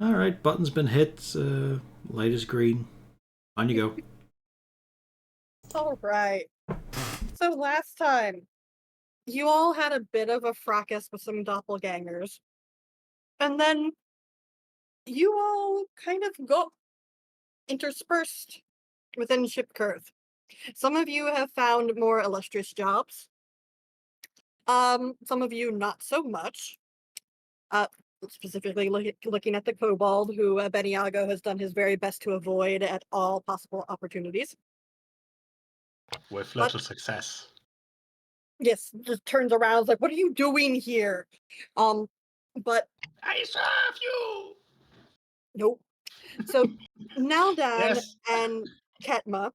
All right, button's been hit. Light is green. On you go. All right. So last time, you all had a bit of a fracas with some doppelgangers, and then you all kind of got interspersed within Shipkurth. Some of you have found more illustrious jobs. Some of you not so much. Uh, specifically looking at the kobold, who Beniago has done his very best to avoid at all possible opportunities. With But little success. yes, just turns around, is like, "What are you doing here?" Um, but I serve you! nope. So Naldan Yes. and Ketma,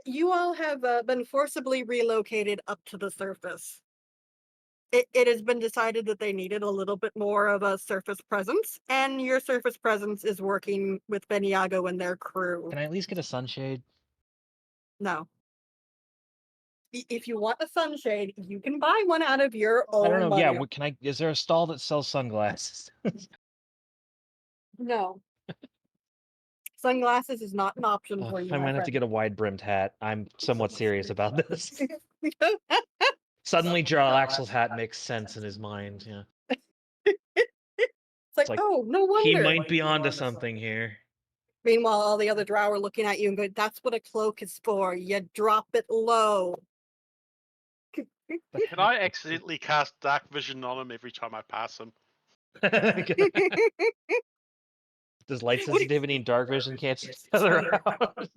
you all have been forcibly relocated up to the surface. It has been decided that they needed a little bit more of a surface presence, and your surface presence is working with Beniago and their crew. Can I at least get a sunshade? No. If you want a sunshade, you can buy one out of your I don't own know. Yeah, money. what can I? Is there a stall that sells sunglasses? No. Sunglasses is not an option for you, I my might have to friend. get a wide brimmed hat. I'm somewhat serious about this. Suddenly, Jarl Axel's hat makes sense in his mind. Yeah, It's it's like, like oh, no he wonder. might be onto something here. Meanwhile, all the other drow are looking at you and go, "That's what a cloak is for. You drop it low." Can I accidentally cast dark vision on him every time I pass him? Does light What do you- sensitivity and dark vision cancel each other out?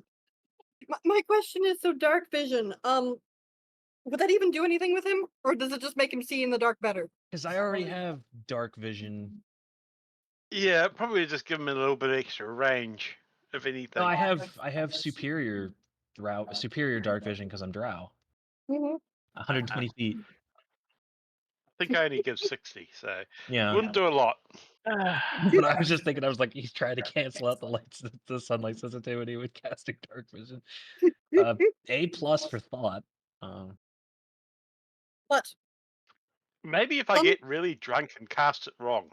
my question is, so dark vision, would that even do anything with him? Or does it just make him see in the dark better? Because I already have dark vision. Yeah, probably just give him a little bit extra range, if anything. No, I have superior dark vision because I'm drow. Mhm. 120 feet. I think I only give 60, so Yeah. wouldn't do a lot. But I was just thinking, I was like, he's trying to cancel out the sunlight sensitivity with casting dark vision. A plus for thought. Um, But, Maybe if I um, get really drunk and cast it wrong.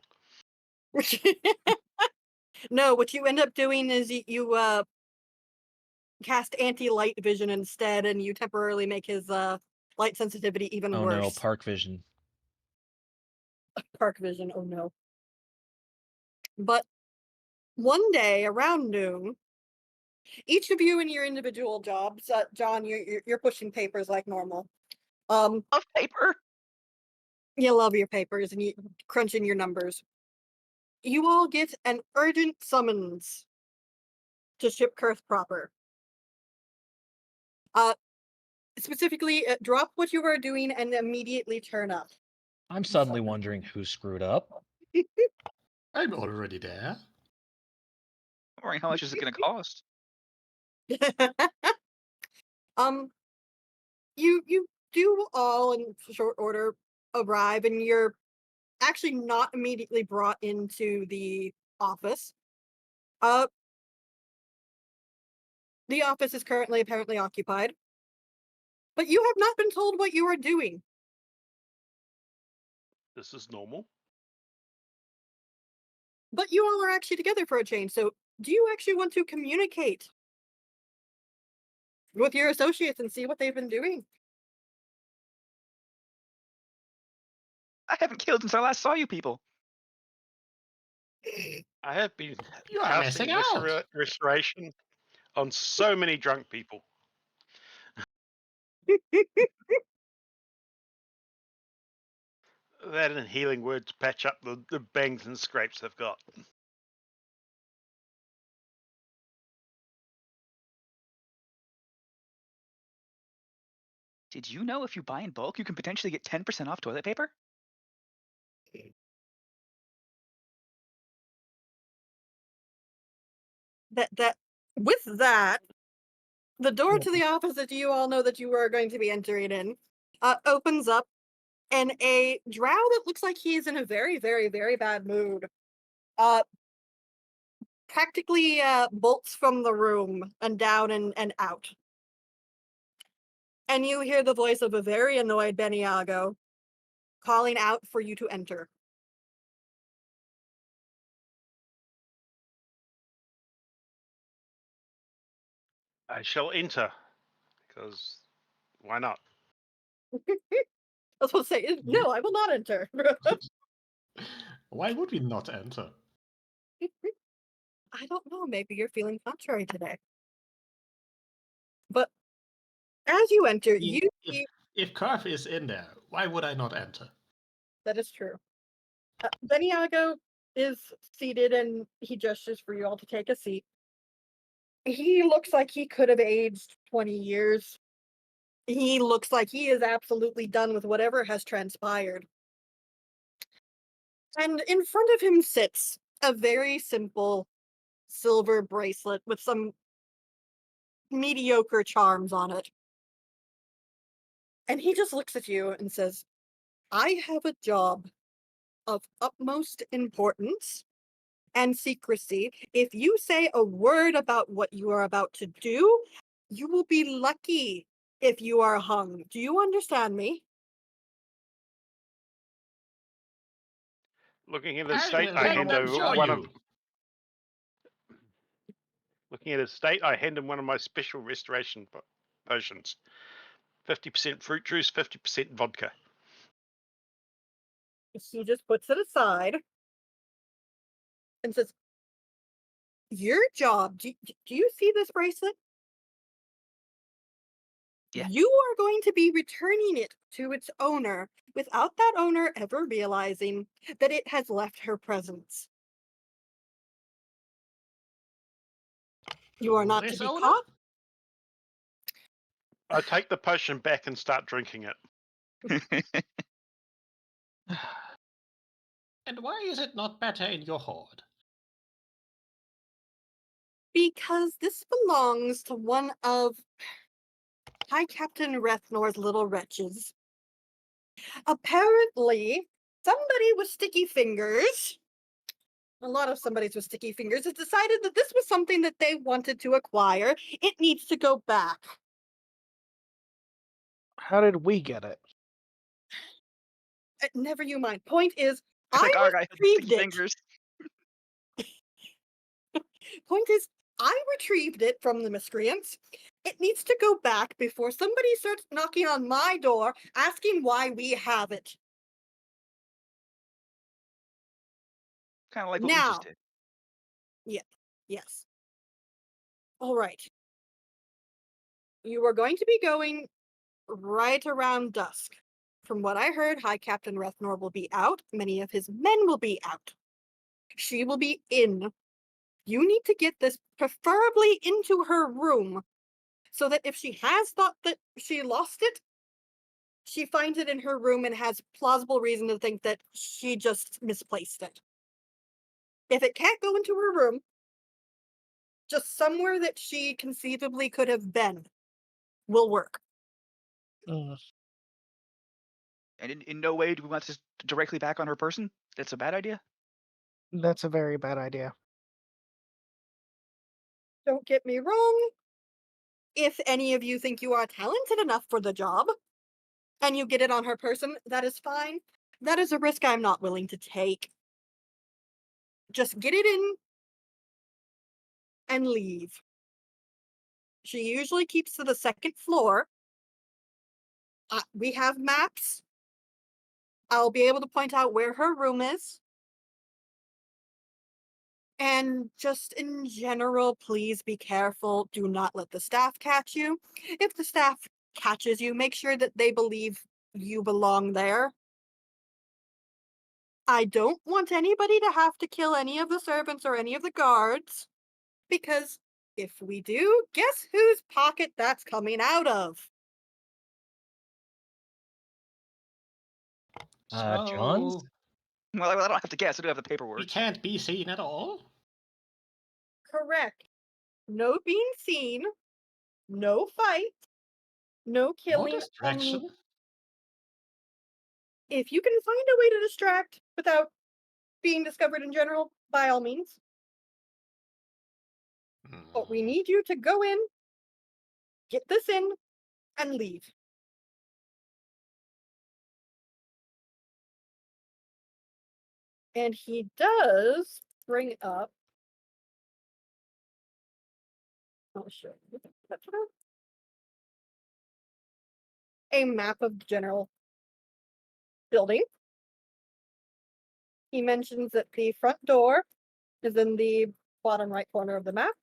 no, what you end up doing is you cast anti-light vision instead, and you temporarily make his light sensitivity even oh no, worse. park vision. Park vision, oh no. But one day around noon, each of you in your individual jobs, John, you're pushing papers like normal. Of paper. You love your papers and you crunching your numbers. You all get an urgent summons to Shipkurth proper. Uh, specifically, drop what you are doing and immediately turn up. I'm suddenly wondering who screwed up. I'm already there. Don't worry, how much is it going to cost? um, you do all in short order arrive, and you're actually not immediately brought into the office. Uh, the office is currently apparently occupied, but you have not been told what you are doing. This is normal. But you all are actually together for a change, so do you actually want to communicate with your associates and see what they've been doing? I haven't killed since I last saw you people. I have been You are casting missing out. restoration on so many drunk people. That and healing word to patch up the bangs and scrapes they've got. Did you know if you buy in bulk, you can potentially get 10% off toilet paper? That with that, the door to the office that you all know that you are going to be entering in opens up, and a drow that looks like he's in a very, very, very bad mood uh practically bolts from the room and down and out. And you hear the voice of a very annoyed Beniago calling out for you to enter. I shall enter, because why not? I was supposed to say, no, I will not enter. Why would we not enter? I don't know, maybe you're feeling contrary today. But as you enter, you see If Curve is in there, why would I not enter? that is true. Beniago is seated and he gestures for you all to take a seat. He looks like he could have aged 20 years. He looks like he is absolutely done with whatever has transpired. And in front of him sits a very simple silver bracelet with some mediocre charms on it. And he just looks at you and says, I have a job of utmost importance and secrecy. If you say a word about what you are about to do, you will be lucky if you are hung. Do you understand me? Looking at his I state, will I have hand them over show one you. of. Looking at his state, I hand him one of my special restoration potions. 50% fruit juice, 50% vodka. He just puts it aside and says, your job, do you see this bracelet? Yeah. You are going to be returning it to its owner without that owner ever realizing that it has left her presence. You are not to This be owner? caught. I take the potion back and start drinking it. And why is it not better in your hoard? Because this belongs to one of High Captain Rethnor's little wretches. Apparently, somebody with sticky fingers, a lot of somebody's with sticky fingers, has decided that this was something that they wanted to acquire. It needs to go back. How did we get it? Never you mind. Point is, I I think our guy had retrieved sticky it. fingers. Point is, I retrieved it from the miscreants. It needs to go back before somebody starts knocking on my door asking why we have it. Kind of like what we just Now. did. Yes. All right. You are going to be going right around dusk. From what I heard, High Captain Rethnor will be out. Many of his men will be out. She will be in. You need to get this preferably into her room so that if she has thought that she lost it, she finds it in her room and has plausible reason to think that she just misplaced it. If it can't go into her room, just somewhere that she conceivably could have been will work. Mm, And in no way do we want this directly back on her person. That's a bad idea. that's a very bad idea. Don't get me wrong. If any of you think you are talented enough for the job and you get it on her person, that is fine. That is a risk I'm not willing to take. Just get it in and leave. She usually keeps to the second floor. We have maps. I'll be able to point out where her room is. And just in general, please be careful. Do not let the staff catch you. If the staff catches you, make sure that they believe you belong there. I don't want anybody to have to kill any of the servants or any of the guards, because if we do, guess whose pocket that's coming out of? John's? So Well, I don't have to guess. I do have the we paperwork. can't be seen at all? Correct. No being seen, no fight, no No killing. distraction? If you can find a way to distract without being discovered in general, by all means. But we need you to go in, get this in, and leave. And he does bring up. Oh, sure. a map of the general building. He mentions that the front door is in the bottom right corner of the map.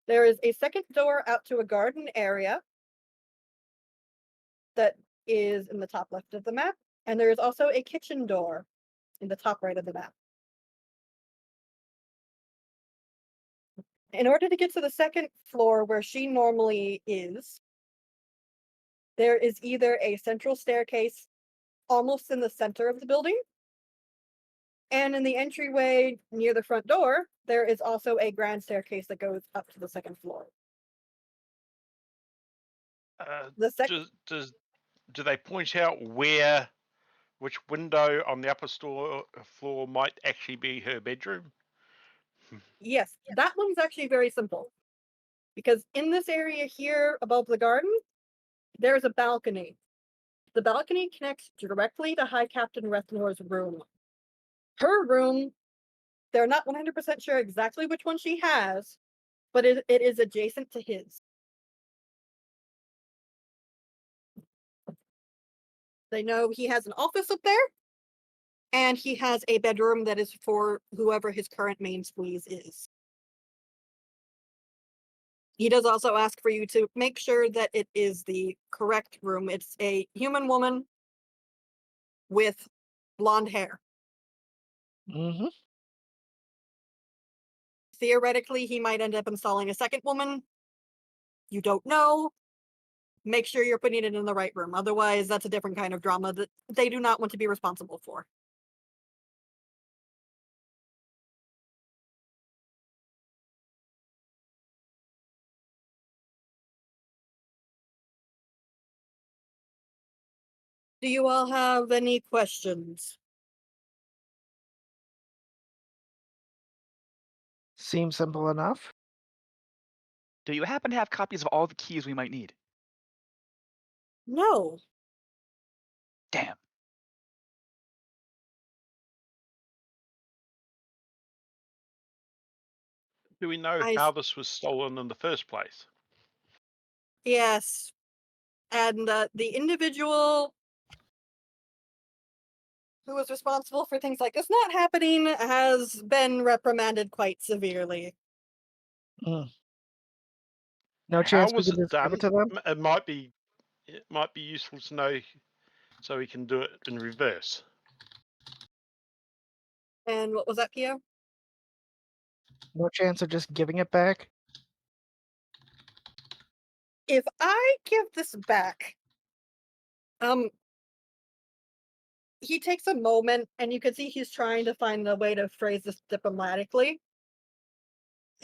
There is a second door out to a garden area that is in the top left of the map, and there is also a kitchen door in the top right of the map. In order to get to the second floor where she normally is, there is either a central staircase almost in the center of the building, and in the entryway near the front door, there is also a grand staircase that goes up to the second floor. The second, Do they point out which window on the upper floor might actually be her bedroom? yes, that one's actually very simple. Because in this area here above the garden, there's a balcony. The balcony connects directly to High Captain Rethnor's room. Her room, they're not 100% sure exactly which one she has, but it is adjacent to his. They know he has an office up there, and he has a bedroom that is for whoever his current main squeeze is. He does also ask for you to make sure that it is the correct room. It's a human woman with blonde hair. Mm-hmm. Theoretically, he might end up installing a second woman. You don't know. Make sure you're putting it in the right room. Otherwise, that's a different kind of drama that they do not want to be responsible for. Do you all have any questions? Seems simple enough. Do you happen to have copies of all the keys we might need? No. Damn. Do we know how this was stolen in the first place? Yes. And the individual who was responsible for things like this not happening has been reprimanded quite severely. Mm. No How chance we was can it just give done? it to them? It might be useful to know so we can do it in reverse. And what was that, Pio? No chance of just giving it back? If I give this back, he takes a moment and you can see he's trying to find a way to phrase this diplomatically.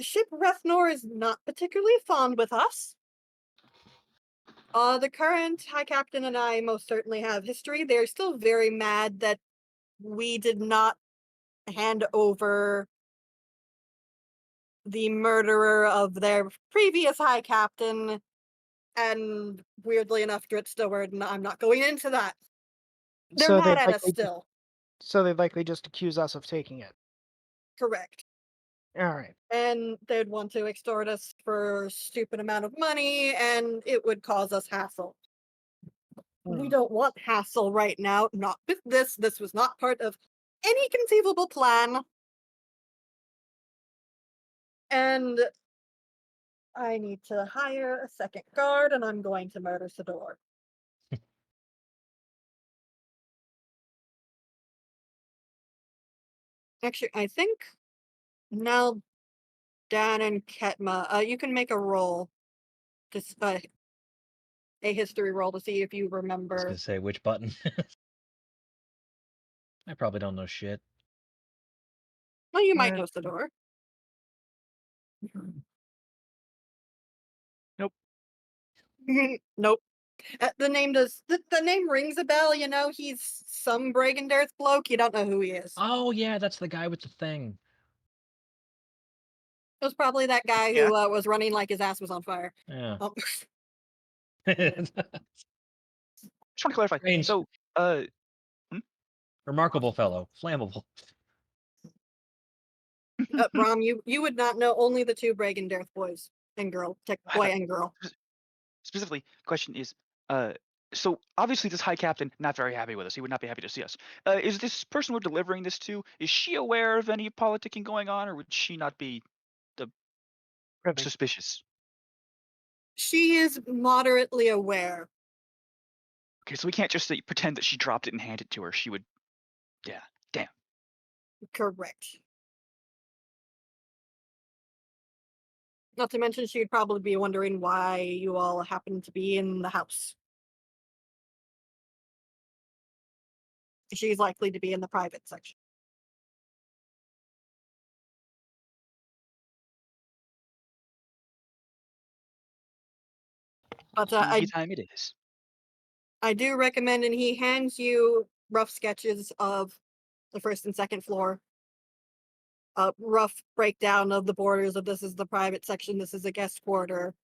Ship Rethnor is not particularly fond with us. The current High Captain and I most certainly have history. They're still very mad that we did not hand over the murderer of their previous High Captain. And weirdly enough, Drit Steward, and I'm not going into that. They're So mad they'd at us likely still. So they'd likely just accuse us of taking it. Correct. Alright. And they'd want to extort us for a stupid amount of money, and it would cause us hassle. We don't want hassle right now. Not with this. This was not part of any conceivable plan. And I need to hire a second guard, and I'm going to murder Sador. Actually, I think now Dan and Ketma, you can make a roll. Just a history roll to see if you I was remember. gonna say which button. I probably don't know shit. Well, you might Uh, know Sador. Nope. Nope. The name does. The name rings a bell. You know, he's some Bragendarth bloke. You don't know who he is. Oh yeah, that's the guy with the thing. It was probably that guy Yeah. who was running like his ass was on fire. Yeah. Oh, Just want to clarify. Strange. So, Remarkable fellow. Flammable. Brom, you would not know only the two Bragendarth boys. and girl, I boy have and girl. specifically, question is, so obviously this high captain not very happy with us. He would not be happy to see us. Is this person we're delivering this to? Is she aware of any politicking going on, or would she not be Privy. suspicious? She is moderately aware. Okay, so we can't just pretend that she dropped it and hand it to her. She would, yeah, damn. Correct. Not to mention, she'd probably be wondering why you all happen to be in the house. She's likely to be in the private section. But Easy time it is. I do recommend, and he hands you rough sketches of the first and second floor. A rough breakdown of the borders of this is the private section, this is a guest quarter.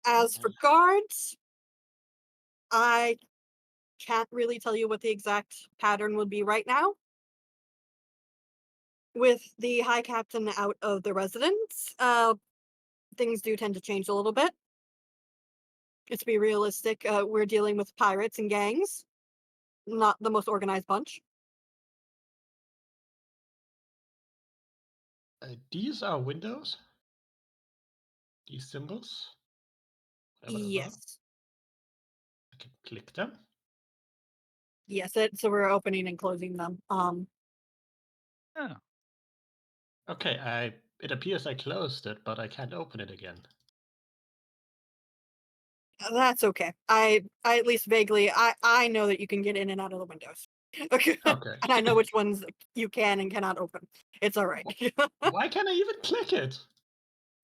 As for guards, I can't really tell you what the exact pattern would be right now. With the high captain out of the residence, things do tend to change a little bit. Let's be realistic, we're dealing with pirates and gangs, not the most organized bunch. These are windows. These symbols. Whatever those are. Yes. I can click them. Yes, so we're opening and closing them. Oh. Okay, it appears I closed it, but I can't open it again. That's okay. I at least vaguely, I know that you can get in and out of the windows. Okay. Okay. And I know which ones you can and cannot open. It's all right. Why can't I even click it?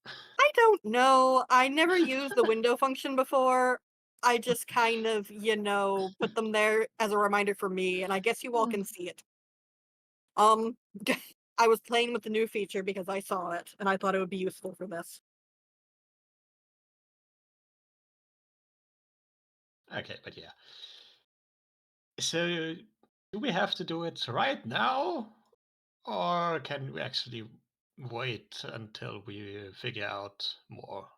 I don't know. I never used the window function before. I just kind of, put them there as a reminder for me, and I guess you all can see it. I was playing with the new feature because I saw it, and I thought it would be useful for this. Okay, but yeah. So, do we have to do it right now? Or can we actually wait until we figure out more?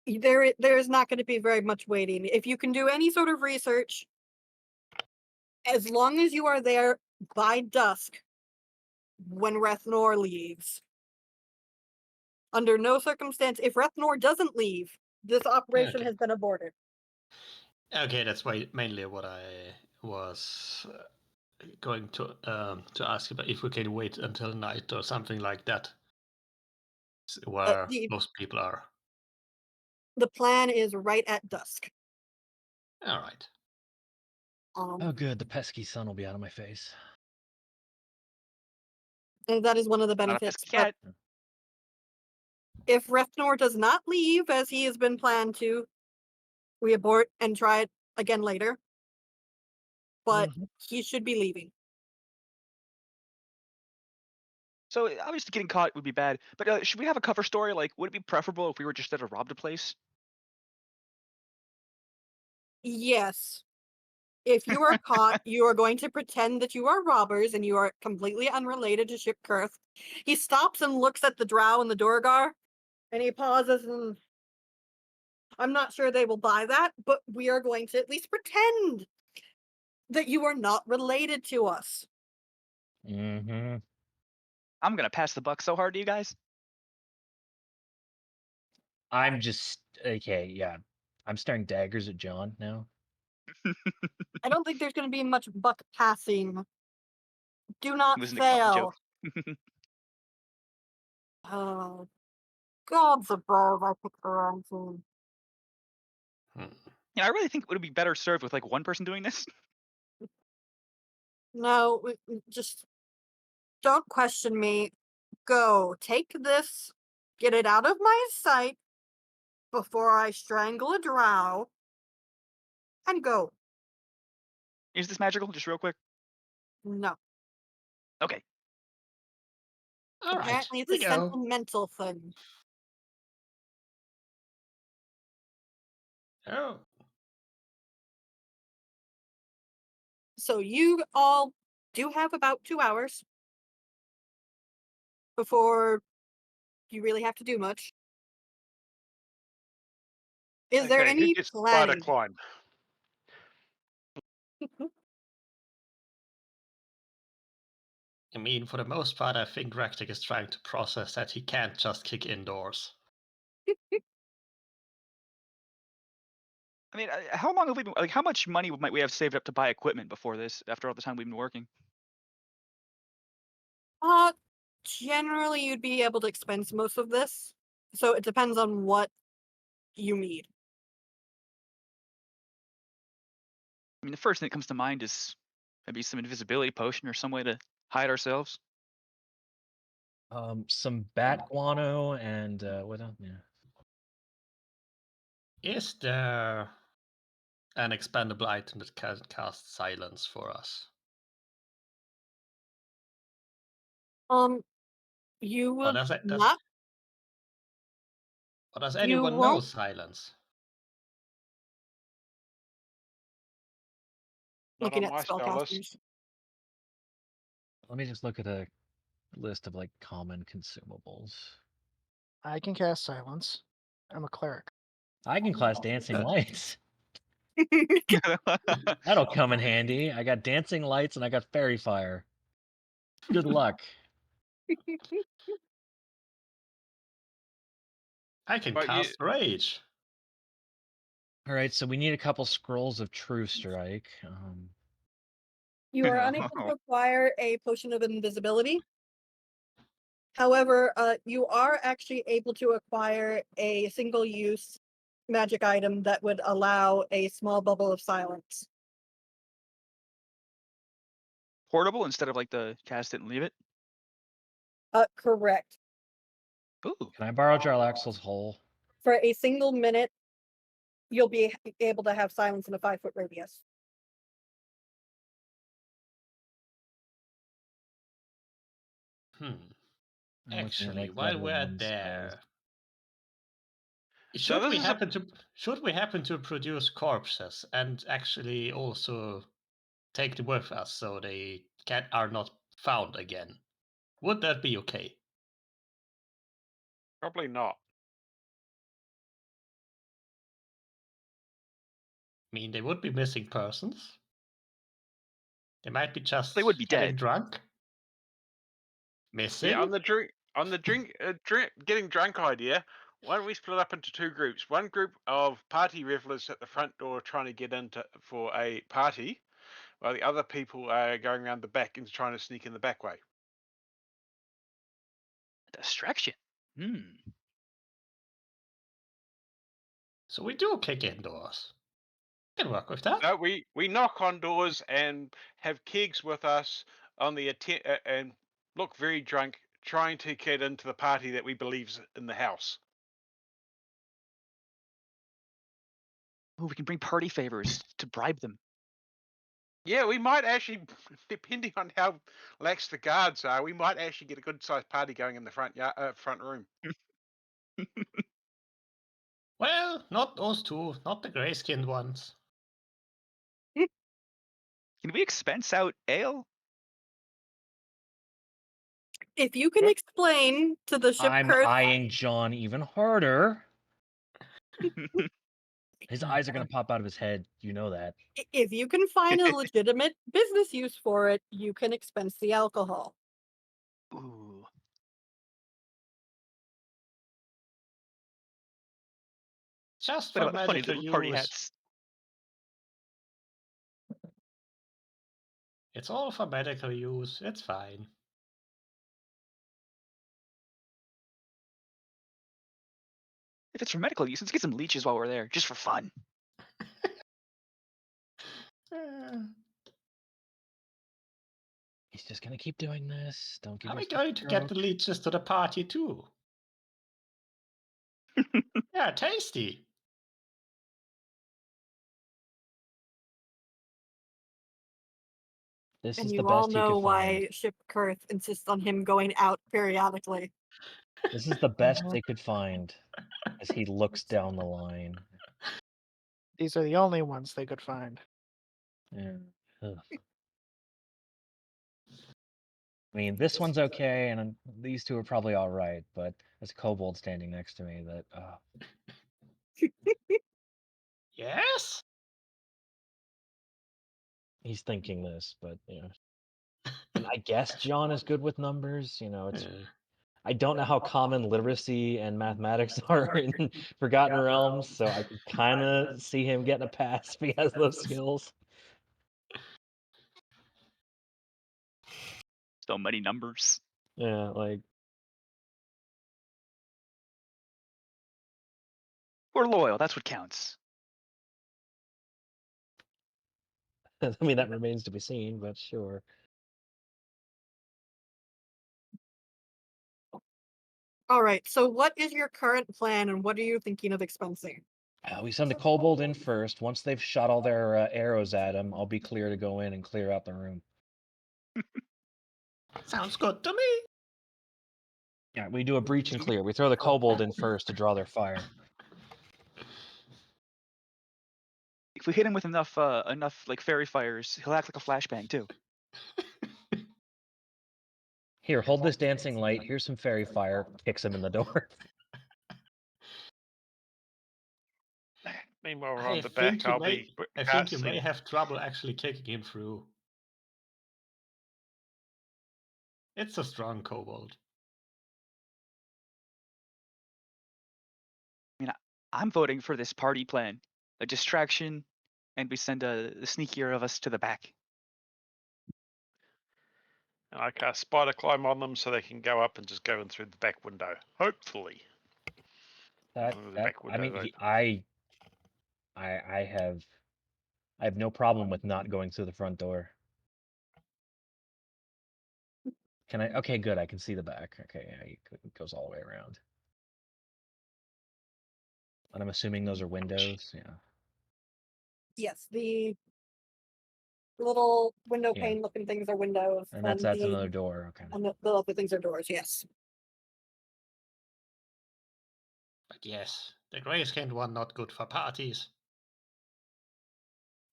There's not going to be very much waiting. If you can do any sort of research, as long as you are there by dusk when Rethnor leaves. Under no circumstance, if Rethnor doesn't leave, this operation Okay. has been aborted. Okay, that's mainly what I was going to ask about, if we can wait until night or something like that, where most people are. The plan is right at dusk. All right. Oh, good. The pesky sun will be out of my face. And that is one of the Not a benefits. pesky cat. If Rethnor does not leave, as he has been planned to, we abort and try it again later. But he should be leaving. So obviously getting caught would be bad, but should we have a cover story? Like, would it be preferable if we were just there to rob the place? Yes. If you are caught, you are going to pretend that you are robbers and you are completely unrelated to Ship Kurth. He stops and looks at the drow and the Durgar, and he pauses and I'm not sure they will buy that, but we are going to at least pretend that you are not related to us. Mm-hmm. I'm gonna pass the buck so hard to you guys. I'm just okay. Yeah, I'm staring daggers at John now. I don't think there's going to be much buck passing. Do It not was an common fail. joke. Oh, gods above, I picked the wrong team. Yeah, I really think it would be better served with like one person doing this. No, just don't question me. Go, take this, get it out of my sight before I strangle a drow, and go. Is this magical? Just real quick. No. Okay. All right. Apparently it's We a go. sentimental thing. Oh. So you all do have about 2 hours. before you really have to do much. Is there Okay, who any gets the spider planning? climb? I mean, for the most part, I think Raktik is trying to process that he can't just kick indoors. I mean, how long have we been? Like, how much money might we have saved up to buy equipment before this? After all the time we've been working. Generally, you'd be able to expense most of this. So it depends on what you need. I mean, the first thing that comes to mind is maybe some invisibility potion or some way to hide ourselves. Some bat guano and what else? Yeah. Is there an expendable item that can cast silence for us? You Or will does not. You anyone know won't. silence? Not Looking on at the my spell list. spellcasters. Let me just look at a list of like common consumables. I can cast silence. I'm a cleric. I can cast dancing Good. lights. That'll come in handy. I got dancing lights and I got fairy fire. Good luck. I can But you- cast rage. All right, so we need a couple scrolls of True Strike. You are unable to acquire a potion of invisibility. However, you are actually able to acquire a single-use magic item that would allow a small bubble of silence. Portable instead of like the cast it and leave it. Correct. Ooh. Can I borrow Jarlaxle's hole? For a single minute, you'll be able to have silence in a 5-foot radius. Hmm. I'm looking at, Actually, like, while level we're 1 spells. there, So this is should we happen to produce corpses and actually also take them with us so they are not found again? Would that be okay? Probably not. I mean, they would be missing persons. They might be just They would be getting dead. drunk. Missing? Yeah, on the getting drunk idea. Why don't we split up into two groups? One group of party revelers at the front door trying to get into for a party, while the other people are going around the back and trying to sneak in the back way. Distraction. So we do kick indoors. Can work with that. No, we knock on doors and have kegs with us on the and look very drunk, trying to get into the party that we believe's in the house. Ooh, we can bring party favors to bribe them. Yeah, we might actually, depending on how lax the guards are, we might actually get a good sized party going in the front room. Well, not those two, not the gray-skinned ones. Can we expense out ale? If you can What? explain to the ship I'm curse, eyeing John even harder. His eyes are gonna pop out of his head. You know that. if you can find a legitimate business use for it, you can expense the alcohol. Ooh. Just What for about the funny medical little party use. hats? It's all for medical use. It's fine. If it's for medical use, let's get some leeches while we're there, just for fun. He's just gonna keep doing this. Don't give Are we yourself going a to get the stroke. leeches to the party too? Yeah, tasty. This And is the you all best you know could find. why Ship Kurth insists on him going out periodically. This is the best they could find. As he looks down the line. These are the only ones they could find. Yeah. Ugh. I mean, this one's okay, and these two are probably all right, but there's a kobold standing next to me that. Yes. He's thinking this, but and I guess John is good with numbers. It's I don't know how common literacy and mathematics are in Forgotten Realms, so I can kind of see him getting a pass if he has those skills. So many numbers. Yeah, like We're loyal. That's what counts. I mean that remains to be seen, but sure. All right. So, what is your current plan, and what are you thinking of expensing? We send the kobold in first. Once they've shot all their arrows at him, I'll be clear to go in and clear out the room. Sounds good to me. Yeah, we do a breach and clear. We throw the kobold in first to draw their fire. If we hit him with enough like fairy fires, he'll act like a flashbang too. Here, hold this dancing light. Here's some fairy fire. Kicks him in the door. Meanwhile, we're I on the think back. you I'll may. be I think you may have trouble actually kicking him through. It's a strong kobold. I mean, I'm voting for this party plan, a distraction, and we send the sneakier of us to the back. I cast spider climb on them so they can go up and just go in through the back window. Hopefully. I have no problem with not going through the front door. Can I? Okay, good. I can see the back. Okay, yeah, it goes all the way around. And I'm assuming those are windows. Yeah. Yes, the little window Yeah. pane looking things are windows. And that's another door. Okay. And the other things are doors, yes. But yes, the gray-skinned one not good for parties.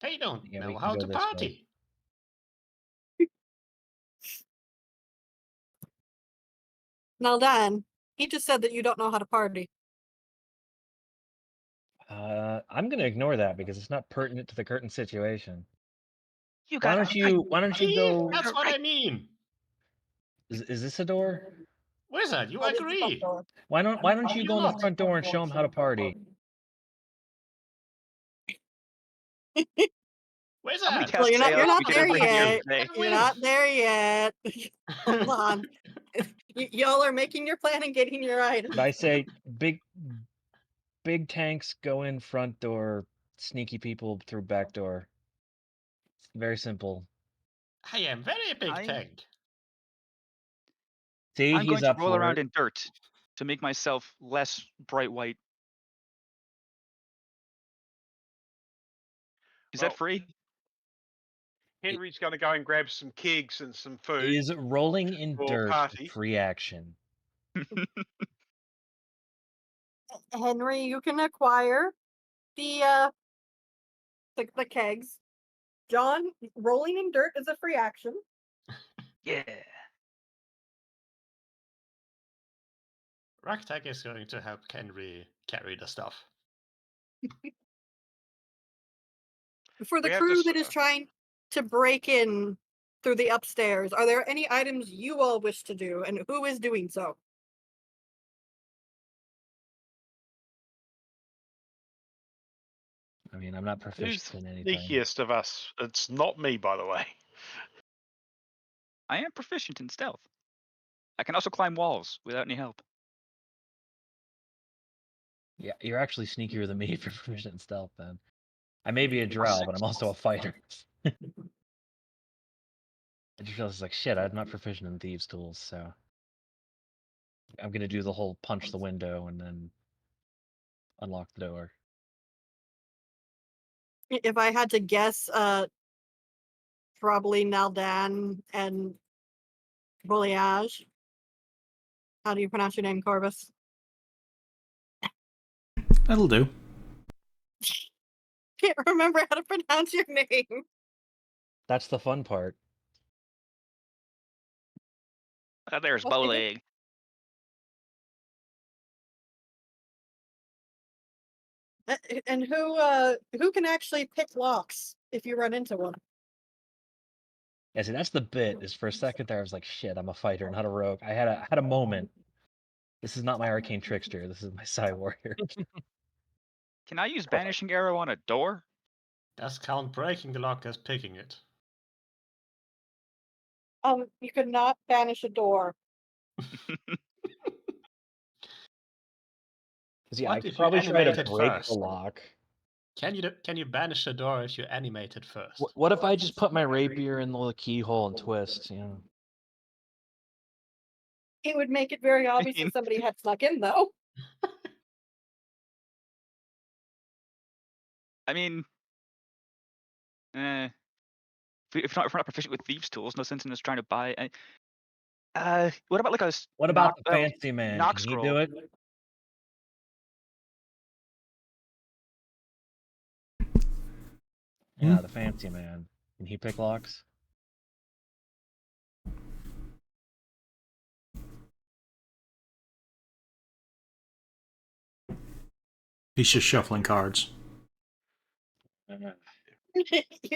They don't Yeah, we know can how go to this way. party. Now, Dan, he just said that you don't know how to party. I'm gonna ignore that because it's not pertinent to the current situation. You Why got don't you See, go? that's what I mean. Is this a door? Wizard, you That is the front agree. door. Why don't you you go in the not? front door and show them how to party? Wizard. How many Well, cast you're not sales we get there every year yet. today? You're not there yet. Hold on. Y'all are making your plan and getting your items. But I say big tanks go in front door, sneaky people through back door. It's very simple. I am very big tank. See, I'm he's going to up roll for around it. in dirt to make myself less bright white. Is that free? Henry's going to go and grab some kegs and some food. Is rolling in for dirt party. free action? Henry, you can acquire the kegs. John, rolling in dirt is a free action. Yeah. Ragtag is going to help Henry carry the stuff. For the crew that is trying to break in through the upstairs, are there any items you all wish to do, and who is doing so? I mean, I'm not proficient Who's in the anything. sneakiest of us? It's not me, by the way. I am proficient in stealth. I can also climb walls without any help. Yeah, you're actually sneakier than me if you're proficient in stealth, then. I may be a drow, but I'm also a fighter. I just realized, like, shit, I'm not proficient in thieves' tools, so... I'm gonna do the whole punch the window and then unlock the door. If I had to guess, probably Naldan and Voyage. How do you pronounce your name, Corvus? That'll do. Can't remember how to pronounce your name. That's the fun part. There's Okay. bowling. And who can actually pick locks if you run into one? Yeah, see, that's the bit. Is for a second there, I was like, "Shit, I'm a fighter, not a rogue." I had a moment. This is not my arcane trickster. This is my Psy warrior. Can I use banishing arrow on a door? Does count breaking the lock as picking it? You could not banish a door. Yeah, What I could if you probably try to animate it break the first? lock. Can you banish the door if you animate it first? What if I just put my rapier in the keyhole and twist? You know. It would make it very obvious mean- that somebody had snuck in, though. I mean, if we're not proficient with thieves' tools, no sense in us trying to buy. What about like a What about the fancy man? knock Can he scroll? do it? Yeah, the fancy man. Can he pick locks? He's just shuffling cards.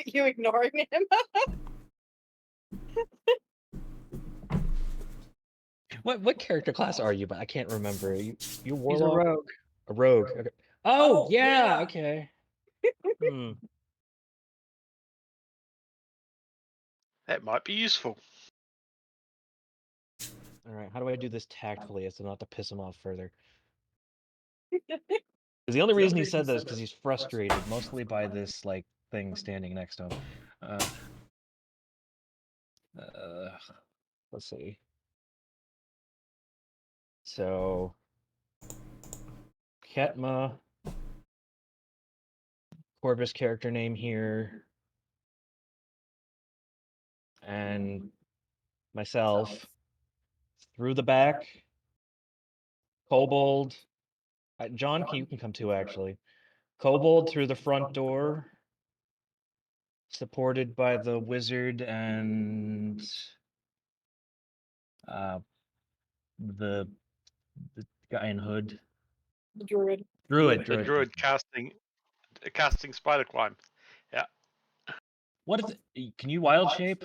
You ignoring him? What character class are you? But I can't remember. You He's a warlock? rogue. A rogue. Okay. Oh yeah. Okay. Hmm. That might be useful. All right. How do I do this tactfully as to not to piss him off further? Because the only reason he said that is because he's frustrated, mostly by this like thing standing next to him. Let's see. So, Ketma, Corvus character name here, and myself through the back. Kobold, John, you can come too actually. Kobold through the front door, supported by the wizard and the guy in hood. Druid. Druid. The druid casting spider climb. Yeah. What if can you wild shape?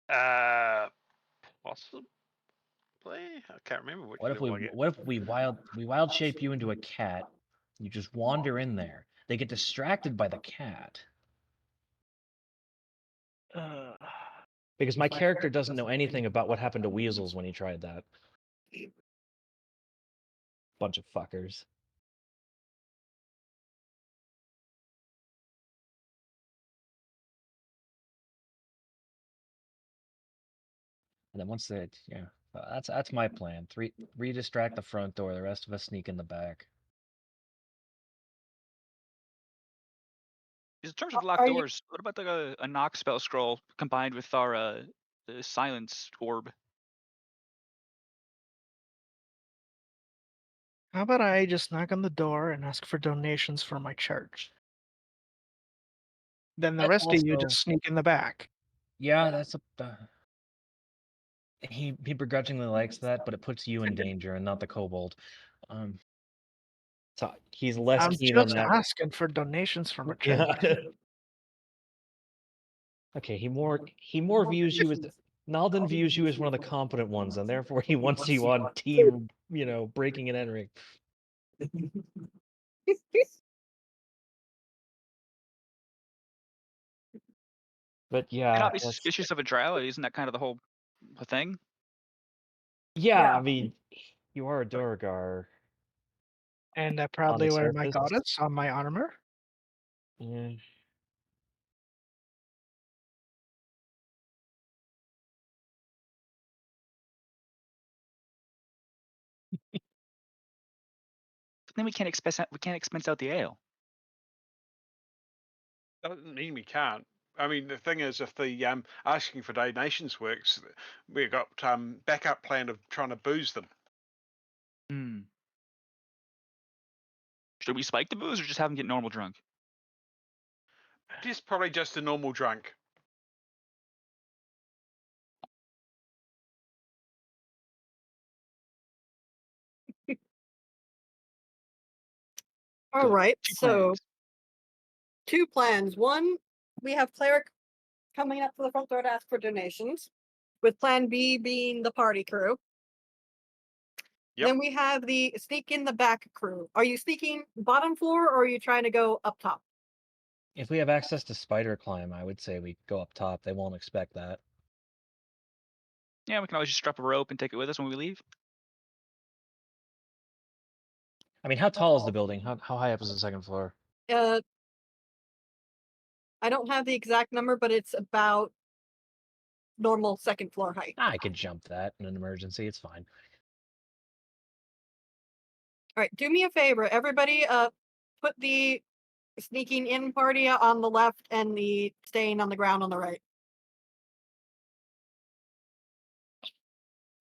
Possibly. I can't remember which What if level I get. we wild shape you into a cat? You just wander in there. They get distracted by the cat. Because my character doesn't know anything about what happened to weasels when he tried that. Bunch of fuckers. And then once they, yeah, that's my plan. Re-distract the front door. The rest of us sneak in the back. In terms of locked Are you- doors, what about like a knock spell scroll combined with our the silence orb? How about I just knock on the door and ask for donations for my church? Then the That's rest of you also- just sneak in the back. Yeah, that's a. He begrudgingly likes that, but it puts you in danger and not the kobold. So he's less I'm keen on just that. asking for donations for my church. Yeah. Okay, he more views you as Nalden views you as one of the competent ones, and therefore he wants you on team, breaking and entering. But yeah, Cannot be that's- suspicious of a drow. Isn't that kind of the whole thing? yeah, I mean, you are a Duergar. And I proudly wear my surface. goddess on my armor. Yeah. Then we can't expense out the ale. That doesn't mean we can't. I mean, the thing is, if the asking for donations works, we've got backup plan of trying to booze them. Hmm. Should we spike the booze or just have them get normal drunk? Just probably just a normal drunk. All Good. right. Two So plans. 2 plans. One, we have cleric coming up to the front door to ask for donations, with plan B being the party crew. Yep. Then we have the sneak in the back crew. Are you sneaking bottom floor or are you trying to go up top? If we have access to spider climb, I would say we go up top. They won't expect that. Yeah, we can always just strap a rope and take it with us when we leave. I mean, how tall is the building? How high up is the second floor? I don't have the exact number, but it's about normal second floor height. I could jump that in an emergency. It's fine. All right, do me a favor, everybody. Put the sneaking in party on the left and the staying on the ground on the right.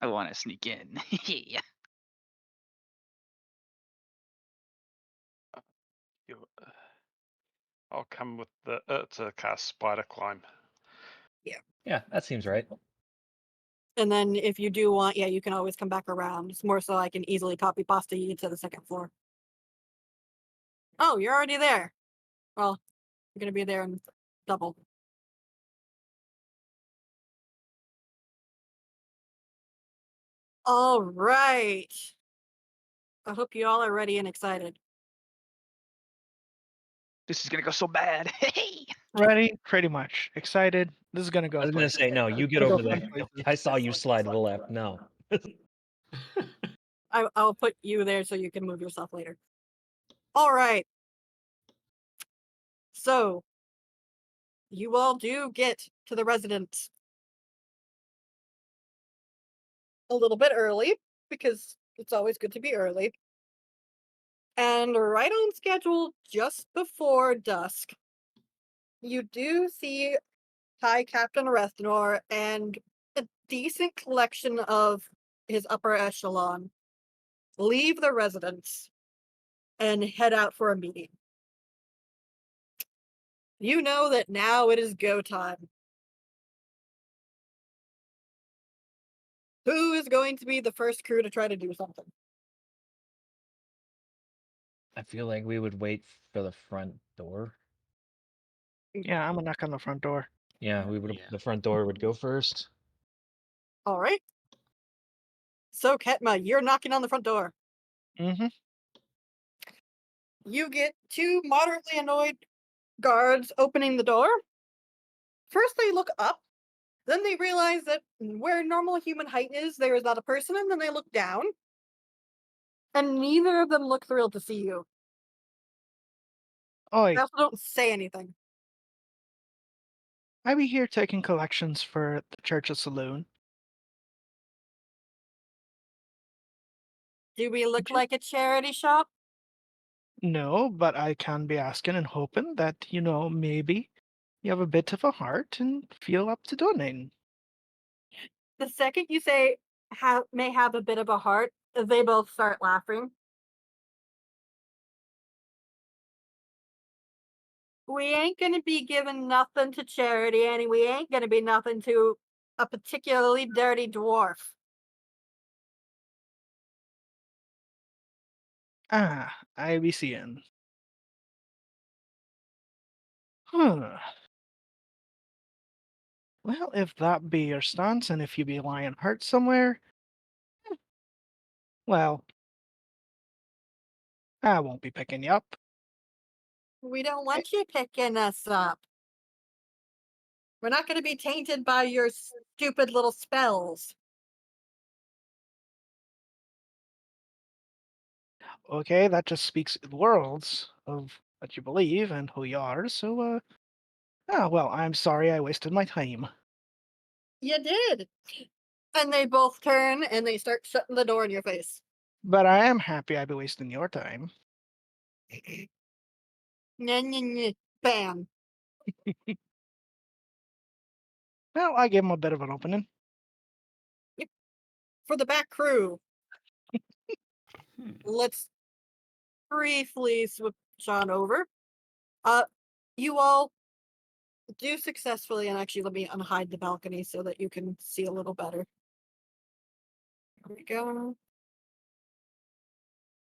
I want to sneak in. Yeah. I'll come with the to cast spider climb. Yeah, that seems right. And then if you do want, yeah, you can always come back around. It's more so I can easily copy pasta you to the second floor. Oh, you're already there. Well, you're gonna be there in double. All right. I hope you all are ready and excited. This is gonna go so bad. Hey. Ready? Pretty much. Excited. This is gonna go. I was gonna places. say no. You It's get gonna go over there. fun places. I saw you slide to the left. No. I'll put you there so you can move yourself later. All right. So, you all do get to the residence a little bit early because it's always good to be early. And right on schedule, just before dusk, you do see High Captain Arethnor and a decent collection of his upper echelon leave the residence and head out for a meeting. You know that now it is go time. Who is going to be the first crew to try to do something? I feel like we would wait for the front door. Yeah, I'm gonna knock on the front door. Yeah, we would. Yeah. The front door would go first. All right. So, Ketma, you're knocking on the front door. Mm-hmm. You get 2 moderately annoyed guards opening the door. First, they look up. Then they realize that where normal human height is, there is not a person, and then they look down. And neither of them look thrilled to see you. Oi, They also don't say anything. I be here taking collections for the church's saloon. Do we look you- like a charity shop? No, but I can be asking and hoping that, maybe you have a bit of a heart and feel up to donating. The second you say may have a bit of a heart, they both start laughing. We ain't gonna be giving nothing to charity, and we ain't gonna be nothing to a particularly dirty dwarf. Ah, I be seeing. Huh. Well, if that be your stance and if you be lying hurt somewhere, well, I won't be picking you up. We don't want you picking us up. We're not gonna be tainted by your stupid little spells. Okay, that just speaks worlds of what you believe and who you are, so, well, I'm sorry I wasted my time. You did. And they both turn and they start shutting the door in your face. But I am happy I be wasting your time. Nyeh, nyeh, nyeh. Bam. Well, I gave him a bit of an opening. For the back crew, Hmm. let's briefly switch on over. You all do successfully, and actually let me unhide the balcony so that you can see a little better. There we go.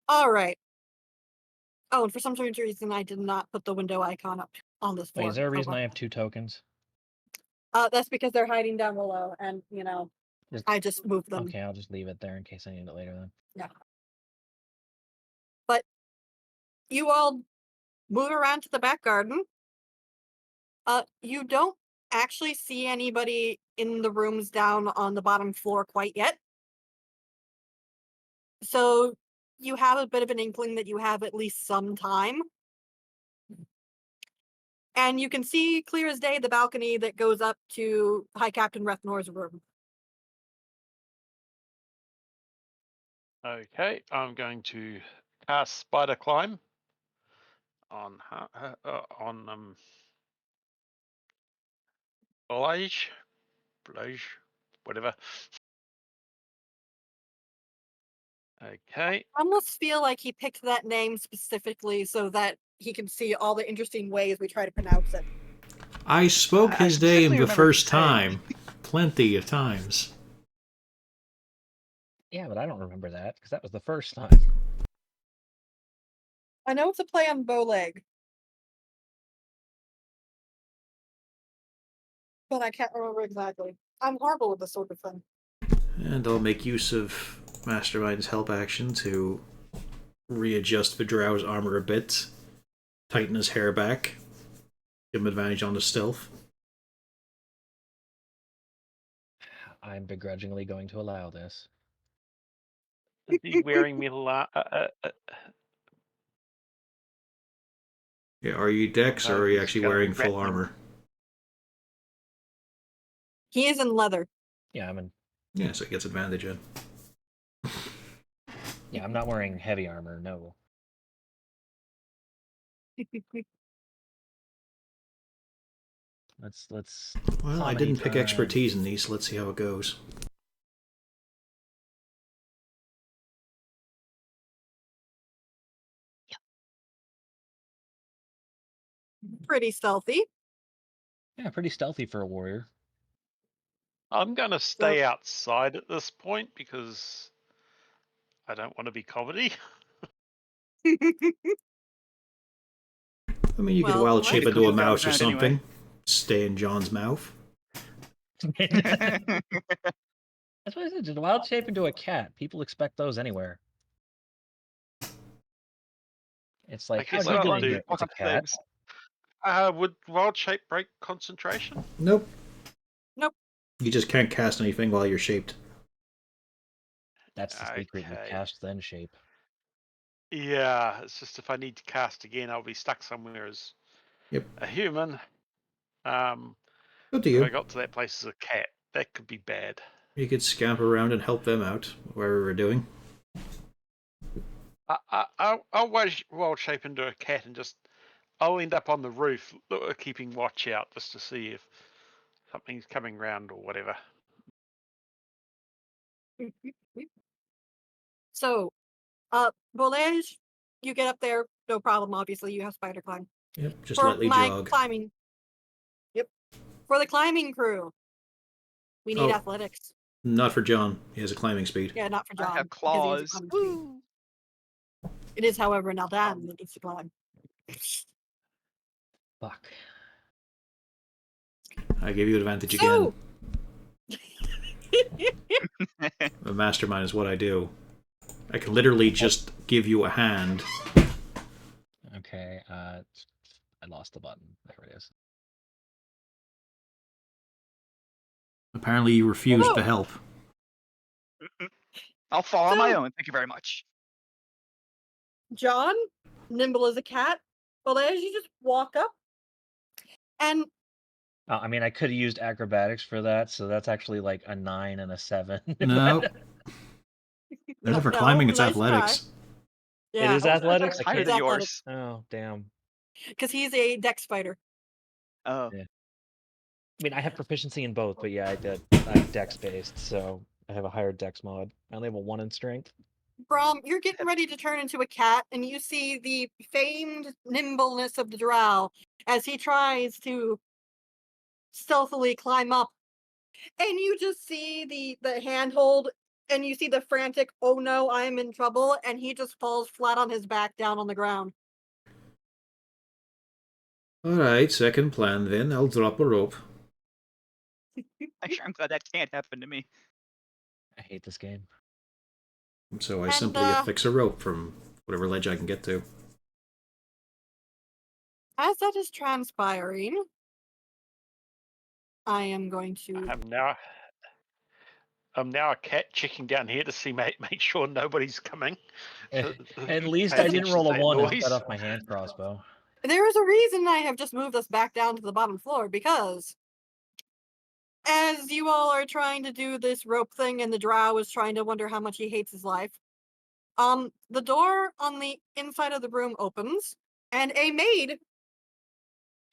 All right. Oh, and for some strange reason, I did not put the window icon up on this floor. Wait, is there a Oh, reason well. I have 2 tokens? That's because they're hiding down below, and I just moved them. Okay, I'll just leave it there in case I need it later then. Yeah. But you all move around to the back garden. You don't actually see anybody in the rooms down on the bottom floor quite yet. So you have a bit of an inkling that you have at least some time. And you can see clear as day the balcony that goes up to High Captain Rethnor's room. Okay, I'm going to cast Spider Climb on Belage, whatever. Okay. I almost feel like he picked that name specifically so that he can see all the interesting ways we try to pronounce it. I spoke I his specifically name the remember first saying- time. Plenty of times. Yeah, but I don't remember that because that was the first time. I know it's a play on bow leg, but I can't remember exactly. I'm horrible with this sort of thing. And I'll make use of Mastermind's help action to readjust Vidrow's armor a bit, tighten his hair back, give him advantage on the stealth. I'm begrudgingly going to allow this. Is he wearing metal Yeah, are you Dex No, or are you he's actually gonna be wearing full Ratman. armor? He is in leather. Yeah, I'm in. Yeah, so he gets advantage in. Yeah, I'm not wearing heavy armor. No. Let's. Well, I Comedy didn't pick time. expertise in these, so let's see how it goes. Pretty stealthy. Yeah, pretty stealthy for a warrior. I'm going to stay outside at this point because I don't want to be comedy. I mean, you could Well, wild let's shape see. into a Cool mouse or sound anyway. something. Stay in John's mouth. That's what I said. Just wild shape into a cat. People expect those anywhere. It's like, I guess how are I you could doing? do- It's a cat. Would wild shape break concentration? Nope. Nope. You just can't cast anything while you're shaped. That's the secret. You Okay. cast then shape. Yeah, it's just if I need to cast again, I'll be stuck somewhere as Yep. a human. Um, Up to if I you. got to that place as a cat, that could be bad. You could scamper around and help them out, wherever we're doing. I'll wild shape into a cat and I'll end up on the roof keeping watch out just to see if something's coming round or whatever. So, Volage, you get up there, no problem. Obviously, you have spider climb. Yep, just For lightly my jog. climbing. Yep. For the climbing crew, we need Oh. athletics. Not for John. He has a climbing speed. Yeah, not for John. I have because he has a claws. climbing speed. Woo! It is, however, Naldan that needs to climb. Fuck. I give you advantage So, again. A mastermind is what I do. I can literally just give you a hand. Okay. I lost the button. There it is. Apparently you refused the help. I'll fall on my So- own. Thank you very much. John, nimble as a cat, Volage, you just walk up, and I mean, I could have used acrobatics for that, so that's actually like a 9 and a 7. No. No, for climbing, it's nice athletics. yeah, It is athletics. I Higher can't. than athletics. yours. Oh, damn. because he's a dex fighter. Oh. Yeah. I mean, I have proficiency in both, but yeah, I'm dex based, so I have a higher dex mod. I only have a 1 in strength. Brom, you're getting ready to turn into a cat, and you see the famed nimbleness of the drow as he tries to stealthily climb up. And you just see the handhold, and you see the frantic, oh no, I'm in trouble, and he just falls flat on his back down on the ground. Alright, second plan then. I'll drop a rope. I'm glad that can't happen to me. I hate this game. So I And, simply affix a rope from whatever ledge I can get to. As that is transpiring, I am going to. I'm now a cat checking down here to see make sure nobody's coming. At least Pay I didn't attention roll to a that 1 and noise. set off my hand crossbow. There is a reason I have just moved us back down to the bottom floor, because as you all are trying to do this rope thing and the drow is trying to wonder how much he hates his life, the door on the inside of the room opens, and a maid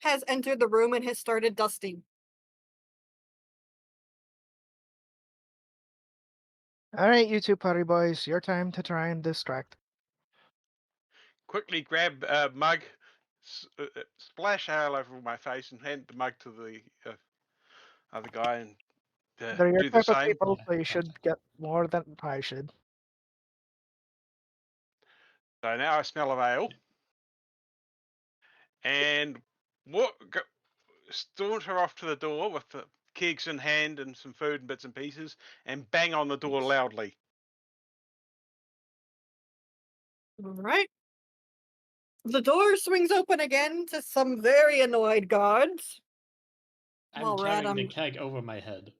has entered the room and has started dusting. All right, you two party boys, your time to try and distract. Quickly grab a mug, splash ale over my face, and hand the mug to the other guy and They're your do the type of same. people, Yeah, so you got should it. get more than I should. So now I smell of ale. And saunter off to the door with the kegs in hand and some food and bits and pieces, and bang on the door loudly. All right. The door swings open again to some very annoyed guards. I'm Well, Rat, carrying the keg over my head,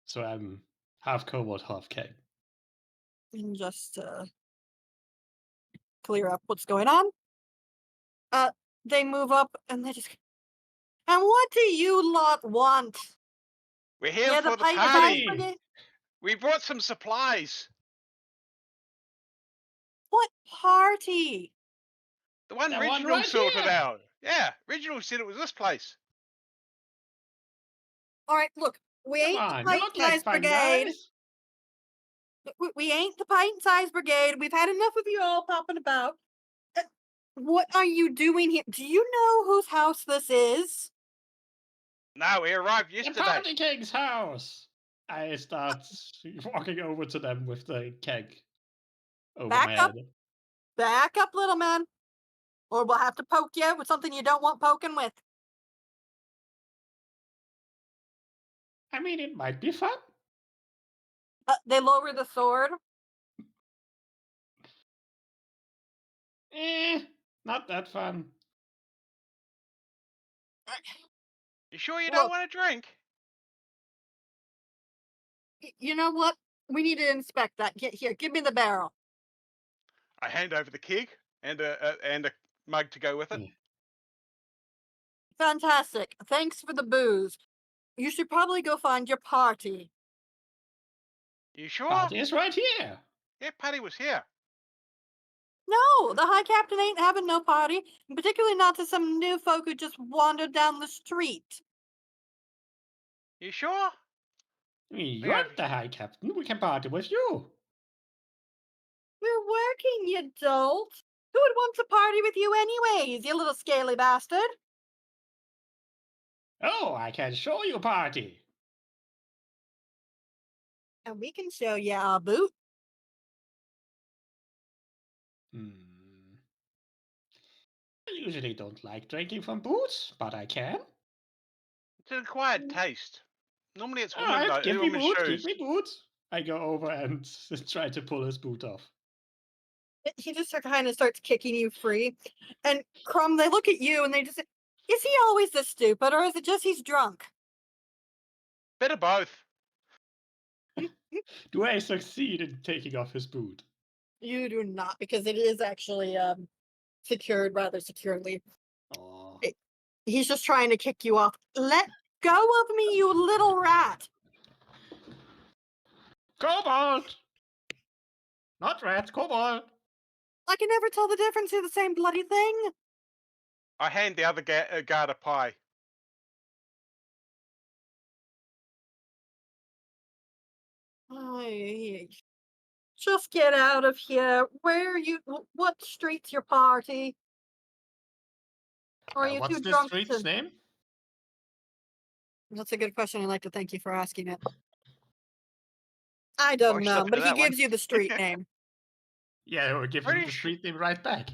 so I'm half kobold, half keg. and just clear up what's going on. They move up and they just. And what do you lot want? We're here Yeah, for the the Pint Size party. Brigade. We brought some supplies. What party? The one That one Reginald right sorted here. out. Yeah, Reginald said it was this place. All right, look, we Come ain't the on, you Pint look like Size fun Brigade. guys. We ain't the Pint Size Brigade. We've had enough of you all popping about. What are you doing here? Do you know whose house this is? No, we arrived The yesterday. Party King's house. I start walking over to them with the keg over Back my up. head. Back up, little man. Or we'll have to poke you with something you don't want poking with. I mean, it might be fun. They lower the sword. Not that fun. You sure you Look. don't want a drink? You know what? We need to inspect that. Here, give me the barrel. I hand over the keg and a mug to go with it. Yeah. Fantastic. Thanks for the booze. You should probably go find your party. You sure? Party is right here. Yeah, party was here. No, the High Captain ain't having no party, and particularly not to some new folk who just wandered down the street. You sure? I mean, Yeah. you're the High Captain. We can party with you. We're working, you dolt. Who would want to party with you anyways, you little scaly bastard? Oh, I can show you party. And we can show you our boot. I usually don't like drinking from boots, but I can. It's an acquired taste. Normally it's All women, right, give me women's boots. shoes. Give me boots. I go over and try to pull his boot off. He just kind of starts kicking you free. And Crumb, they look at you and they just say, is he always this stupid, or is it just he's drunk? Bit of both. Do I succeed in taking off his boot? You do not, because it is actually secured rather securely. Oh. He's just trying to kick you off. Let go of me, you little rat! Kobold! Not rat, kobold! I can never tell the difference. They're the same bloody thing. I hand the other guard a pie. Just get out of here. Where are you? What street's your party? Or are you What's too this drunk street's to... name? That's a good question. I'd like to thank you for asking it. I Oh, don't you know, slipped but into he that one. gives you the street name. Yeah, we'll give him the British. street name right back.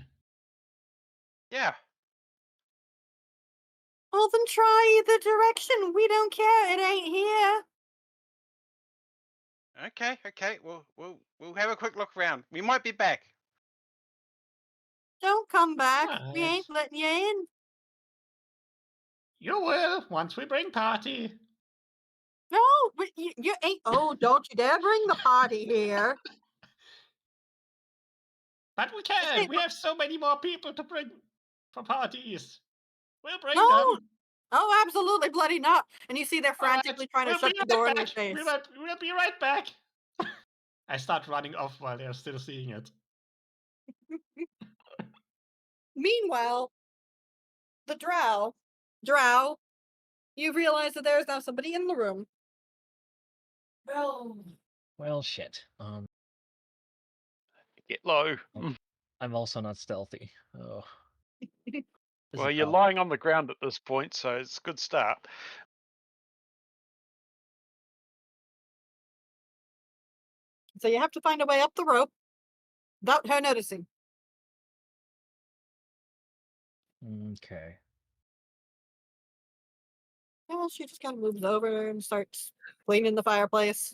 Yeah. Well, then try the direction. We don't care. It ain't here. Okay. We'll have a quick look around. We might be back. Don't come back. We Right. ain't letting you in. You will once we bring party. No, but you ain't. Oh, don't you dare bring the party here. But we This can. ain't We have so many more people to bring for parties. We'll bring No. them. Oh, absolutely bloody not. And you see they're All right. frantically trying to We'll shut be the right door in your back. face. We'll be right back. I start running off while they're still seeing it. Meanwhile, the drow, you realize that there is now somebody in the room. Well, shit. Get low. I'm also not stealthy. Oh. This Well, is you're tough. lying on the ground at this point, so it's a good start. So you have to find a way up the rope without her noticing. Okay. Well, she just kind of moves over and starts cleaning the fireplace.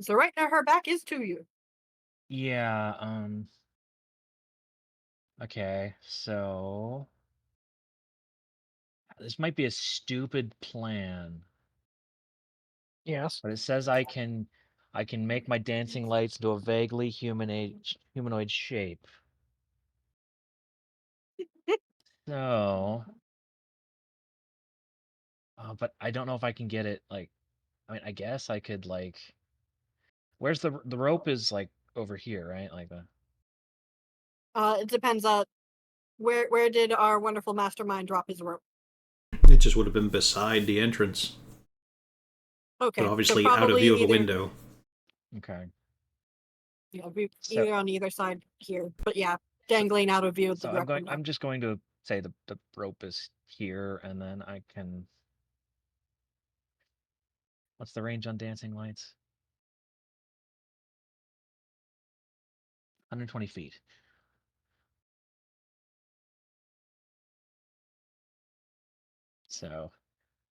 So right now her back is to you. Yeah, okay, so this might be a stupid plan, Yes. but it says I can make my dancing lights into a vaguely humanoid shape. So, but I don't know if I can get it like I mean, I guess I could like where's the rope is like over here, right? Like the It depends on where did our wonderful mastermind drop his rope. It just would have been beside the entrance, Okay, but so obviously out of probably view of a either, window. Okay. So either on either side here. But yeah, dangling out of view of the so direct window. I'm just going to say the rope is here and then I can what's the range on dancing lights? 120 feet. So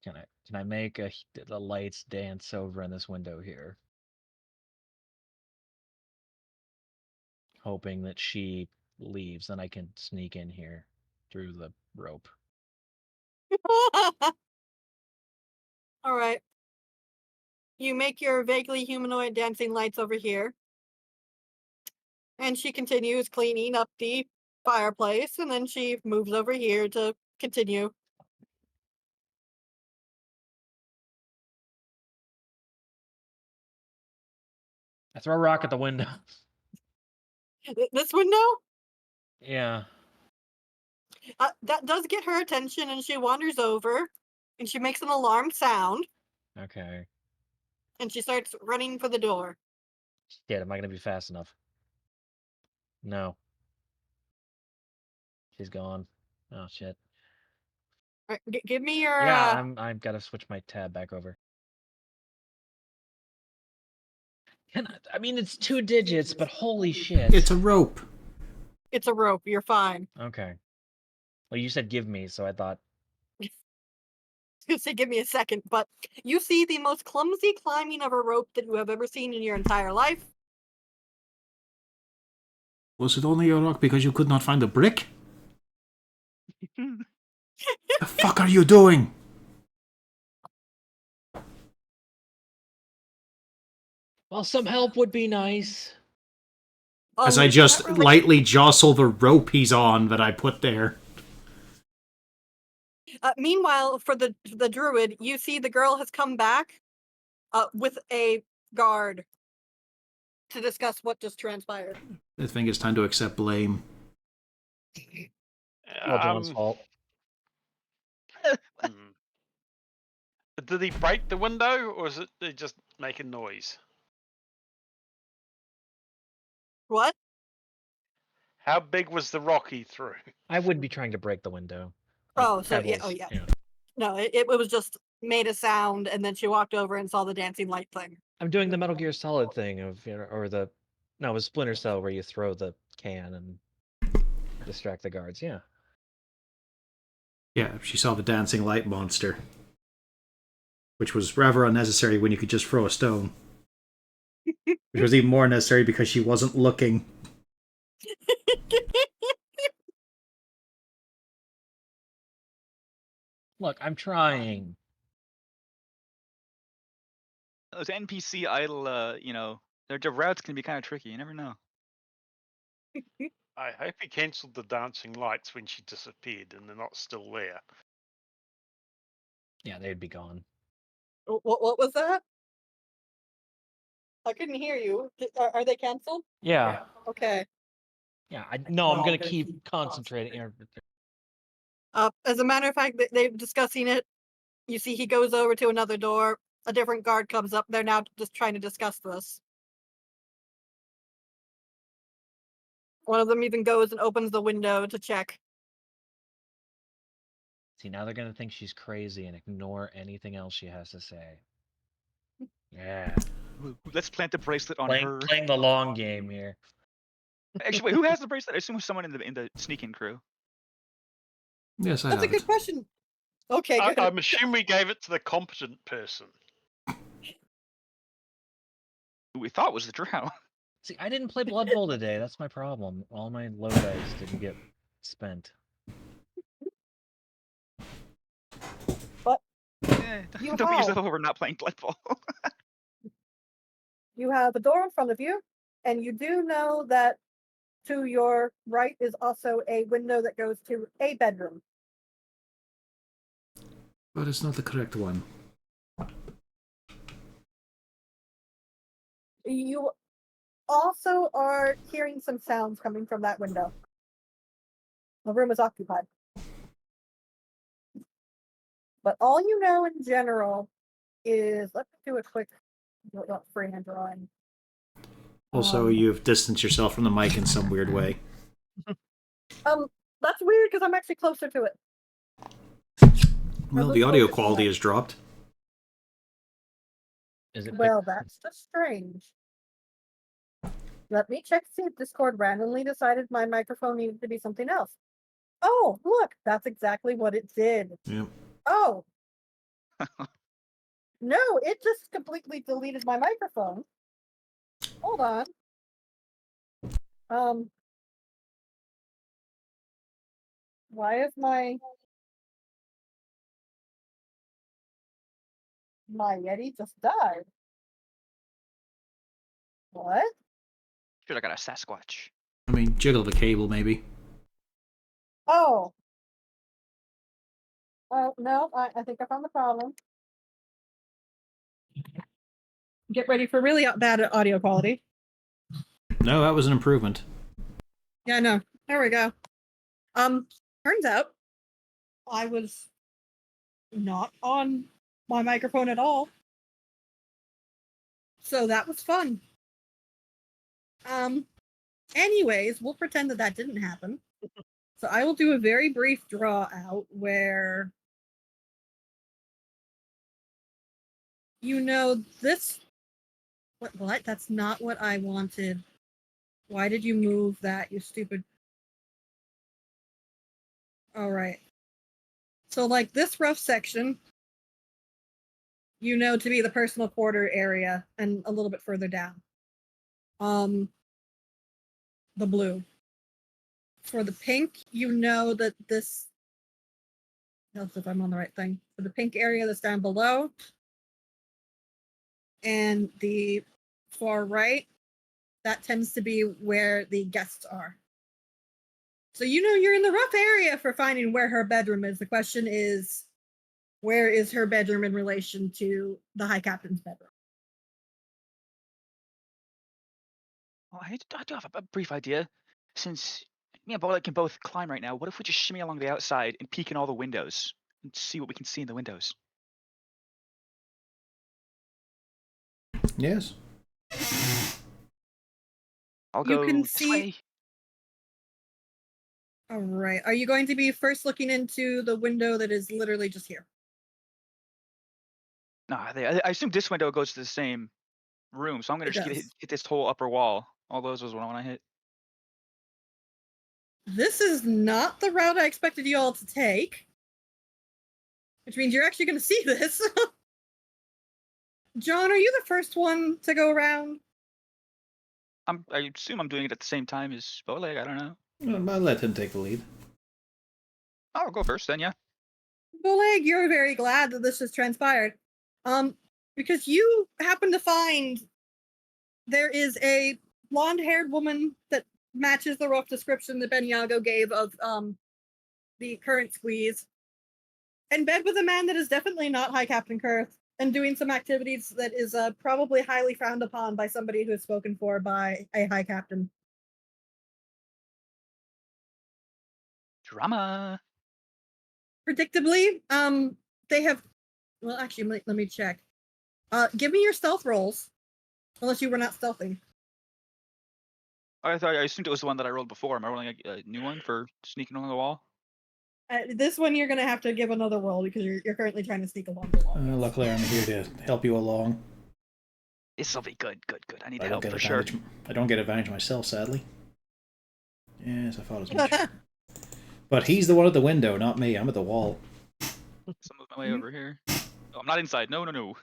can I make the lights dance over in this window here? Hoping that she leaves, then I can sneak in here through the rope. All right. You make your vaguely humanoid dancing lights over here. And she continues cleaning up the fireplace, and then she moves over here to continue. I throw a rock at the window. This window? Yeah. That does get her attention, and she wanders over, and she makes an alarm sound, Okay. and she starts running for the door. Shit, am I gonna be fast enough? No. She's gone. Oh shit. All right, give me your. Yeah, I've got to switch my tab back over. I mean, it's 2 digits, but holy shit. It's a rope. It's a rope. You're fine. Okay. Well, you said give me, so I thought. You say give me a second, but you see the most clumsy climbing of a rope that you have ever seen in your entire life. Was it only a rock because you could not find a brick? The fuck are you doing? Well, some help would be nice. As I It's just not really- lightly jostle the rope he's on that I put there. Meanwhile, for the druid, you see the girl has come back with a guard to discuss what just transpired. I think it's time to accept blame. Well, John's fault. Hmm. Did he break the window, or is it just making noise? What? How big was the rock he threw? I wouldn't be trying to break the window. Like Oh, so yeah, pebbles, yeah. No, it was just made a sound, and then she walked over and saw the dancing light thing. I'm doing the Metal Gear Solid thing of, or the, no, it was Splinter Cell where you throw the can and. distract the guards. Yeah. Yeah, she saw the dancing light monster, which was rather unnecessary when you could just throw a stone. Which was even more necessary because she wasn't looking. Look, I'm trying. Those NPC idle, you know, their routes can be kind of tricky. You never know. I hope he cancelled the dancing lights when she disappeared and they're not still there. Yeah, they'd be gone. What was that? I couldn't hear you. Are they canceled? Yeah. Okay. Yeah. No, I'm gonna keep concentrating here. As a matter of fact, they're discussing it. You see, he goes over to another door. A different guard comes up. They're now just trying to discuss this. One of them even goes and opens the window to check. See, now they're gonna think she's crazy and ignore anything else she has to say. Yeah. Let's plant the bracelet on her. Playing the long game here. Actually, wait, who has the bracelet? I assume it's someone in the sneak-in crew. Yes, I That's a have good it. question. Okay, good. I'm assuming we gave it to the competent person. Who we thought was the drow. See, I didn't play Blood Bowl today. That's my problem. All my low dice didn't get spent. You Don't beat yourself have- up over not playing Blood Bowl. You have a door in front of you, and you do know that to your right is also a window that goes to a bedroom. But it's not the correct one. You also are hearing some sounds coming from that window. The room is occupied. But all you know in general is, let's do a quick freehand drawing. Also, you've distanced yourself from the mic in some weird way. That's weird because I'm actually closer to it. Well, the audio quality has dropped. Is it? Well, that's just strange. Let me check to see if Discord randomly decided my microphone needed to be something else. Oh, look, that's exactly what it did. Yep. Oh. No, it just completely deleted my microphone. Hold on. Why is my Yeti just died? What? Should have got a Sasquatch. I mean, jiggle the cable, maybe. Oh. Oh, no, I think I found the problem. Get ready for really bad audio quality. No, that was an improvement. Yeah, I know. There we go. Turns out I was not on my microphone at all. So that was fun. Anyways, we'll pretend that didn't happen. So I will do a very brief draw out where this. What? That's not what I wanted. Why did you move that, you stupid? All right. So like this rough section, to be the personal quarter area and a little bit further down. The blue. For the pink, that this. Else if I'm on the right thing. For the pink area that's down below. And the far right, that tends to be where the guests are. So you're in the rough area for finding where her bedroom is. The question is, where is her bedroom in relation to the High Captain's bedroom? Well, I do have a brief idea. Since me and Bola can both climb right now, what if we just shimmy along the outside and peek in all the windows and see what we can see in the windows? Yes. I'll You go can this see- way. All right. Are you going to be first looking into the window that is literally just here? Nah, I assume this window goes to the same room, so I'm gonna It just does. hit this whole upper wall. All those was what I want to hit. This is not the route I expected you all to take. Which means you're actually going to see this. John, are you the first one to go around? I assume I'm doing it at the same time as Bowleg. I don't know. I'll let him take the lead. I'll go first then. Yeah. Boleg, you're very glad that this has transpired. Because you happen to find there is a blonde-haired woman that matches the rough description that Ben Yago gave of the current squeeze. In bed with a man that is definitely not High Captain Kurth, and doing some activities that is probably highly frowned upon by somebody who is spoken for by a High Captain. Drama. Predictably, they have. Well, actually, let me check. Give me your stealth rolls, unless you were not stealthing. I assumed it was the one that I rolled before. Am I rolling a new one for sneaking along the wall? This one you're gonna have to give another roll because you're currently trying to sneak along the wall. Luckily, I'm here to help you along. This will be good. Good. I need I help don't for get sure. advantage. I don't get advantage myself, sadly. Yes, I thought as much. But he's the one at the window, not me. I'm at the wall. So move my way over here. Oh, I'm not inside. No.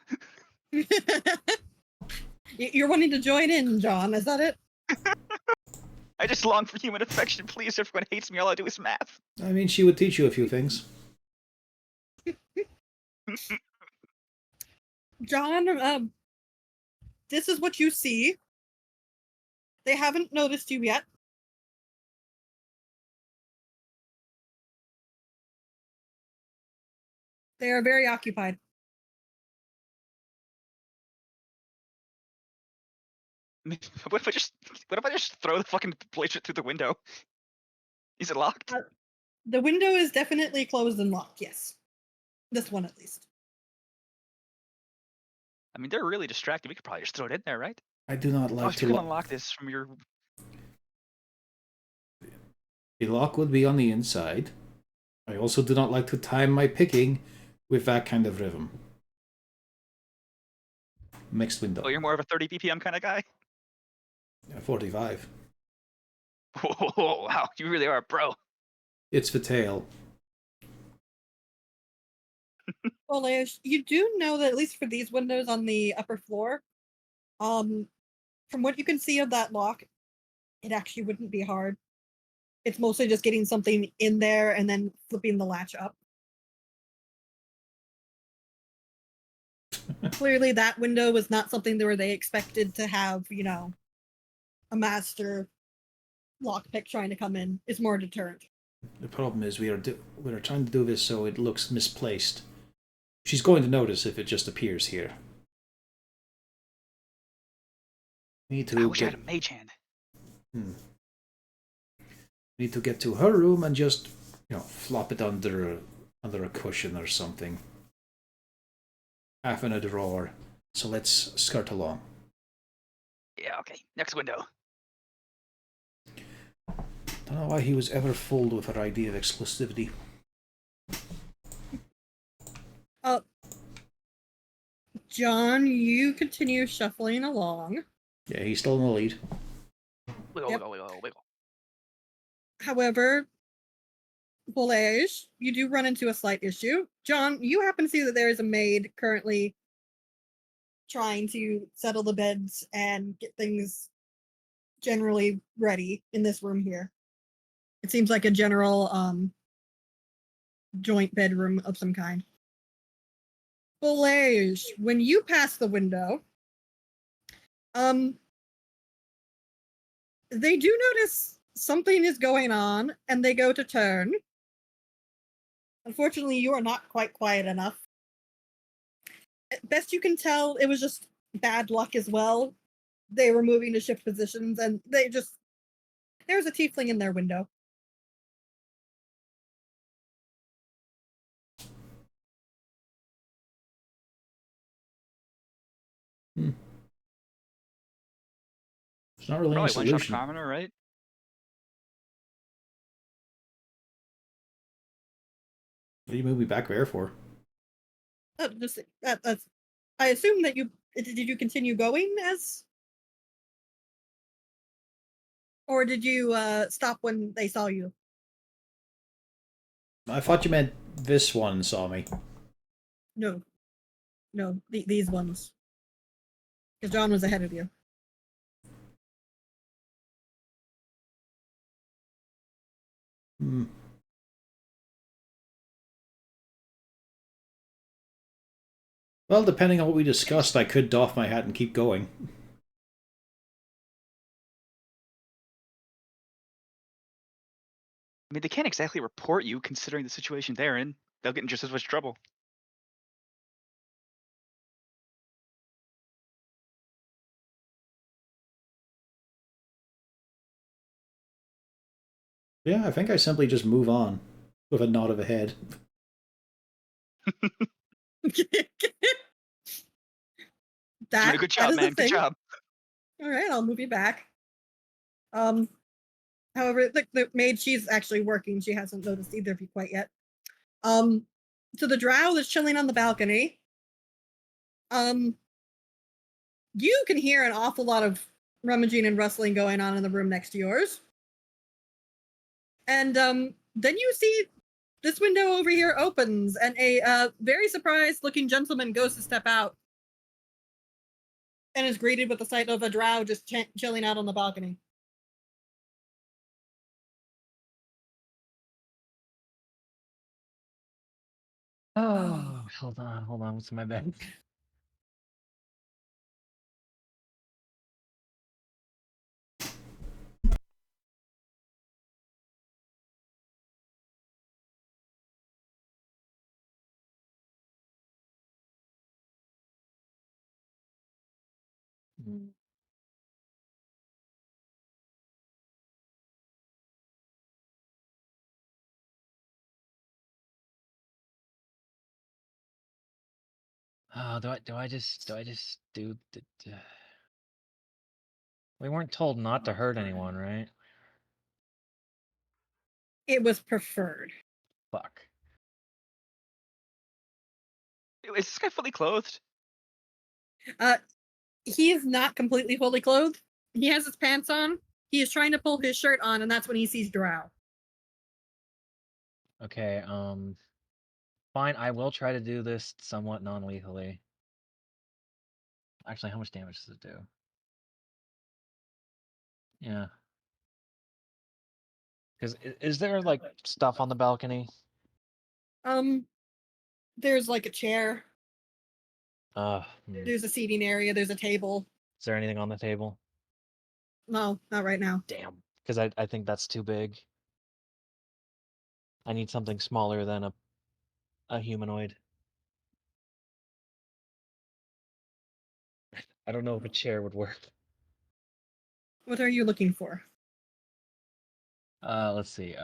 You're wanting to join in, John. Is that it? I just long for human affection. Please, everyone hates me. All I do is math. I mean, she would teach you a few things. John, this is what you see. They haven't noticed you yet. They are very occupied. What if I just throw the fucking bracelet through the window? Is it locked? The window is definitely closed and locked, yes. This one, at least. I mean, they're really distracted. We could probably just throw it in there, right? I do not Oh, like if to you can lock. unlock this from your... The lock would be on the inside. I also do not like to time my picking with that kind of rhythm. Mixed window. Oh, you're more of a 30 BPM kind of guy? 45. Whoa, wow, you really are a pro. It's the tail. Well, you do know that at least for these windows on the upper floor, from what you can see of that lock, it actually wouldn't be hard. It's mostly just getting something in there and then flipping the latch up. Clearly, that window was not something where they expected to have, a master lockpick trying to come in. It's more a deterrent. The problem is we are trying to do this so it looks misplaced. She's going to notice if it just appears here. Need to I wish I get. had a mage hand. Need to get to her room and just, flop it under a cushion or something. Half in a drawer. So let's skirt along. Yeah, okay. Next window. Don't know why he was ever fooled with her idea of exclusivity. John, you continue shuffling along. Yeah, he's still in the lead. Wiggle. However, Volage, you do run into a slight issue. John, you happen to see that there is a maid currently trying to settle the beds and get things generally ready in this room here. It seems like a general joint bedroom of some kind. Volage, when you pass the window, they do notice something is going on, and they go to turn. Unfortunately, you are not quite quiet enough. At best you can tell, it was just bad luck as well. They were moving to shift positions, and there's a tiefling in their window. It's not really Probably any one shot solution. commoner, right? What do you move me back there for? That's. I assume that you did you continue going as? Or did you stop when they saw you? I thought you meant this one saw me. No. No, these ones. Because John was ahead of you. Hmm. Well, depending on what we discussed, I could doff my hat and keep going. I mean, they can't exactly report you considering the situation they're in. They'll get in just as much trouble. Yeah, I think I simply just move on with a nod of the head. Doing a good job, is man. a Good thing. job. All right, I'll move you back. However, the maid, she's actually working. She hasn't noticed either of you quite yet. So the drow that's chilling on the balcony. You can hear an awful lot of rummaging and rustling going on in the room next to yours. And then you see this window over here opens, and a very surprised-looking gentleman goes to step out, and is greeted with the sight of a drow just chilling out on the balcony. Oh, hold on. What's in my bag? Oh, do I just do the? We weren't told not to hurt anyone, right? It was preferred. Fuck. Is this guy fully clothed? He is not completely fully clothed. He has his pants on. He is trying to pull his shirt on, and that's when he sees drow. Okay, fine, I will try to do this somewhat non-lethally. Actually, how much damage does it do? Yeah. Because is there, like, stuff on the balcony? There's like a chair. Is There's a seating area. There's a table. there anything on the table? No, not right now. Damn. Because I think that's too big. I need something smaller than a humanoid. I don't know if a chair would work. What are you looking for? Let's see.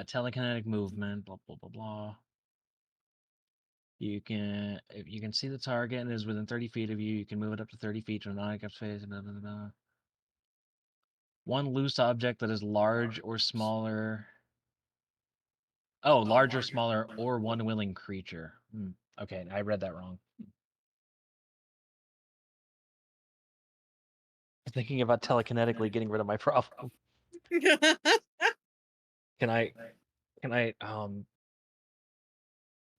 Telekinetic movement, blah blah blah blah. You can, if you can see the target and it is within 30 feet of you, you can move it up to 30 feet to an eye phase. Blah, blah, blah. One loose object that is large or smaller. Oh, large or smaller, or one willing creature. Okay, I read that wrong. I'm thinking about telekinetically getting rid of my problem. Can I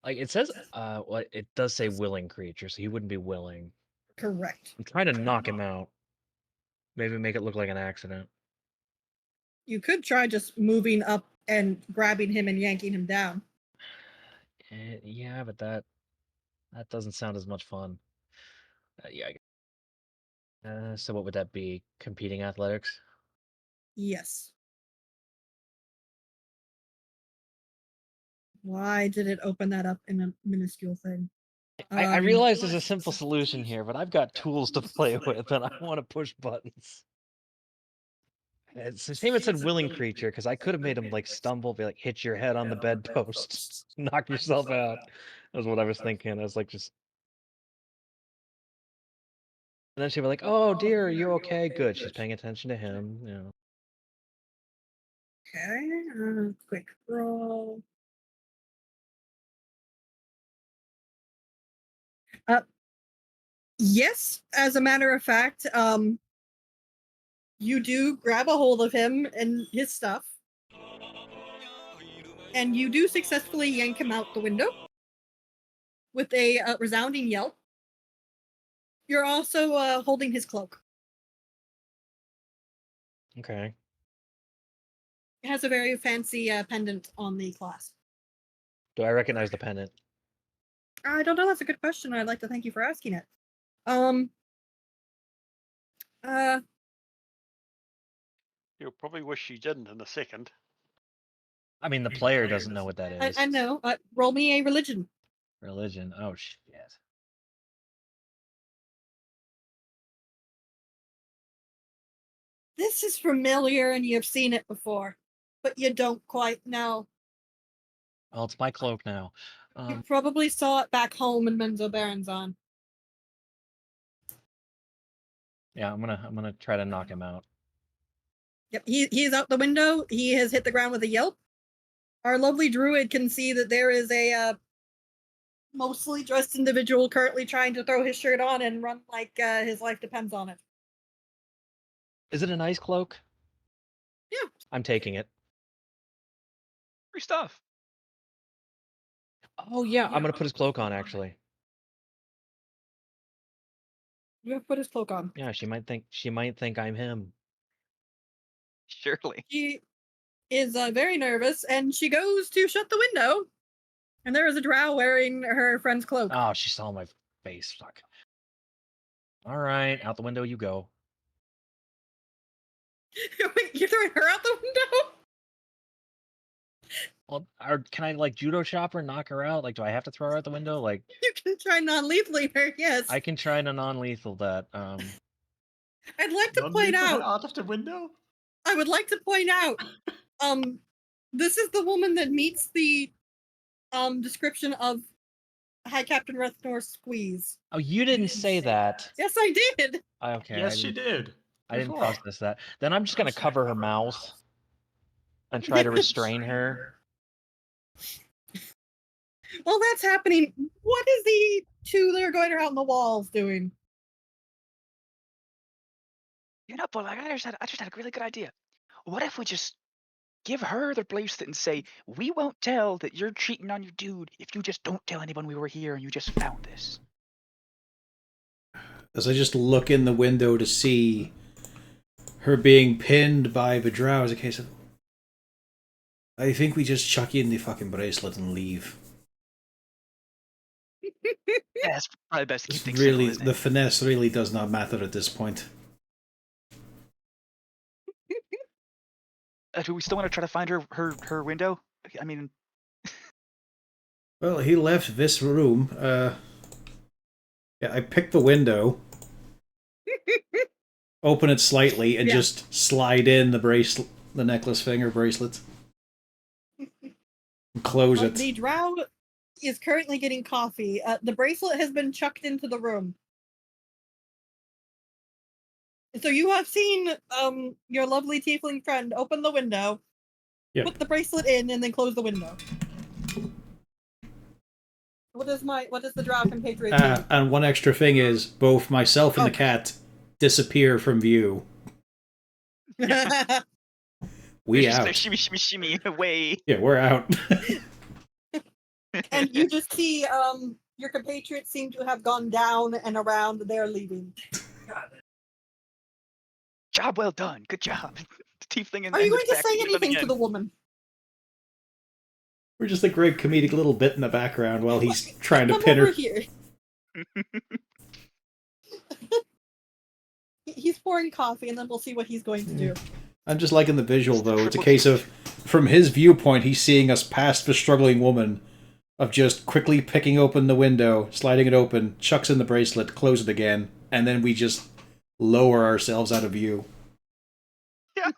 like it says what it does say willing creature, so he wouldn't be willing. Correct. I'm trying to knock him out. Maybe make it look like an accident. You could try just moving up and grabbing him and yanking him down. Yeah, but that doesn't sound as much fun. Yeah. So what would that be? Competing athletics? Yes. Why did it open that up in a minuscule thing? I realize there's a simple solution here, but I've got tools to play with, and I want to push buttons. It's a shame it said willing creature, because I could have made him like stumble, be like hit your head on the bedpost, knock yourself out. That was what I was thinking. I was like, just. And then she'd be like, "Oh dear, are you okay? Good." She's paying attention to him. You know. Okay, quick roll. Yes, as a matter of fact, you do grab a hold of him and his stuff, and you do successfully yank him out the window with a resounding yelp. You're also holding his cloak. Okay. It has a very fancy pendant on the clasp. Do I recognize the pendant? I don't know. That's a good question. I'd like to thank you for asking it. Um. You'll probably wish you didn't in a second. I mean, the player doesn't know what that is. I know. Roll me a religion. Religion. Oh shit. This is familiar, and you've seen it before, but you don't quite know. Well, it's my cloak now. You probably saw it back home in Menzo Baronzon. Yeah, I'm gonna try to knock him out. Yep, he's out the window. He has hit the ground with a yelp. Our lovely druid can see that there is a mostly dressed individual currently trying to throw his shirt on and run like his life depends on it. Is it a nice cloak? Yeah. I'm taking it. Free stuff. Oh yeah, I'm gonna put his cloak on actually. You have put his cloak on. Yeah, she might think I'm him. Surely. She is very nervous, and she goes to shut the window, and there is a drow wearing her friend's cloak. Oh, she saw my face. Fuck. All right, out the window you go. Wait, you're throwing her out the window? Well, or can I like judo chop her and knock her out? Like, do I have to throw her out the window? Like, You can try non-lethally her, yes. I can try to non-lethal that. I'd like to point out of the window. I would like to point out, this is the woman that meets the description of High Captain Rethnor Squeeze. Oh, you didn't say that. Yes, I did. Okay. Yes, she did. I didn't Before. process that. Then I'm just gonna cover her mouth and try to restrain her. While that's happening, what is the two that are going around the walls doing? You know, but like I just had a really good idea. What if we just give her the bracelet and say, we won't tell that you're cheating on your dude if you just don't tell anyone we were here and you just found this. As I just look in the window to see her being pinned by the drow as a case of, I think we just chuck you in the fucking bracelet and leave. Yeah, it's probably best to keep It's things really, simple, isn't the it? finesse really does not matter at this point. Do we still want to try to find her window? I mean, Well, he left this room. Yeah, I picked the window, open it slightly, and just slide in the necklace finger bracelet. And close it. The drow is currently getting coffee. The bracelet has been chucked into the room. So you have seen your lovely tiefling friend open the window, put the bracelet in, and then close the window. What does the drow compatriot do? And one extra thing is, both myself and the cat disappear from view. We just out. like shimmy, shimmy, shimmy away. Yeah, we're out. And you just see your compatriots seem to have gone down and around. They're leaving. Job well done. Good job. Tiefling and Are you the going to back say leave anything to again. the woman? We're just a great comedic little bit in the background while he's trying to Come pin over her. here. He's pouring coffee, and then we'll see what he's going to do. I'm just liking the visual, though. It's a case of, from his viewpoint, he's seeing us past the struggling woman, of just quickly picking open the window, sliding it open, chucks in the bracelet, close it again, and then we just lower ourselves out of view. Yeah,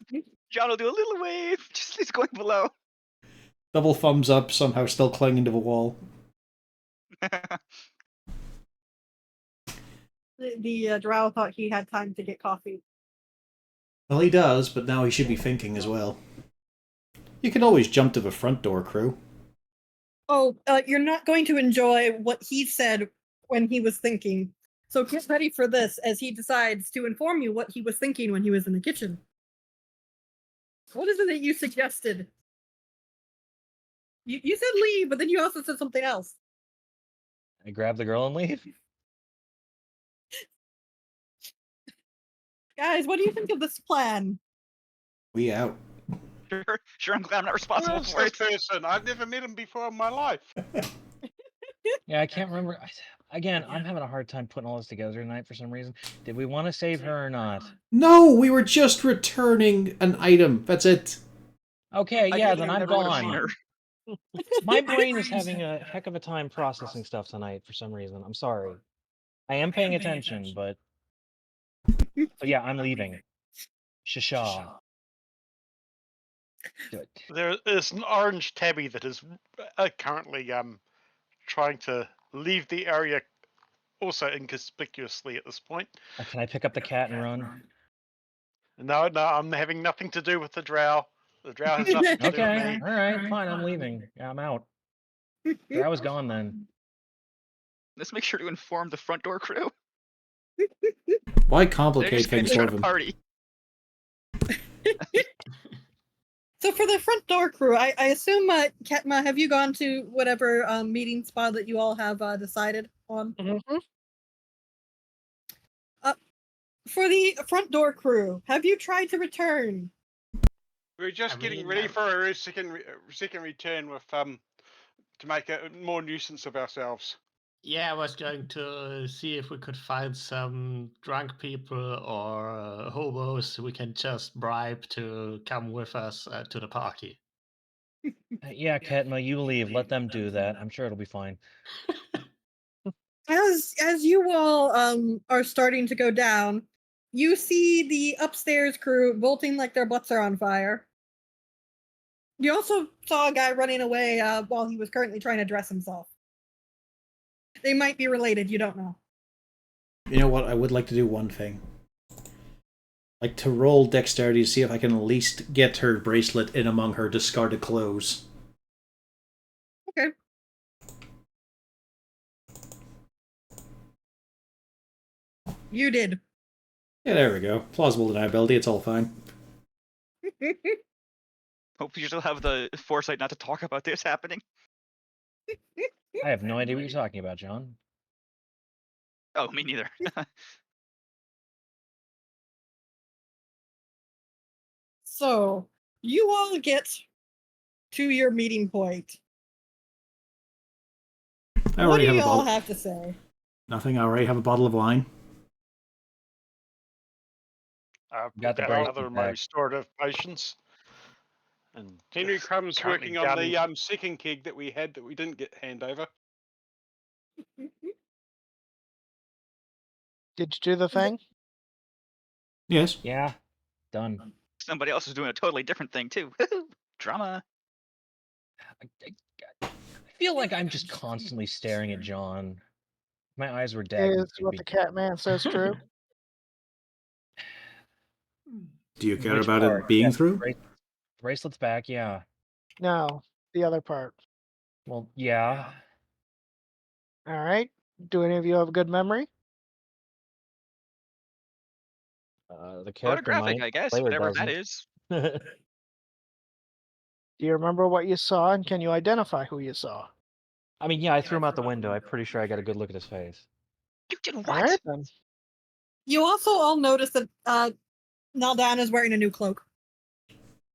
John will do a little wave. Just he's going below. Double thumbs up, somehow still clinging to the wall. The drow thought he had time to get coffee. Well, he does, but now he should be thinking as well. You can always jump to the front door, crew. Oh, you're not going to enjoy what he said when he was thinking. So get ready for this as he decides to inform you what he was thinking when he was in the kitchen. What is it that you suggested? You said leave, but then you also said something else. I grab the girl and leave. Guys, what do you think of this plan? We out. Sure, I'm glad I'm not responsible Who's for this it. person? I've never met him before in my life. Yeah, I can't remember. Again, I'm having a hard time putting all this together tonight for some reason. Did we want to save her or not? No, we were just returning an item. That's it. Okay, yeah, then Ideally, we I'm never would have seen gone. her. My brain is having a heck of a time processing stuff tonight for some reason. I'm sorry. I am paying attention, but yeah, I'm leaving. Shasha. Good. There is an orange tabby that is currently trying to leave the area, also inconspicuously at this point. Can I pick up the cat and run? No, I'm having nothing to do with the drow. The drow has nothing to do with Okay, me. all right, fine. I'm leaving. Yeah, I'm out. I was gone then. Let's make sure to inform the front door crew. Why They're complicate just going things to for start a them? party. So for the front door crew, I assume, Ketma, have you gone to whatever meeting spot that you all have decided on? Mm-hmm. For the front door crew, have you tried to return? We're just I getting mean, ready for a second return with to make a more nuisance of ourselves. Yeah, I was going to see if we could find some drunk people or hobos we can just bribe to come with us to the party. Yeah, Ketma, you leave. Let them do that. I'm sure it'll be fine. As you all are starting to go down, you see the upstairs crew bolting like their butts are on fire. You also saw a guy running away while he was currently trying to dress himself. They might be related, you don't know. You know what? I would like to do one thing. Like to roll dexterity to see if I can at least get her bracelet in among her discarded clothes. Okay. You did. Yeah, there we go. Plausible deniability, it's all fine. Hope you still have the foresight not to talk about this happening. I have no idea what you're talking about, John. Oh, me neither. So, you all get to your meeting point. I What already do have a you all bottle. have to say? Nothing. I already have a bottle of wine. Got the Got bracelet another of my back. restorative potions. And Henry Crumb's currently working on the down- second keg that we had that we didn't get hand over. Did you do the thing? Yes. Yeah, done. Somebody else is doing a totally different thing too. Drama. I feel like I'm just constantly staring at John. My eyes were dead. Is what the cat man says true? Do you care Which about part? it being Yes, through? bracelet's back, yeah. No, the other part. Well, yeah. All right. Do any of you have a good memory? The character Photographic, might. I guess, Player whatever that doesn't. is. Do you remember what you saw, and can you identify who you saw? I mean, yeah, I threw him out the window. I'm pretty sure I got a good look at his face. You did All what? right then. You also all notice that Naldan is wearing a new cloak.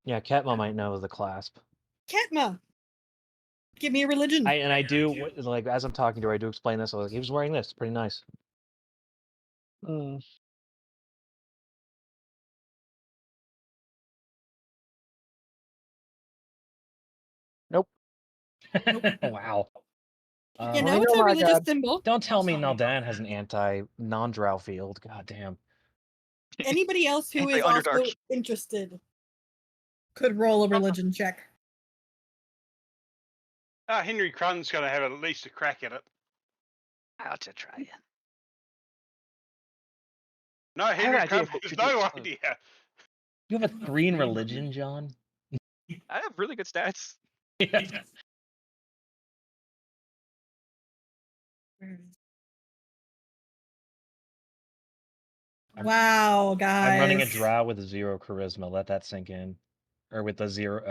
Yeah, Ketma might know the clasp. Ketma, give me a religion. I do, like, as I'm talking to her, I do explain this. I was like, he was wearing this. Pretty nice. Hmm. Nope. Wow. You let me know, it's know, a my religious God. symbol. Don't tell me Naldan has an non-drow field. God damn. Anybody else who is also Anti-Underdark. interested could roll a religion check. Henry Crun's going to have at least a crack at it. I'll just try it. No, have an Henry idea Crun of what has we could do. no idea. You have a 3 in religion, John? I have really good stats. Yeah. Wow, guys. I'm running a drow with 0 charisma. Let that sink in, or with a 0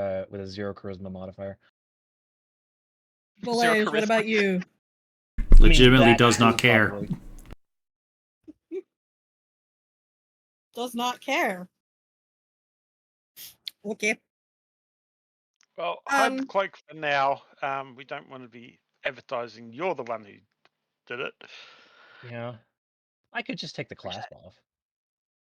charisma modifier. Belage, what charisma. about you? Legitimately that does not too, care. probably. Does not care. Okay. Well, hide the Um, cloak for now. We don't want to be advertising you're the one who did it. Yeah, I could just take the clasp off.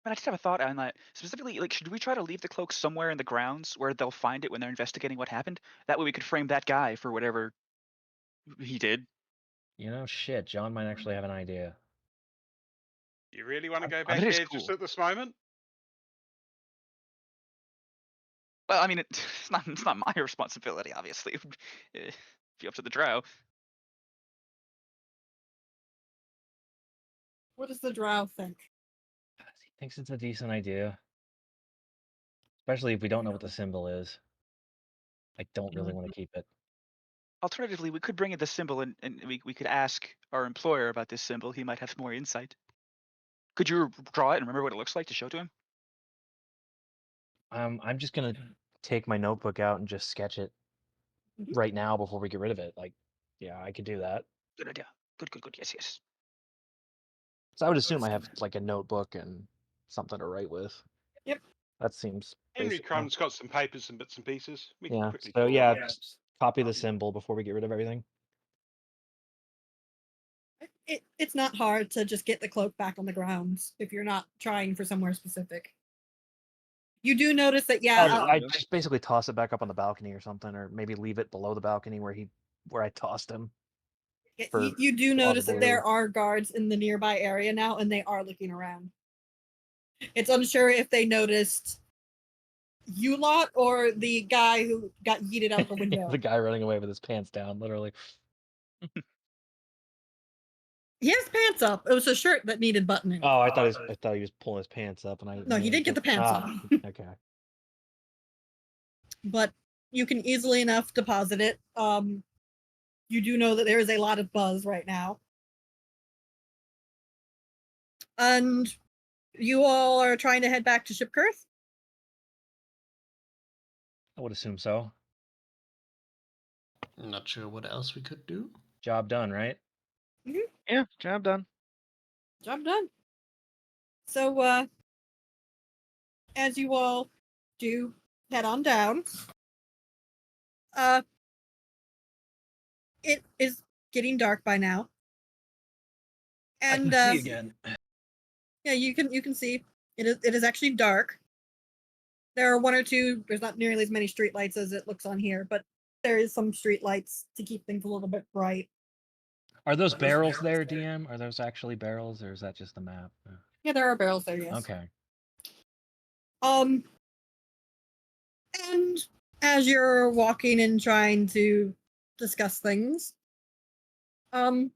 But I just have a thought on that. Specifically, like, should we try to leave the cloak somewhere in the grounds where they'll find it when they're investigating what happened? That way we could frame that guy for whatever he did. You know, shit, John might actually have an idea. You really want to go I back mean, it is there just cool. at this moment? Well, I mean, it's not my responsibility, obviously. It'd be up to the drow. what does the drow think? He thinks it's a decent idea, especially if we don't know what the symbol is. I don't really want to keep it. Alternatively, we could bring in the symbol and we could ask our employer about this symbol. He might have more insight. Could you draw it and remember what it looks like to show to him? I'm just gonna take my notebook out and just sketch it Mhm. right now before we get rid of it. Like, yeah, I could do that. Good idea. Good. Yes, yes. So I would assume I have like a notebook and something to write with. Yep. That seems Henry basic. enough. Cron's got some papers and bits and pieces. We can Yeah. quickly So draw yeah, one. just copy the symbol before we get rid of everything. It's not hard to just get the cloak back on the grounds if you're not trying for somewhere specific. You do notice that, yeah. I just basically toss it back up on the balcony or something, or maybe leave it below the balcony where I tossed him. You do notice that there plausibility. are guards in the nearby area now, and they are looking around. It's unsure if they noticed you lot or the guy who got yeeted out the window. The guy running away with his pants down, literally. He has pants up. It was a shirt that needed buttoning. Oh, I thought he was pulling his pants up, and I No, he did get the pants on. Okay. But you can easily enough deposit it. You do know that there is a lot of buzz right now. And you all are trying to head back to Shipkurth? I would assume so. Not sure what else we could do. Job done, right? Yeah, job done. Job done. So, as you all do head on down, it is getting dark by now. And I can see again. yeah, you can see it is actually dark. There are one or two. There's not nearly as many street lights as it looks on here, but there is some street lights to keep things a little bit bright. Are those barrels there, DM? Are those actually barrels, or is that just the map? Yeah, there are barrels there. Yes. Okay. And as you're walking and trying to discuss things, two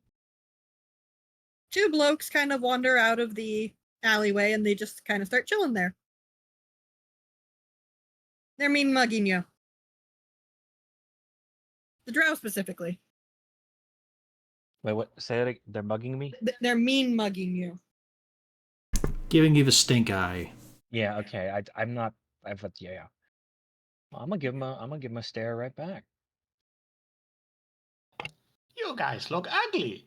blokes kind of wander out of the alleyway and they just kind of start chilling there. They're mean mugging you. The drow specifically. Wait, what? Say it again. They're mugging me? They're mean mugging you. Giving you the stink eye. Yeah, okay. I'm not. Yeah. Well, I'm gonna give him a stare right back. You guys look ugly.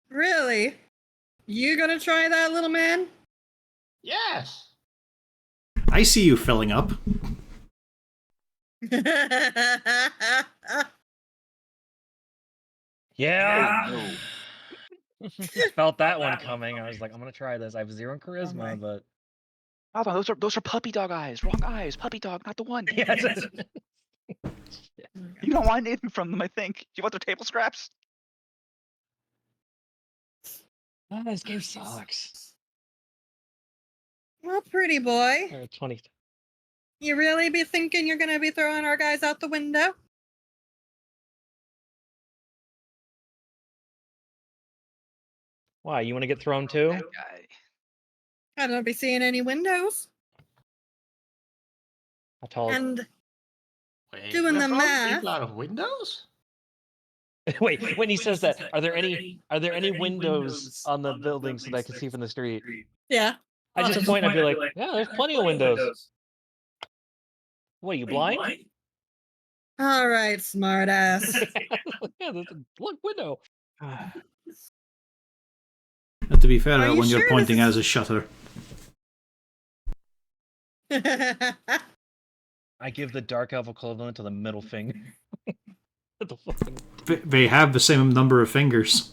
Really? You gonna try that, little man? Yes. I see you filling up. Yeah. No. I felt that one coming. I was like, I'm gonna try this. I have 0 charisma, Okay. but Hold on, those are puppy dog eyes. Wrong eyes. Puppy dog, not the one. yeah. You don't want anything from them, I think. Do you want their table scraps? This game sucks. Well, pretty boy. 20. You really be thinking you're gonna be throwing our guys out the window? Why? You want to get thrown too? That guy. I don't be seeing any windows. How tall? And Wait, Doing we're the blowing math. people out of windows? Wait, when he says that, are there any windows on the building so that I can see from the street? yeah, I lots just of point. them. I'd be like, yeah, there's plenty of windows. What are you blind? All right, smartass. Yeah, there's a look window. And to be fair, Are you when you're sure pointing this as is- a shutter, I give the dark elf equivalent to the middle finger. The fucking. they have the same number of fingers.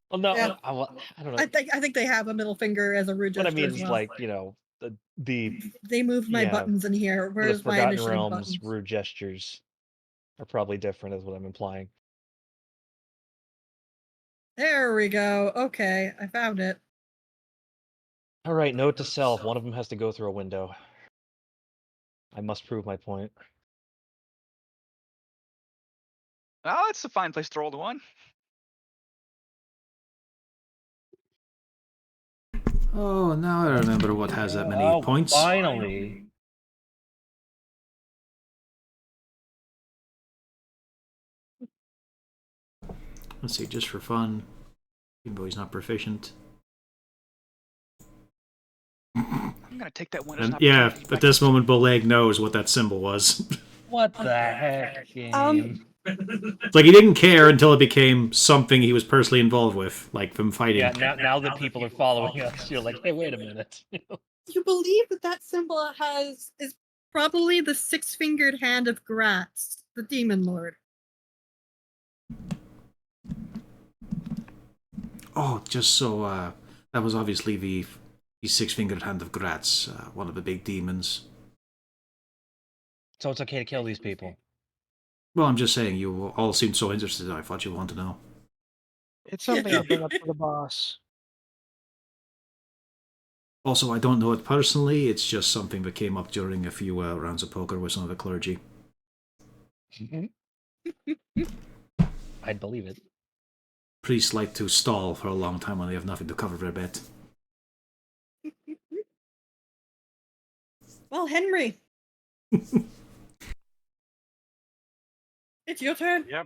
Well, no, Yeah. I don't know. I think they have a middle finger as a rude What I gesture mean as is well. like the They moved my yeah, buttons in here. the Where's my Forgotten initiative Realms buttons? rude gestures are probably different, is what I'm implying. There we go. Okay, I found it. All right, note to self: one of them has to go through a window. I must prove my point. Oh, it's a fine place to roll to one. Oh, now I remember what has that many Oh, points. finally. Let's see, just for fun, even though he's not proficient. I'm gonna take that one as an And yeah, opportunity. at this moment, Boleg knows what that symbol was. What the heck, game? It's like he didn't care until it became something he was personally involved with, like them fighting. Yeah, now that people are following us, you're like, hey, wait a minute. You believe that symbol is probably the six-fingered hand of Gratz, the demon lord. Oh, just so that was obviously the six-fingered hand of Gratz, one of the big demons. So it's okay to kill these people. Well, I'm just saying, you all seemed so interested. I thought you'd want to know. It's something I'll bring up to the boss. Also, I don't know it personally. It's just something that came up during a few rounds of poker with some of the clergy. I'd believe it. Priests like to stall for a long time when they have nothing to cover their bet. Well, Henry. It's your turn. Yep.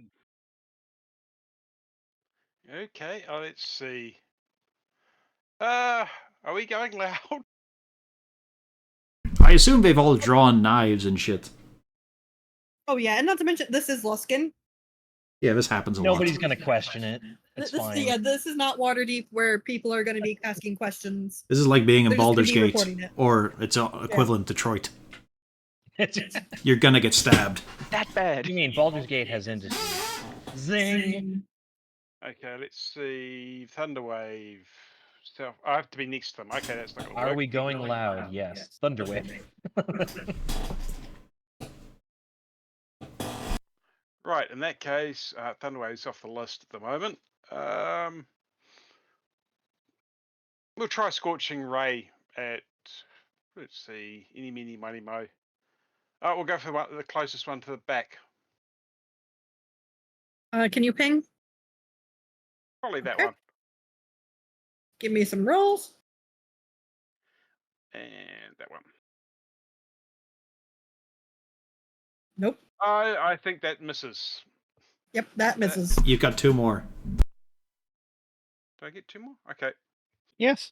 Okay, let's see. Are we going loud? I assume they've all drawn knives and shit. Oh yeah, and not to mention this is Luskan. Yeah, this happens a Nobody's lot. gonna question it. It's This, fine. yeah, this is not Waterdeep where people are going to be asking questions. This is like being in They're just gonna Baldur's be Gate, reporting it. or its equivalent, Detroit. You You're gonna get stabbed. That bad. mean Baldur's Gate has industry? Zing! Okay, let's see. Thunderwave. So I have to be next to them. Okay, that's not gonna Are work. we going loud? Yes. Thunderwave. Right, in that case, Thunderwave's off the list at the moment. We'll try Scorching Ray at, let's see, any, mini, money, mo. We'll go for the closest one to the back. Can you ping? Probably that Okay. one. Give me some rolls. And that one. Nope. I think that misses. Yep, that misses. You've got two more. Do I get two more? Okay. Yes.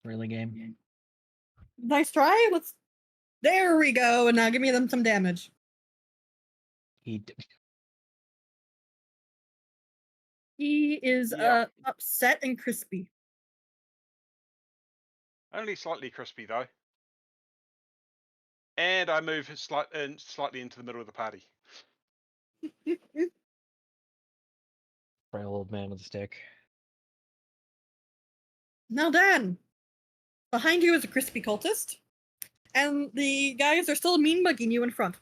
Really, game? Nice try. Let's. There we go. And now give me them some damage. He He is Yeah. upset and crispy. Only slightly crispy though. And I move slightly into the middle of the party. frail old man with a stick. Now, Dan, behind you is a crispy cultist, and the guys are still mean mugging you in front.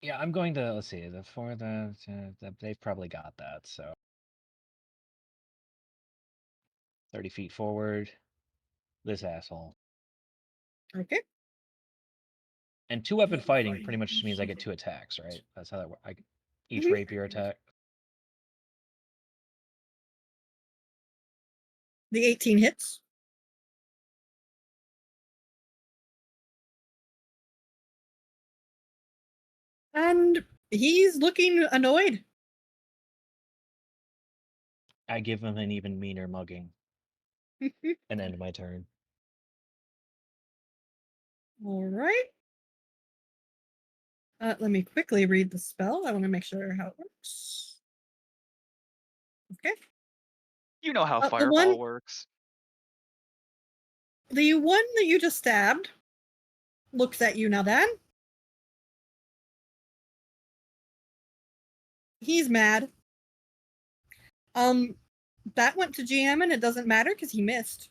Yeah, I'm going to, let's see, they've probably got that, so. 30 feet forward. This asshole. Okay. And two-weapon fighting pretty much just means I get 2 attacks, right? That's how that works. Each Mhm. rapier attack. The 18 hits. And he's looking annoyed. I give him an even meaner mugging and end my turn. All right. Let me quickly read the spell. I want to make sure how it works. Okay. You know how the Fireball one- works. The one that you just stabbed looks at you now, Dan. He's mad. That went to GM and it doesn't matter because he missed.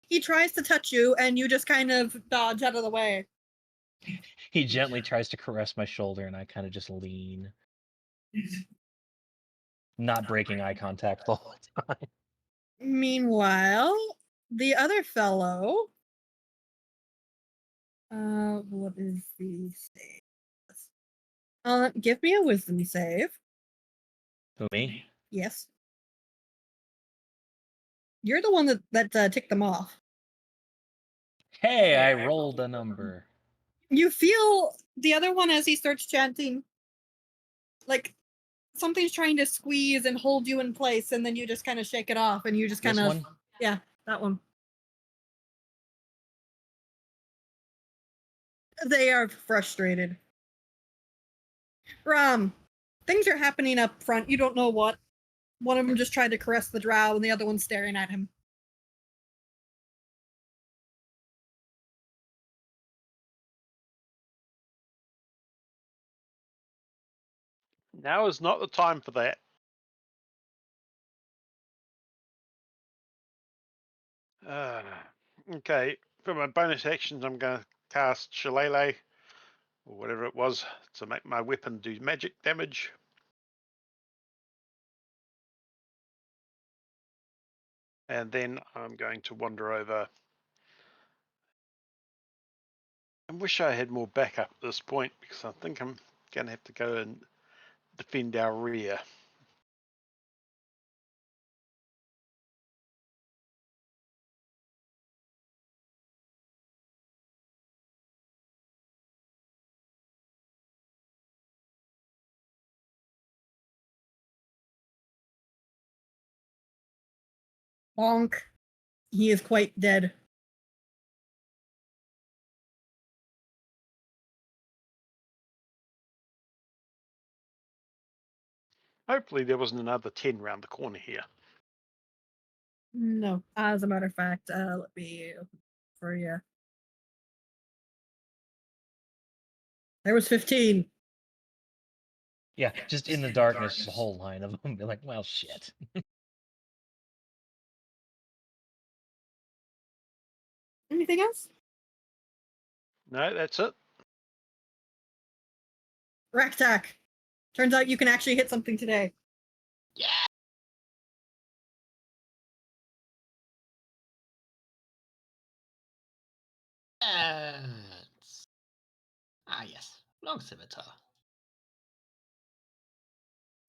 He tries to touch you and you just kind of dodge out of the way. He gently tries to caress my shoulder, and I kind of just lean, not breaking eye contact the whole time. Meanwhile, the other fellow. What is the save? Give me a wisdom save. Who, me? Yes. You're the one that ticked them off. Hey, I rolled a number. You feel the other one as he starts chanting, like something's trying to squeeze and hold you in place, and then you just kind of shake it off, and you just kind This of one? Yeah, that one. They are frustrated. Ram, things are happening up front. You don't know what. One of them just tried to caress the drow, and the other one's staring at him. Now is not the time for that. Okay, for my bonus actions, I'm going to cast Shillelagh, or whatever it was, to make my weapon do magic damage. And then I'm going to wander over. I wish I had more backup at this point, because I think I'm going to have to go and defend our rear. Bonk. He is quite dead. Hopefully there wasn't another 10 round the corner here. No, as a matter of fact, let me for you. There was 15. Yeah, just in the darkness, the whole line of them be like, well, shit. Anything else? No, that's it. Raktak. Turns out you can actually hit something today. Yeah. Yes, long scimitar.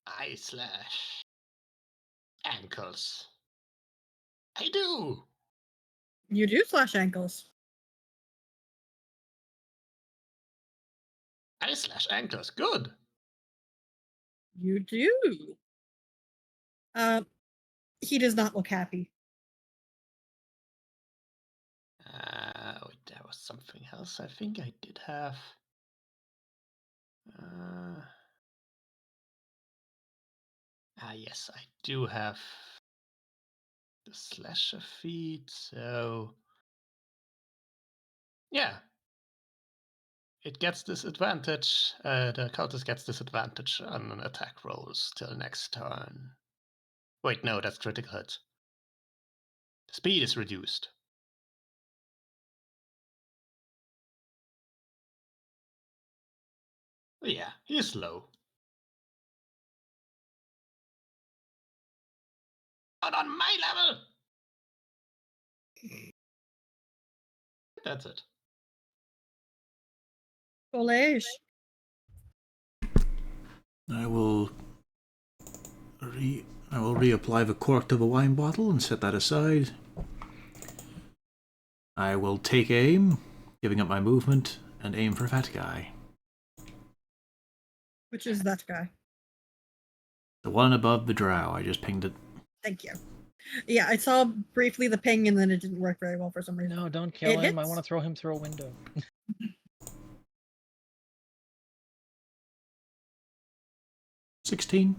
I slash ankles. I do. You do slash ankles. I slash ankles. Good. You do. He does not look happy. Wait, there was something else. I think I did have. Yes, I do have the slasher feat. So yeah, it gets disadvantage. The cultist gets disadvantage on attack rolls till next turn. Wait, no, that's critical hit. Speed is reduced. Yeah, he's low. Not on my level! That's it. College. I will I will reapply the cork to the wine bottle and set that aside. I will take aim, giving up my movement, and aim for that guy. Which is that guy? The one above the drow. I just pinged it. Thank you. Yeah, I saw briefly the ping and then it didn't work very well for some reason. No, don't kill It him. I hits. want to throw him through a window. 16.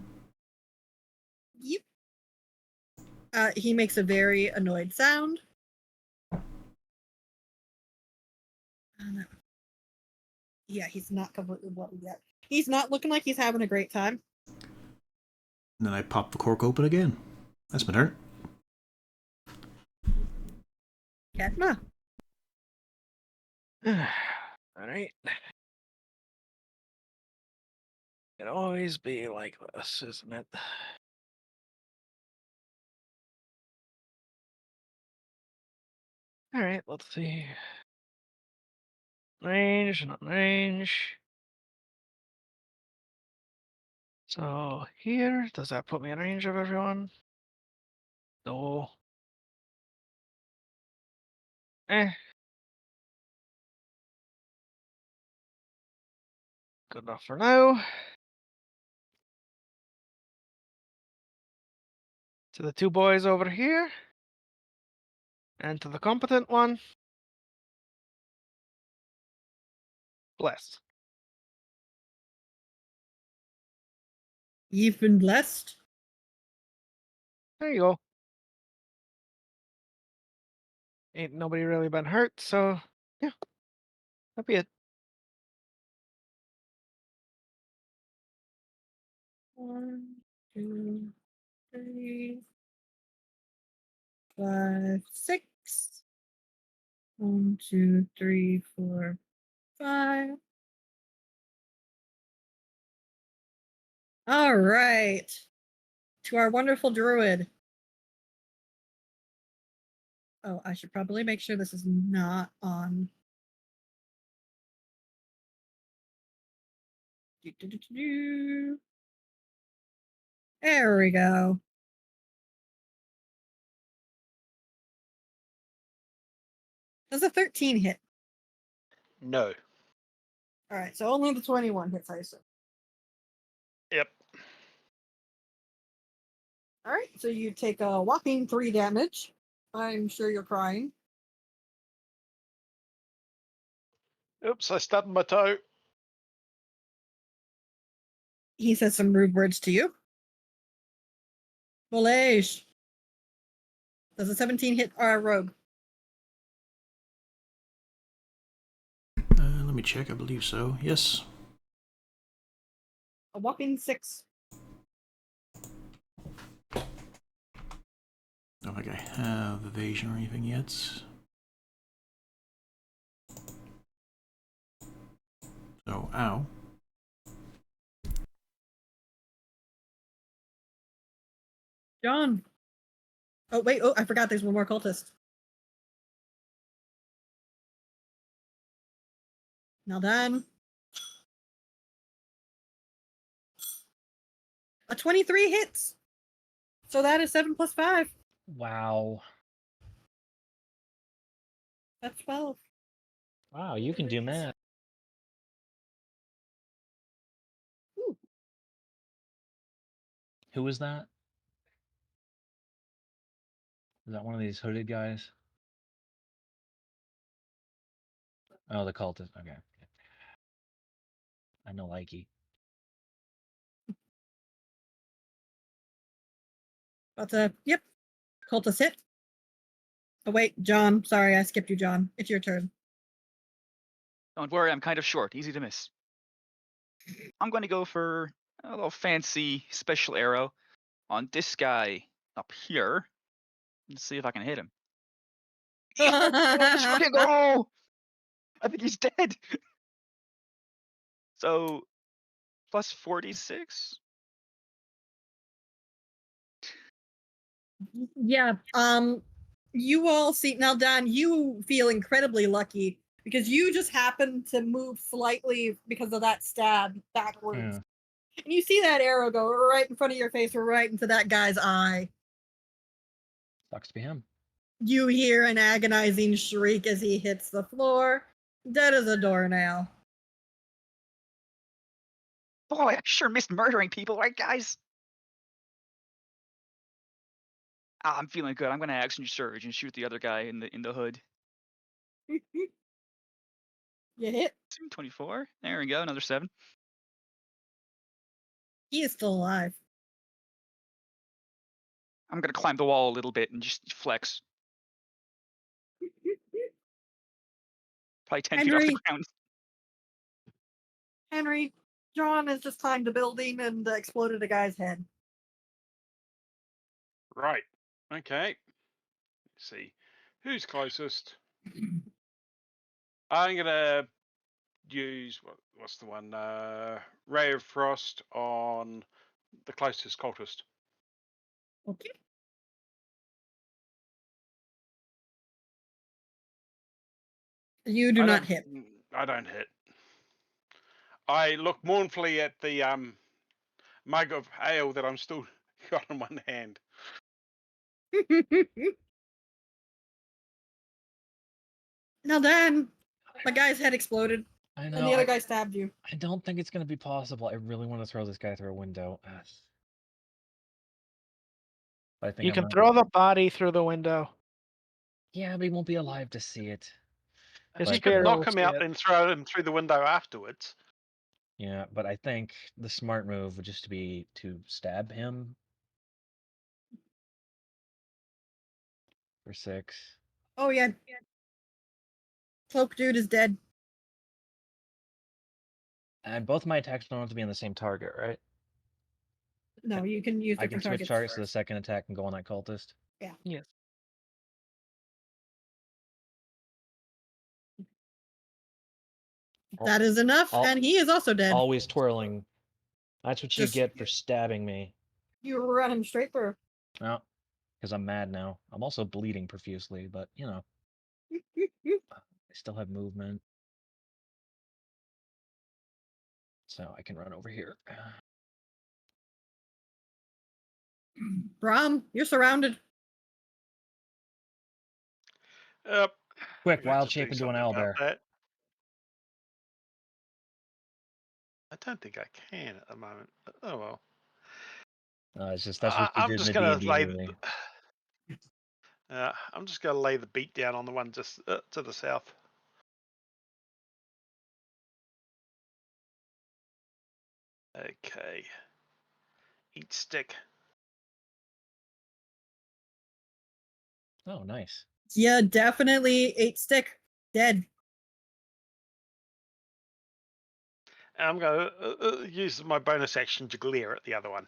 Yep. He makes a very annoyed sound. Yeah, he's not completely bloody yet. He's not looking like he's having a great time. And then I pop the cork open again. That's my turn. Katma. Alright. It always be like this, isn't it? Alright, let's see. Range, not range. So here, does that put me in range of everyone? No. Eh. Good enough for now. To the two boys over here. And to the competent one. Blessed. You've been blessed. There you go. Ain't nobody really been hurt, so yeah. That'd be it. One, two, three, 5, 6. 1, 2, 3, 4, 5. All right. To our wonderful druid. Oh, I should probably make sure this is not on. There we go. Does a 13 hit? No. All right, so only the 21 hits, I assume. Yep. All right, so you take a whopping 3 damage. I'm sure you're crying. Oops, I stubbed my toe. He says some rude words to you. Volage. Does a 17 hit our rogue? Let me check. I believe so. Yes. A whopping 6. Don't think I have evasion or anything yet. So, ow. John. Oh, wait. Oh, I forgot there's one more cultist. Now done. A 23 hits. So that is 7 plus 5. Wow. That's 12. Wow, you can do math. Ooh. Who was that? Is that one of these hooded guys? Oh, the cultist. Okay. I know likey. But yep. Cultist hit. Oh wait, John. Sorry, I skipped you, John. It's your turn. Don't worry, I'm kind of short, easy to miss. I'm going to go for a little fancy special arrow on this guy up here. Let's see if I can hit him. Oh, I think he's dead. So, plus 46? Yeah. You all see now, Don. You feel incredibly lucky because you just happened to move slightly because of that stab backwards, And you see that arrow go right in front of your face, right into that guy's eye. Sucks to be him. You hear an agonizing shriek as he hits the floor, dead as a doornail. Boy, I sure missed murdering people, right, guys? I'm feeling good. I'm gonna action surge and shoot the other guy in the hood. You hit. 24. There we go. Another 7. He is still alive. I'm gonna climb the wall a little bit and just flex. Probably 10 feet off the Henry. ground. Henry, John has just climbed a building and exploded a guy's head. Right. Okay. Let's see. Who's closest? I'm gonna use what's the one? Ray of Frost on the closest cultist. Okay. You do not hit. I don't hit. I look mournfully at the mug of ale that I'm still got in one hand. Now then, the guy's head exploded, I and know. the other guy stabbed you. I don't think it's going to be possible. I really want to throw this guy through a window. I think You I'm can gonna- throw the body through the window. Yeah, but he won't be alive to see it. His You But- could spirit knock will him see out it. and throw him through the window afterwards. Yeah, but I think the smart move would just be to stab him for 6. Oh yeah. Cloak dude is dead. And both my attacks don't have to be on the same target, right? No, you can use I can different switch targets. targets to the second attack and go on that cultist. Yes. That is enough, I'll- and he is also dead. Always twirling. That's what you Just- get for stabbing me. You run him straight through. No, because I'm mad now. I'm also bleeding profusely, but you know, I still have movement. So I can run over here. Brom, you're surrounded. Yep. Quick, I'm gonna have wild to do shape into an something about owlbear. that. I don't think I can at the moment. Oh well. It's just that's what you I'm did just in the gonna D&D lay. movie. I'm just gonna lay the beat down on the one just to the south. Okay. Eat stick. Oh, nice. Yeah, definitely 8-stick. Dead. And I'm gonna use my bonus action to glare at the other one.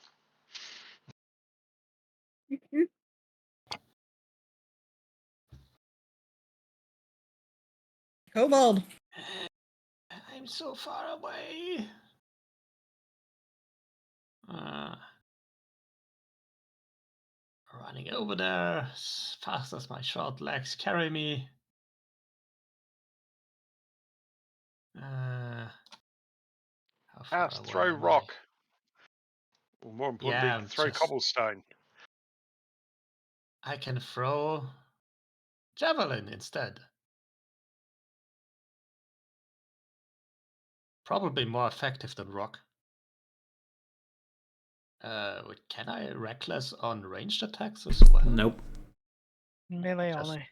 Kobold. I'm so far away. Running over there as fast as my short legs carry me. How far away Throw am I? rock. Or more importantly, Yeah, throw just- cobblestone. I can throw javelin instead. Probably more effective than rock. Can I reckless on ranged attacks as well? Nope. Melee Just- only.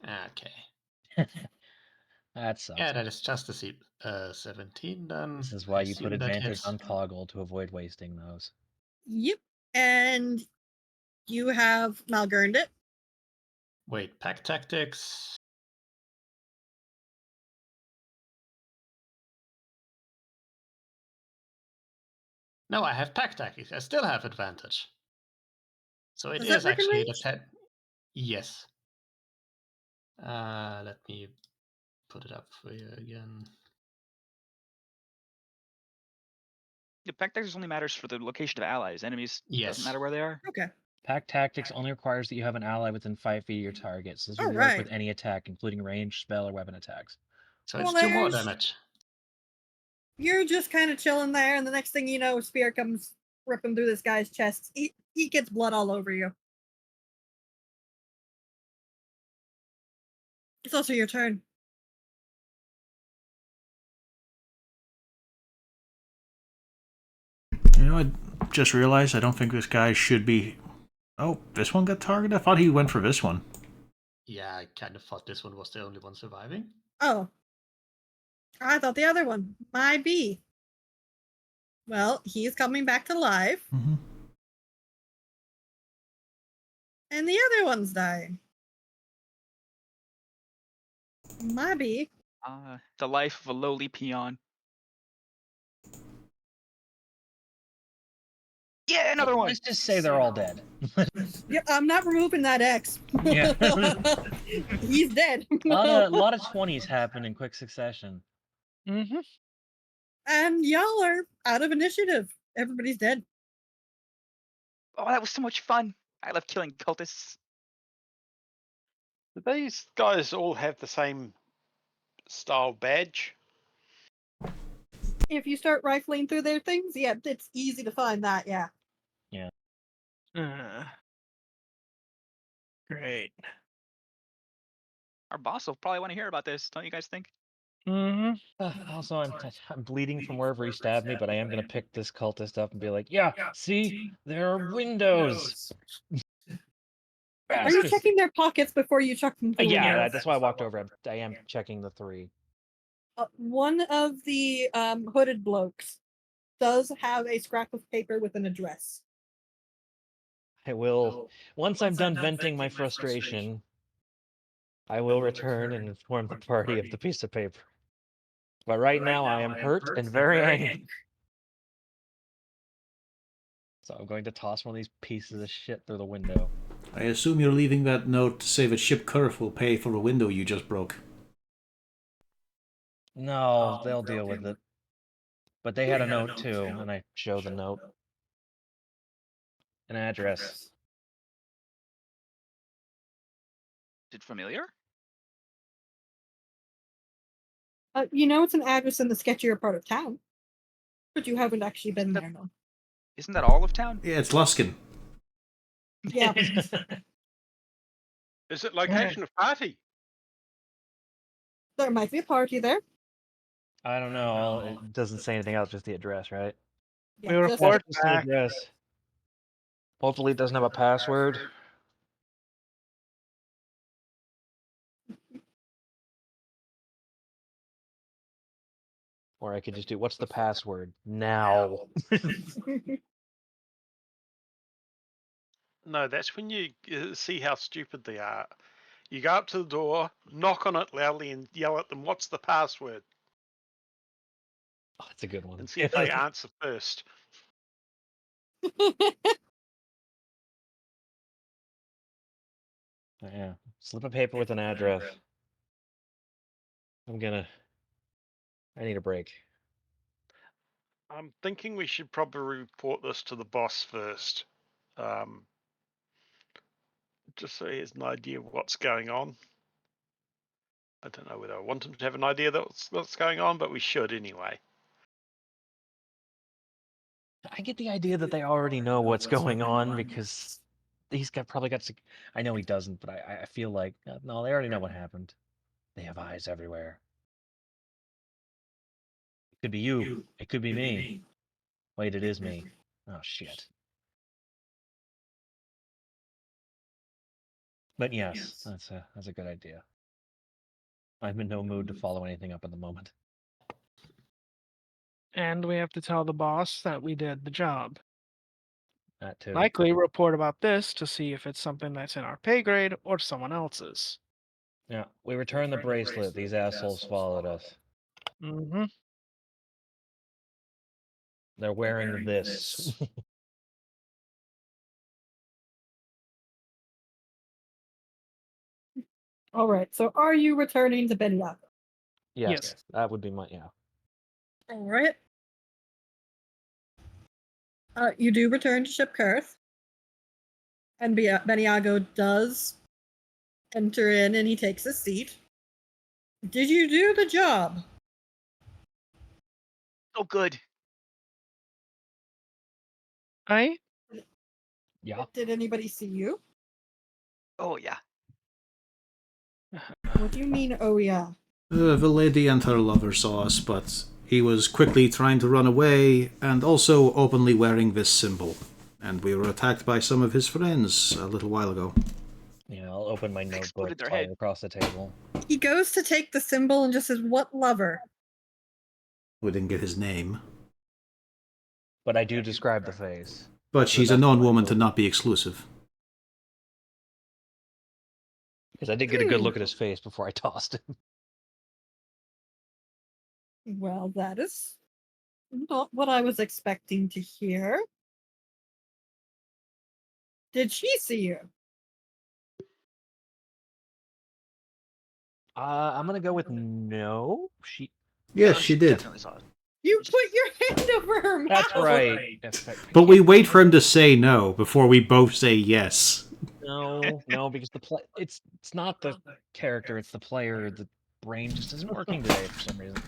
Okay. That sucks. Yeah, that is just a 17 then. This is why I you put assume that advantage hits. on toggle to avoid wasting those. Yep. And you have malgurned it. Wait, pack tactics. No, I have pack tactics. I still have advantage. So it Does that is work in actually the range? 10. Yes. Let me put it up for you again. The pack tactics only matters for the location of allies. Enemies Yes. doesn't matter where they are. Okay. Pack tactics only requires that you have an ally within 5 feet of your target. So this will work Alright. with any attack, including range, spell, or weapon attacks. So Well, it's 2 more there's- damage. You're just kind of chilling there, and the next thing you know, a spear comes ripping through this guy's chest. He gets blood all over you. It's also your turn. You know, I just realized I don't think this guy should be. Oh, this one got targeted? I thought he went for this one. Yeah, I kind of thought this one was the only one surviving. Oh. I thought the other one. My B. Well, he's coming back to life. Mm-hmm. And the other one's dying. My B. The life of a lowly peon. Yeah, another one. Let's just say they're all dead. Yeah, I'm not removing that X. Yeah. He's dead. A lot of 20s happen in quick succession. Mm-hmm. And y'all are out of initiative. Everybody's dead. Oh, that was so much fun. I love killing cultists. Do these guys all have the same style badge? If you start rifling through their things, yeah, it's easy to find that, yeah. Great. Our boss will probably want to hear about this, don't you guys think? Mm-hmm. Also, I'm bleeding from wherever he stabbed me, but I am going to pick this cultist up and be like, yeah, see? There are windows! Are you checking their pockets before you chuck them through? Yeah, that's why I walked over. I am checking the 3. One of the hooded blokes does have a scrap of paper with an address. I will, once I'm done venting my frustration, I will return and inform the party of the piece of paper. But right now, I am hurt and very angry. So I'm going to toss one of these pieces of shit through the window. I assume you're leaving that note to say that Ship Kurth will pay for the window you just broke. No, they'll deal with it. But they had a note too, and I show the note. An address. Is it familiar? You know it's an address in the sketchier part of town. But you haven't actually been there, no. Isn't that all of town? Yeah, it's Luskan. Yeah. Is it location of party? There might be a party there. I don't know. It doesn't say anything else, just the address, right? Yeah, We just- report Just the back. address. Hopefully it doesn't have a password. Or I could just do, what's the password? Now. No, that's when you see how stupid they are. You go up to the door, knock on it loudly, and yell at them, "What's the password?" Oh, that's a good one. And see if they answer first. Yeah. Slip of paper with an address. I need a break. I'm thinking we should probably report this to the boss first. Just so he has an idea of what's going on. I don't know whether I want him to have an idea that's what's going on, but we should anyway. I get the idea that they already know what's going on because he's probably got. I know he doesn't, but I feel like no, they already know what happened. They have eyes everywhere. It could be you. It could be me. Wait, it is me. Oh shit. But yes, that's a good idea. I'm in no mood to follow anything up at the moment. And we have to tell the boss that we did the job. That too. Likely report about this to see if it's something that's in our pay grade or someone else's. Yeah, we returned the bracelet. These assholes followed us. Mm-hmm. They're wearing this. All right. So are you returning to Benyaga? Yes, that would be my All right. You do return to Ship Kurth. And Beniago does enter in and he takes a seat. Did you do the job? so good. I Yeah. Did anybody see you? Oh yeah. What do you mean, oh yeah? The lady and her lover saw us, but he was quickly trying to run away and also openly wearing this symbol. And we were attacked by some of his friends a little while ago. Yeah, I'll open my notebook, Exploded their slide head. it across the table. He goes to take the symbol and just says, "What lover?" We didn't get his name. But I do describe the face. But To the she's a best of known my woman to ability. not be exclusive. Because I did get a good look at his face before I tossed him. Well, that is not what I was expecting to hear. Did she see you? I'm gonna go with no. Yes, No, she did. definitely saw it. You put your hand over her mouth. That's right. But we wait for him to say no before we both say yes. No, because it's not the character, it's the player. The brain just isn't working today for some reason.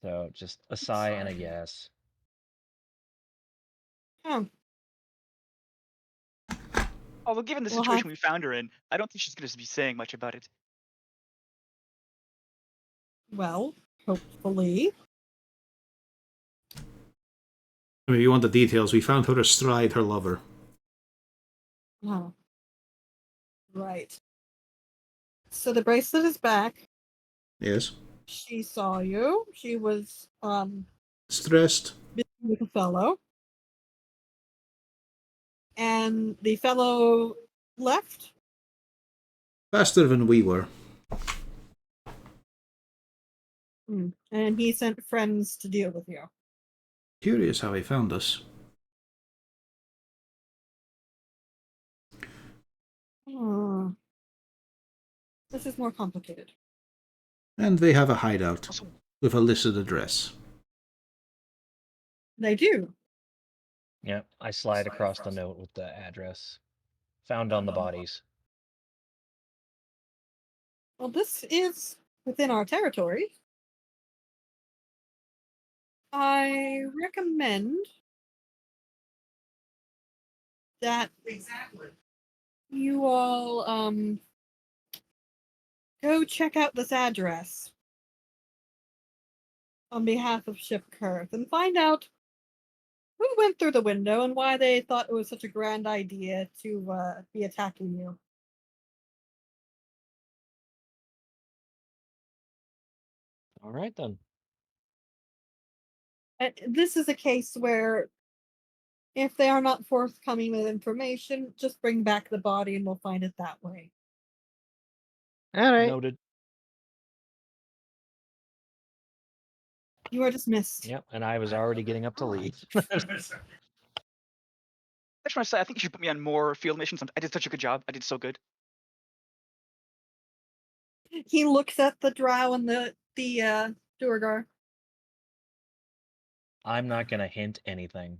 So just a sigh and a yes. Oh, Although given the Well, situation we found her in, I don't think she's going to be saying much about it. well, hopefully. I mean, if you want the details, we found her astride her lover. Oh. Right. So the bracelet is back. Yes. She saw you. She was Stressed. busy with a fellow. And the fellow left. Faster than we were. And he sent friends to deal with you. Curious how he found us. Hmm. This is more complicated. And they have a hideout Also, with a listed address. They do. Yep, I slide across the note with the address. Found on the bodies. Well, this is within our territory. I recommend that you all go check out this address on behalf of Ship Kurth and find out who went through the window and why they thought it was such a grand idea to be attacking you. All right then. This is a case where if they are not forthcoming with information, just bring back the body and we'll find it that way. all right. Noted. You are dismissed. Yep, and I was already getting up to leave. I just want to say, I think you should put me on more field missions. I did such a good job. I did so good. He looks at the drow and the Duergar. I'm not gonna hint anything.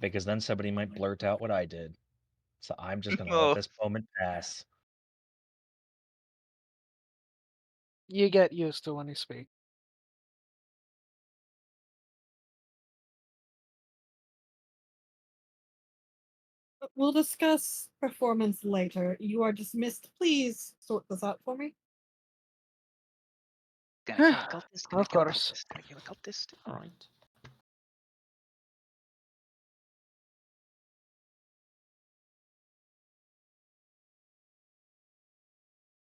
Because then somebody might blurt out what I did. So I'm just gonna let Oh, this moment pass. You get used to when you speak. We'll discuss performance later. You are dismissed. Please sort this out for me. gonna kill the cultist. Gonna Of kill the course. cultist. Gonna kill the cultist. All right.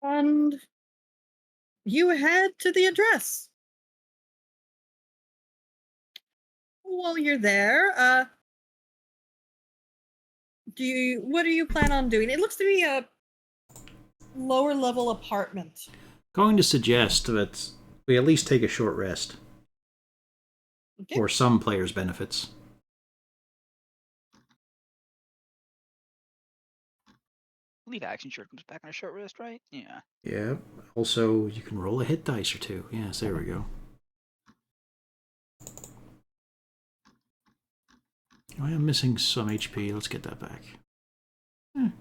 And you head to the address. While you're there, what do you plan on doing? It looks to be a lower level apartment. Going to suggest that we at least take a short rest. Okay. For some players' benefits. Leave action sure comes back on a short rest, right? Yeah. Yeah. Also, you can roll a hit dice or two. Yes, there we go. Oh, I am missing some HP. Let's get that back.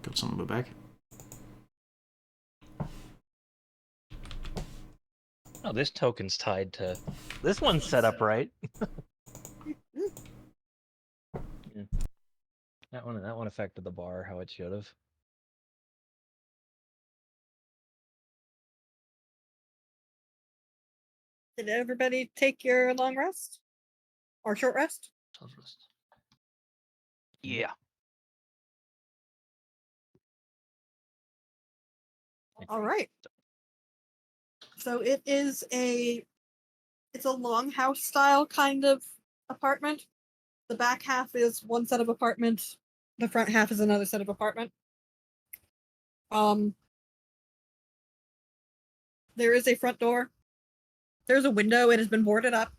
Got some of it back. Oh, this token's tied to. This one's set up right. Yeah. That one affected the bar how it should have. Did everybody take your long rest? Or short rest? Short rest. Yeah. All right. So it's a longhouse style kind of apartment. The back half is one set of apartment. The front half is another set of apartment. There is a front door. There's a window. It has been boarded up.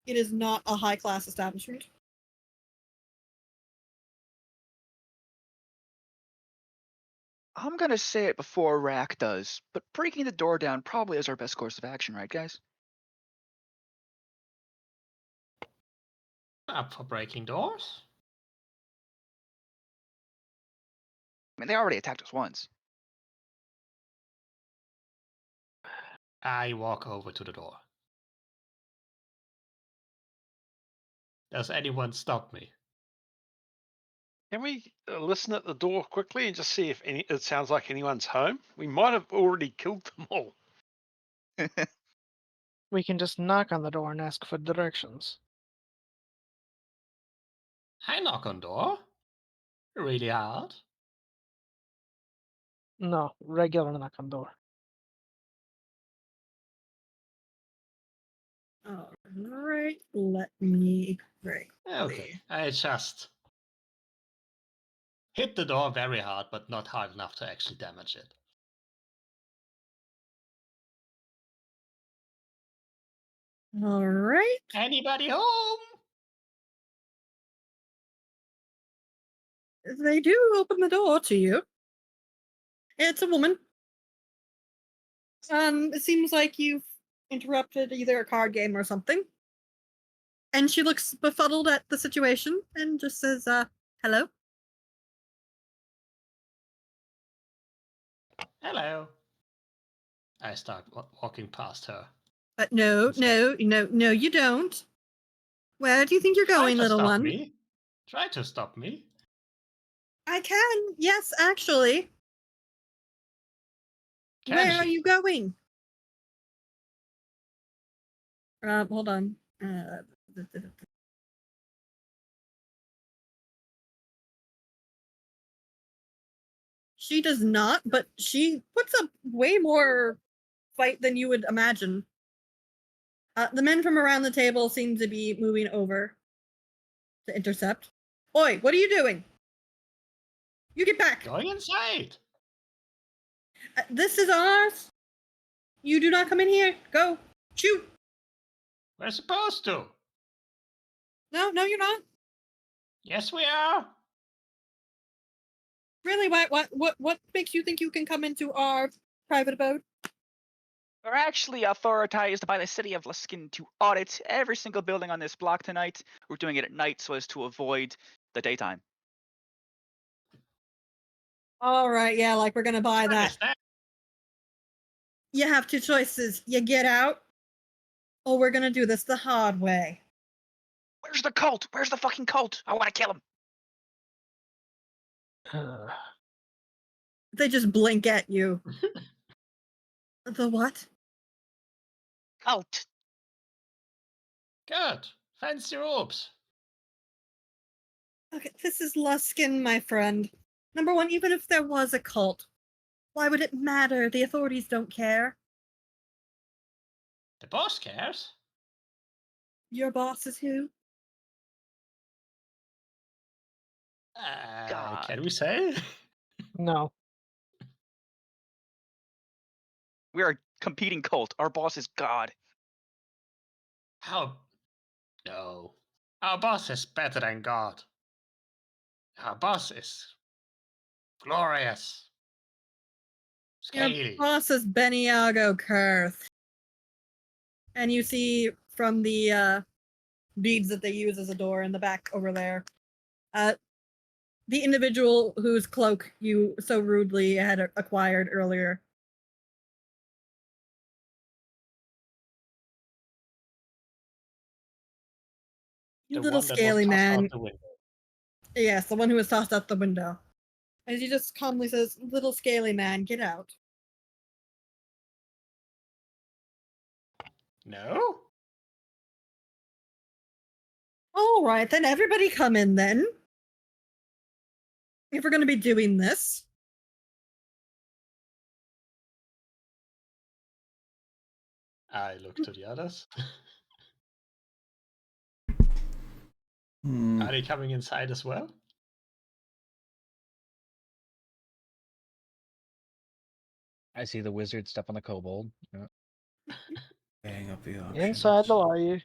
It is not a high class establishment. I'm gonna say it before Rack does, but breaking the door down probably is our best course of action, right, guys? Up for breaking doors? I mean, they already attacked us once. I walk over to the door. Does anyone stop me? Can we listen at the door quickly and just see if it sounds like anyone's home? We might have already killed them all. We can just knock on the door and ask for directions. I knock on door. Really hard. No, regular knock on door. All right, let me break. Okay, I just hit the door very hard, but not hard enough to actually damage it. All right. Anybody home? They do open the door to you. It's a woman. It seems like you've interrupted either a card game or something. And she looks befuddled at the situation and just says, hello? Hello. I start walking past her. No, you don't. Where do you think you're going, little one? Me. Try to stop me. I can, yes, actually. Can Where she? are you going? Hold on. She does not, but she puts up way more fight than you would imagine. The men from around the table seem to be moving over to intercept. Oi, what are you doing? You get back. Going inside. This is ours. You do not come in here. Go. Shoot. We're supposed to. No, you're not. Yes, we are. Really? What makes you think you can come into our private abode? We're actually authorized by the city of Luskan to audit every single building on this block tonight. We're doing it at night so as to avoid the daytime. All right, yeah, like we're gonna buy that. You have two choices. You get out, or we're gonna do this the hard way. Where's the cult? Where's the fucking cult? I want to kill him. They just blink at you. The what? Cult. Good. Fancy robes. Okay, this is Luskan, my friend. Number one, even if there was a cult, why would it matter? The authorities don't care. The boss cares. Your boss is who? God. Can we say? No. We are a competing cult. Our boss is God. How? No. Our boss is better than God. Our boss is glorious. Scaly. Your boss is Beniago Kurth. And you see from the beads that they use as a door in the back over there, The individual whose cloak you so rudely had acquired earlier. You The little one that was scaly tossed man. out the window. Yes, the one who was tossed out the window. As he just calmly says, "Little scaly man, get out." No? All right, then everybody come in then. If we're going to be doing this. I look to the others. Hmm. Are they coming inside as well? I see the wizard step on the kobold. Yeah. Weighing up the Inside the options. lobby.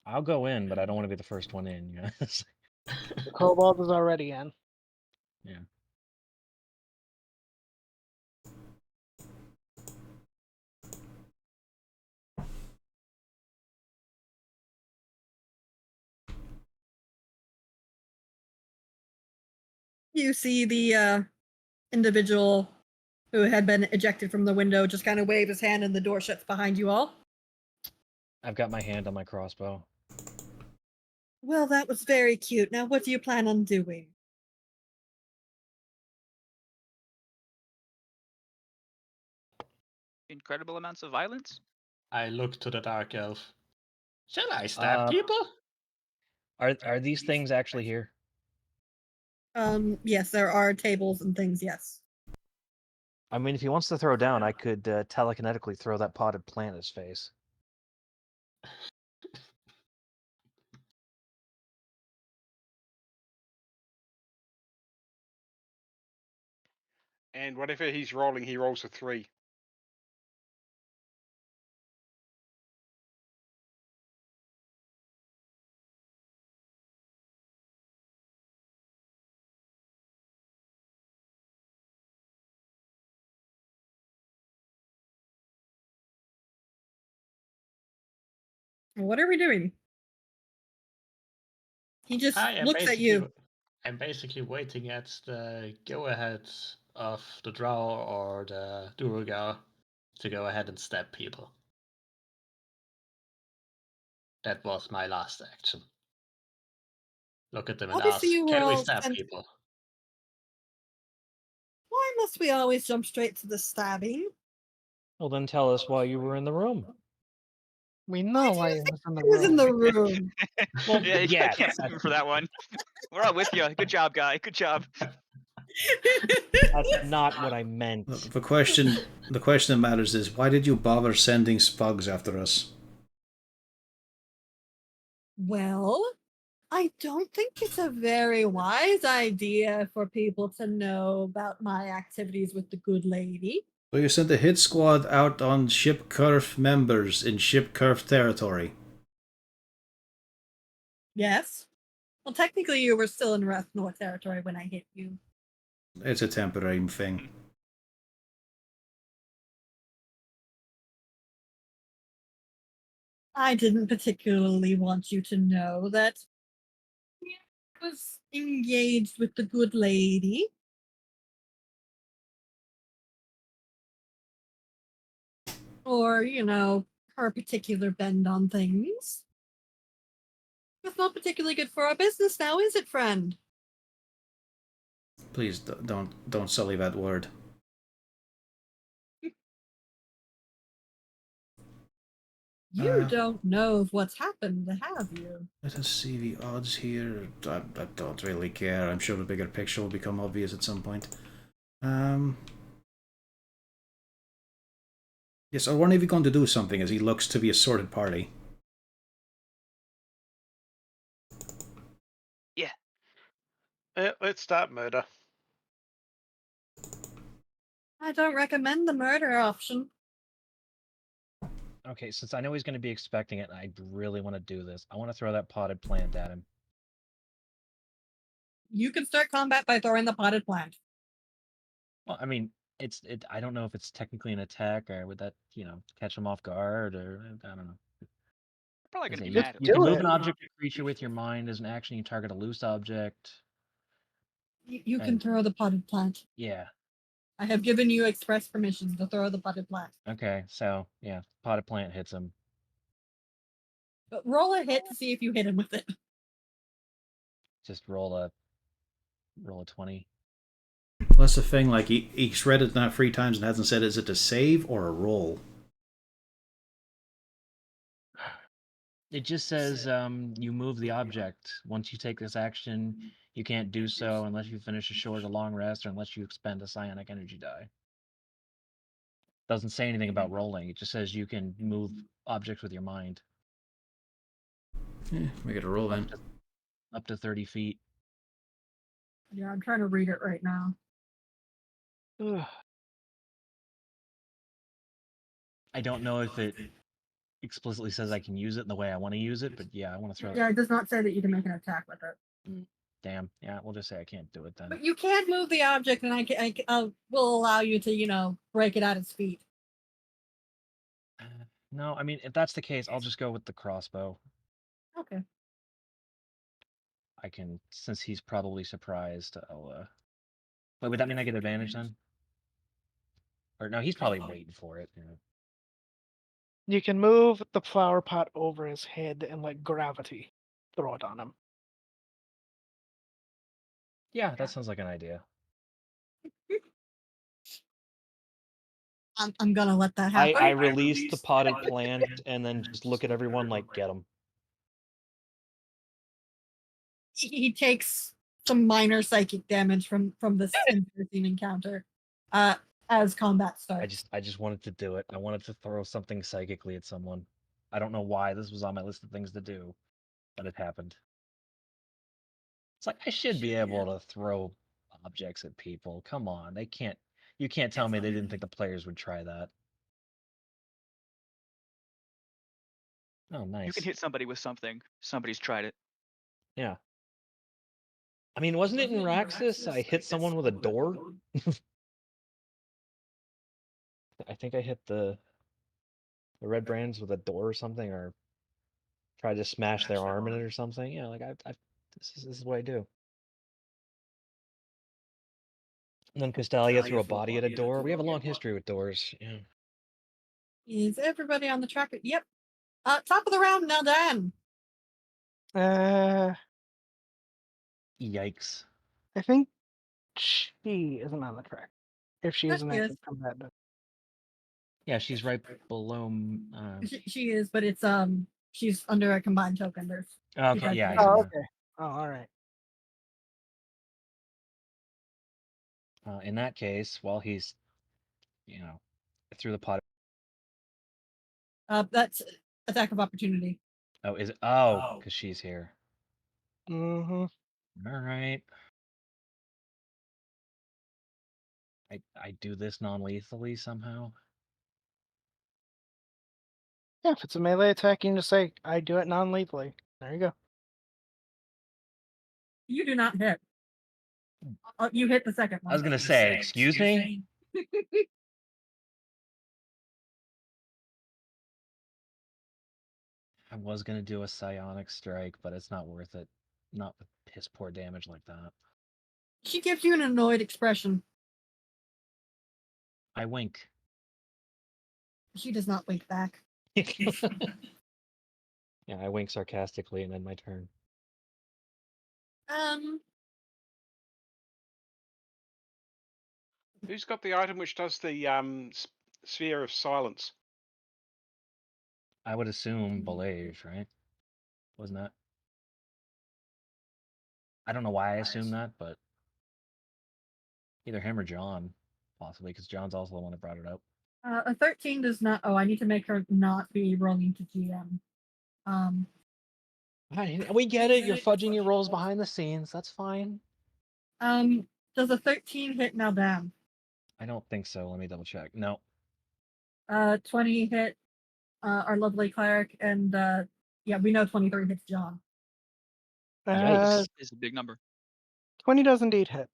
I'll go in, but I don't want to be the first one in. You know? The kobold is already in. Yeah. You see the individual who had been ejected from the window just kind of wave his hand and the door shuts behind you all. I've got my hand on my crossbow. Well, that was very cute. Now, what do you plan on doing? Incredible amounts of violence. I look to the dark elf. Shall I stab Uh, people? Are these things actually here? Yes, there are tables and things, yes. I mean, if he wants to throw down, I could telekinetically throw that potted plant in his face. And whatever he's rolling, he rolls a 3. What are we doing? He just I am looks at you. I'm basically waiting at the go-ahead of the Drow or the Duergar to go ahead and stab people. That was my last action. Look at them and Obviously, ask, you were can we all stab sent. people? Why must we always jump straight to the stabbing? Well, then tell us why you were in the room. We Why know do why you he think was in the I was in room. the room? Well, Yeah, I yes, can't blame him for that one. We're all with you. Good job, guy. Good job. that's not what I meant. The question that matters is, why did you bother sending spugs after us? Well, I don't think it's a very wise idea for people to know about my activities with the good lady. So you sent a hit squad out on Ship Curve members in Ship Curve territory. Yes. Well, technically, you were still in West North territory when I hit you. It's a temporary thing. I didn't particularly want you to know that I was engaged with the good lady. Or, her particular bend on things. It's not particularly good for our business now, is it, friend? Please don't sully that word. You don't know of what's happened, have you? Let us see the odds here. I don't really care. I'm sure the bigger picture will become obvious at some point. Yes, are one of you going to do something as he looks to the assorted party? Yeah. Let's start murder. I don't recommend the murder option. Okay, since I know he's going to be expecting it, and I really want to do this. I want to throw that potted plant at him. You can start combat by throwing the potted plant. Well, I mean, I don't know if it's technically an attack, or would that, catch him off guard, or I don't know. Probably gonna Is be it- mad. you can do move it. an object or creature with your mind as an action. You target a loose object. You can And- throw the potted plant. Yeah. I have given you express permission to throw the potted plant. Okay. So yeah, potted plant hits him. But roll a hit to see if you hit him with it. Just roll a 20. Well, that's the thing. Like he's read it not 3 times and hasn't said, is it a save or a roll? It just says you move the object. Once you take this action, you can't do so unless you finish a short or long rest or unless you expend a psionic energy die. Doesn't say anything about rolling. It just says you can move objects with your mind Yeah, we got to roll then. up to 30 feet. Yeah, I'm trying to read it right now. I don't know if it explicitly says I can use it in the way I want to use it, but yeah, I want to throw Yeah, it. it does not say that you can make an attack with it. Damn. Yeah, we'll just say I can't do it then. But you can move the object, and I will allow you to, break it at its feet. No, I mean, if that's the case, I'll just go with the crossbow. Okay. I can, since he's probably surprised, I'll, Wait, would that mean I get advantage then? Or no, he's probably waiting for it. Yeah. You can move the flower pot over his head and let gravity throw it on him. Yeah, that sounds like an idea. I'm gonna let that I happen. release the potted plant and then just look at everyone like, get him. He takes some minor psychic damage from this interesting encounter. As combat starts. I just wanted to do it. I wanted to throw something psychically at someone. I don't know why this was on my list of things to do, but it happened. It's like I should be able to throw objects at people. Come on, they can't. You can't tell me they didn't think the players would try that. Oh, nice. You can hit somebody with something. Somebody's tried it. Yeah. I mean, wasn't it in Raxus? I hit someone with a door. I think I hit the red brands with a door or something, or tried to smash their arm in it or something. Yeah, like this is what I do. And then Castalia threw a body at a door. We have a long history with doors. Yeah. Is everybody on the track? Yep. Top of the round now, Dan. Yikes. I think she isn't on the track. If she is an Yes, active combatant. Yeah, she's right below. She is, but it's she's under a combined token. There's Okay, yeah. I see Oh, now. okay. Oh, all right. In that case, while he's, through the pot. That's attack of opportunity. Oh, is it? Oh, because she's here. Mm-hmm. All right. I do this non-lethally somehow. Yeah, if it's a melee attack, you can just say, I do it non-lethally. There you go. You do not hit. You hit the second one. I was gonna say, excuse me. I was gonna do a psionic strike, but it's not worth it. Not with piss poor damage like that. She gives you an annoyed expression. I wink. She does not wink back. Yeah, I wink sarcastically and then my turn. Who's got the item which does the sphere of silence? I would assume Belage, right? Wasn't that? I don't know why I assumed that, but either him or John, possibly, because John's also the one that brought it up. A 13 does not. Oh, I need to make her not be rolling to GM. We get it. You're fudging your rolls behind the scenes. That's fine. Does a 13 hit now, Dan? I don't think so. Let me double check. No. 20 hit our lovely cleric, and yeah, we know 23 hits John. Yikes. Is a big number. 20 does indeed hit.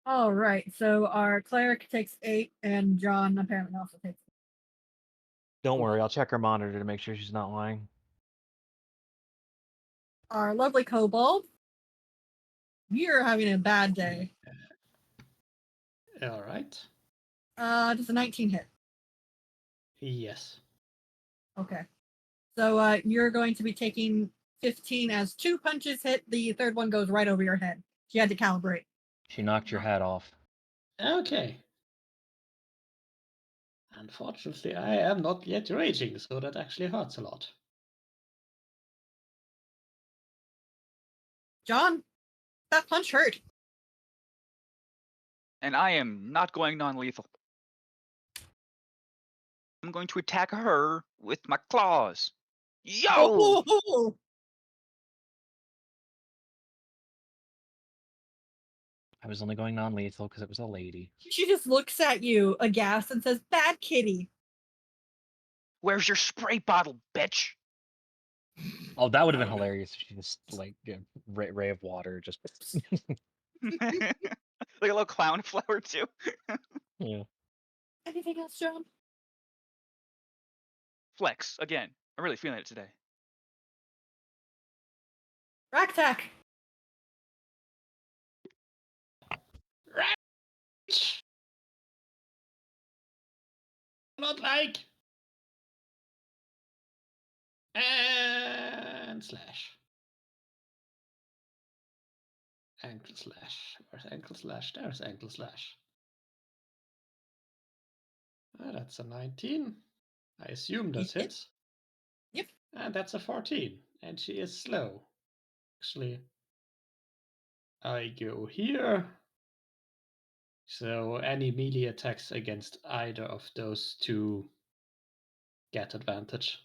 All right, so our cleric takes 8, and John apparently also takes 8. Don't worry. I'll check her monitor to make sure she's not lying. our lovely kobold. You're having a bad day. All right. Does a 19 hit? Yes. Okay. So you're going to be taking 15 as 2 punches hit. The third one goes right over your head. You had to calibrate. She knocked your hat off. Okay. Unfortunately, I am not yet raging, so that actually hurts a lot. John, that punch hurt. And I am not going non-lethal. I'm going to attack her with my claws. Yo! Oh! I was only going non-lethal because it was a lady. She just looks at you aghast and says, "Bad kitty." Where's your spray bottle, bitch? Oh, that would have been hilarious. She just like ray of water, just Like a little clown flower too. yeah. Anything else, John? Flex again. I'm really feeling it today. Raktak. Not like. And slash. Ankle slash. Where's ankle slash? There's ankle slash. That's a 19. I assume that's Yep. hits. Yep. And that's a 14. And she is slow. Actually, I go here. So any melee attacks against either of those two get advantage.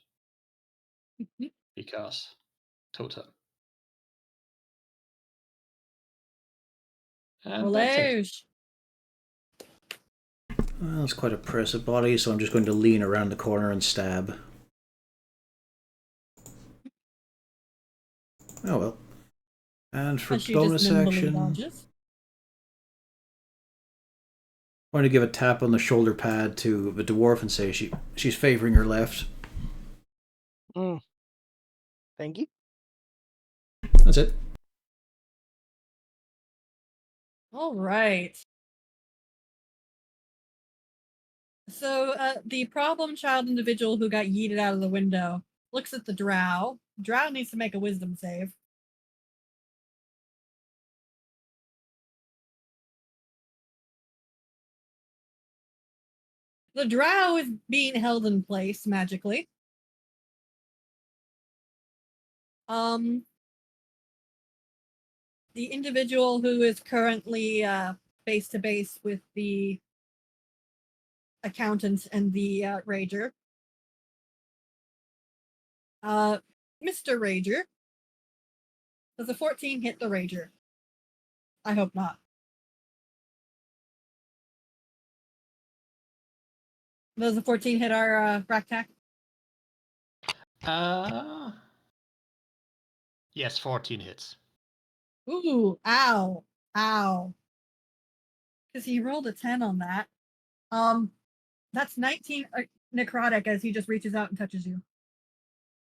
Because totem. And that's it. Relage. Well, it's quite a pressive body, so I'm just going to lean around the corner and stab. Oh well. And for And she bonus just nimbly action, dodges. I'm going to give a tap on the shoulder pad to the dwarf and say she's favoring her left. Thank you. That's it. All right. So the problem child individual who got yeeted out of the window looks at the drow. Drow needs to make a wisdom save. The drow is being held in place magically. The individual who is currently face to face with the accountant and the rager. Mr. Rager. Does a 14 hit the rager? I hope not. Does a 14 hit our Raktak? Yes, 14 hits. Ooh, ow, ow. Because he rolled a 10 on that. That's 19 necrotic as he just reaches out and touches you.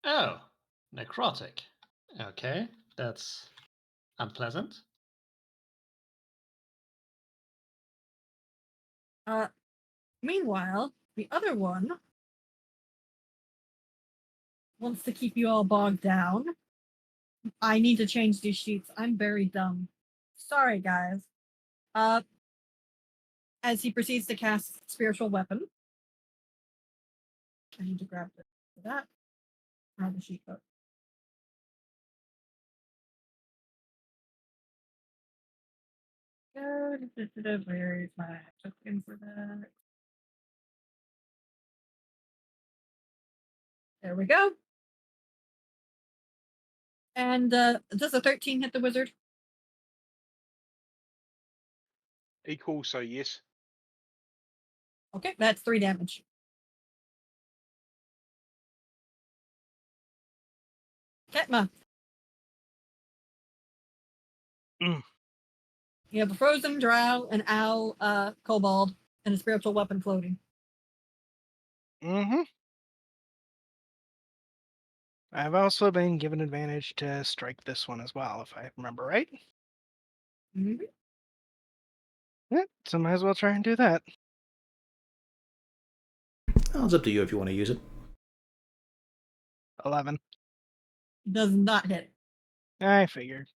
Oh, necrotic. Okay, that's unpleasant. Meanwhile, the other one wants to keep you all bogged down. I need to change these sheets. I'm very dumb. Sorry, guys. As he proceeds to cast spiritual weapon. I need to grab that. Grab the sheet code. Where is my token for that? There we go. And does a 13 hit the wizard? Equal, so yes. Okay, that's 3 damage. Ketma. You have a frozen drow, an owl, kobold, and a spiritual weapon floating. Mm-hmm. I've also been given advantage to strike this one as well, if I remember right. Mhm. Yeah, so might as well try and do that. Well, it's up to you if you want to use it. 11. Does not hit. I figured.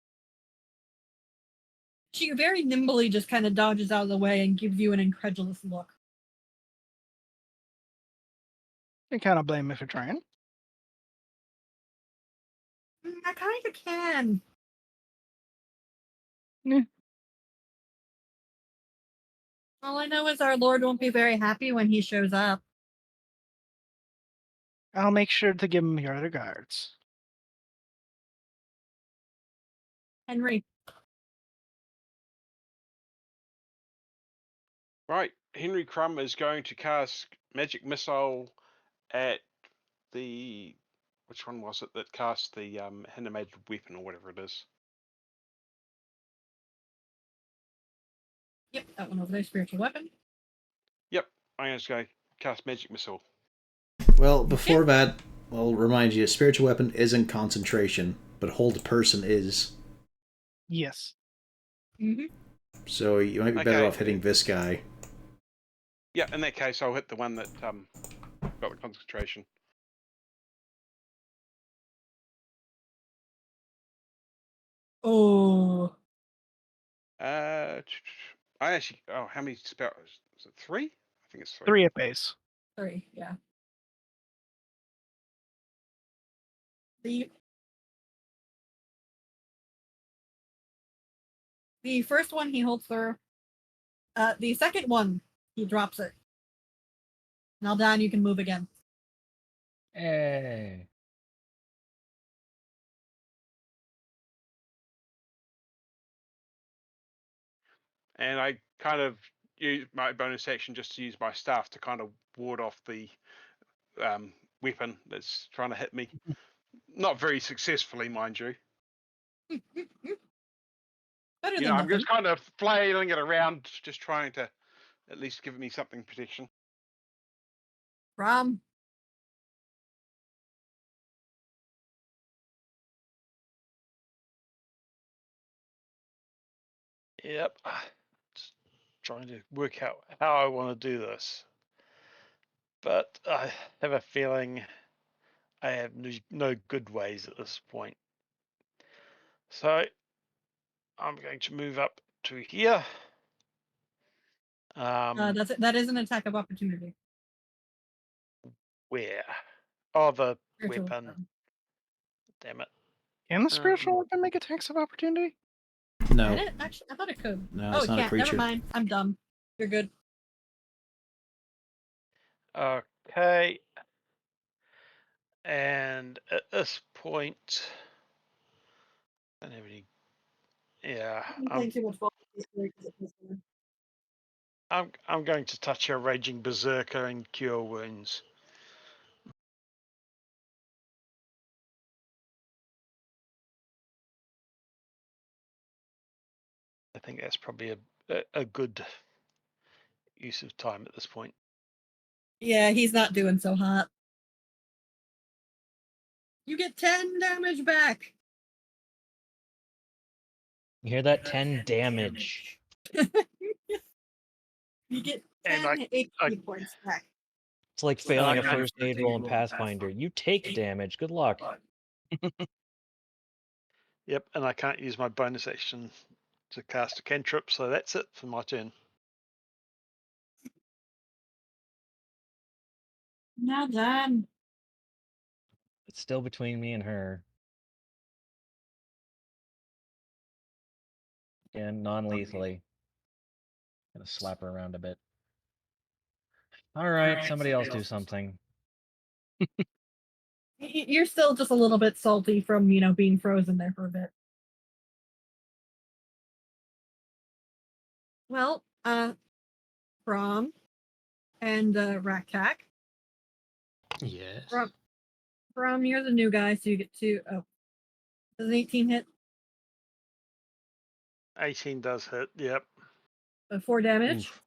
She very nimbly just kind of dodges out of the way and gives you an incredulous look. I kind of blame me for trying. I kind of can. Yeah. All I know is our Lord won't be very happy when he shows up. I'll make sure to give him your other guards. Henry. Right, Henry Crumb is going to cast Magic Missile at the... Which one was it that cast the animated weapon or whatever it is? Yep, that one over there, spiritual weapon. Yep, I'm just going to cast Magic Missile. Well, before that, I'll remind you, spiritual weapon isn't concentration, but hold person is. Yes. Mm-hmm. So you might be better Okay. off hitting this guy. Yeah, in that case, I'll hit the one that got the concentration. Oh. I actually... Oh, how many spells? Is it 3? I think it's 3. 3 at base. 3, yeah. The first one he holds her. The second one, he drops it. Now down, you can move again. Hey. And I kind of use my bonus action just to use my staff to kind of ward off the weapon that's trying to hit me. Not very successfully, mind you. Better You than know, I'm nothing. just kind of flailing it around, just trying to at least give me something protection. Rom. Yep. Just trying to work out how I want to do this. But I have a feeling I have no good ways at this point. So I'm going to move up to here. That is an attack of opportunity. Where? Oh, the Spiritual weapon. Damn it. Can the spiritual weapon make attacks of opportunity? No. Can it? Actually, I thought it could. No, Oh, it's it not a can't. Never creature. mind. I'm dumb. You're good. Okay. And at this point, I don't have any. Yeah, I'm going to touch a raging berserker and cure wounds. I think that's probably a good use of time at this point. Yeah, he's not doing so hot. You get 10 damage back. You hear that? 10 damage. You get And 10 HP points back. It's like failing a first aid roll in Pathfinder. You take damage. Good luck. Yep, and I can't use my bonus action to cast a cantrip, so that's it for my turn. Now done. It's still between me and her. And non-lethally. Gonna slap her around a bit. Alright, somebody else do something. You're still just a little bit salty from, being frozen there for a bit. Well, Brom and Raktak. Yes. Brom, you're the new guy, so you get does an 18 hit? 18 does hit, yep. 4 damage. Oof.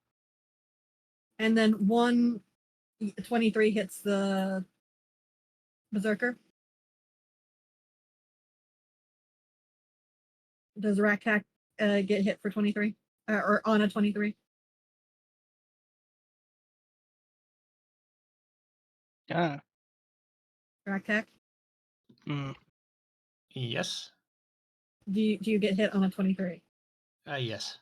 And then 23 hits the Berserker. Does Raktak get hit for 23? Or on a 23? Yeah. Raktak? Mm. Yes. Do you get hit on a 23? Yes.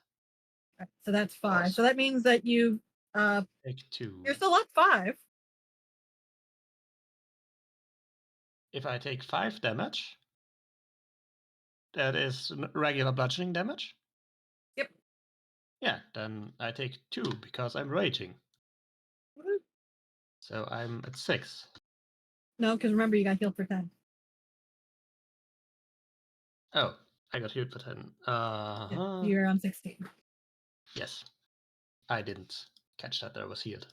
Okay, so that's 5. Awesome. So that means that you Take 2. you're still up 5. If I take 5 damage, that is regular bludgeoning damage. Yep. Yeah, then I take 2 because I'm raging. Woo-hoo. So I'm at 6. No, because remember you got healed for 10. Oh, I got healed for 10. Yeah, you're on 16. Yes. I didn't catch that I was healed.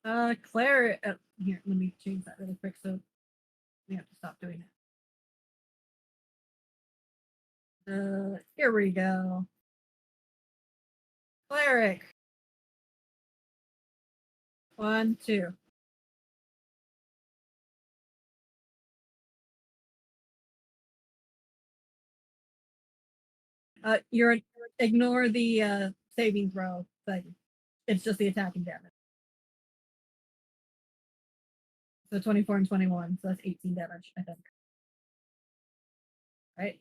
Claire, here, let me change that really quick so we have to stop doing it. Here we go. Cleric. 1, 2. You're ignore the saving throw thing. It's just the attacking damage. So 24 and 21, so that's 18 damage, I think. Right?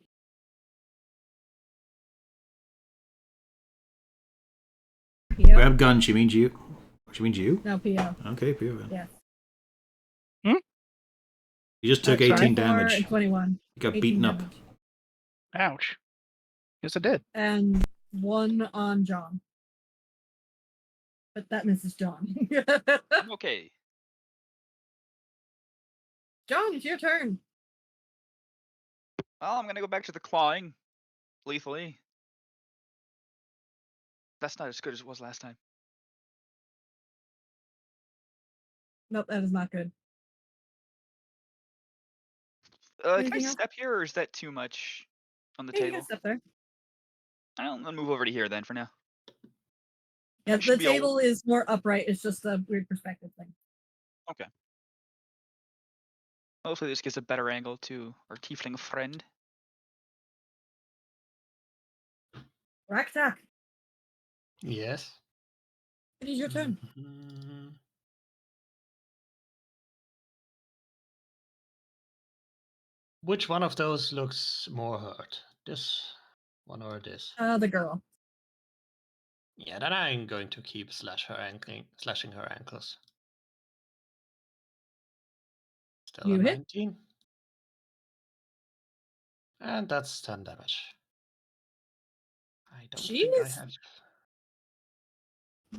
PO? Grab gun. She means you. She means you. No, PO. Okay, PO. Yes. You just took Sorry? 18 24 damage. and 21. You got 18 beaten up. damage. Ouch. Yes, I did. And 1 on John. But that misses John. I'm okay. John, it's your turn. Well, I'm gonna go back to the clawing, lethally. That's not as good as it was last time. Nope, that is not good. Can I Anything else? step here, or is that too much on the Yeah, you can table? step there. I'll move over to here then for now. Yeah, Should the be all- table is more upright. It's just a weird perspective thing. Okay. Hopefully this gives a better angle to our tiefling friend. Raktak, Yes. it is your turn. Mhm. Which one of those looks more hurt? This one or this? The girl. Yeah, then I'm going to keep slashing her ankles. Still You a hit. 19. And that's 10 damage. I don't think I Jeez. have.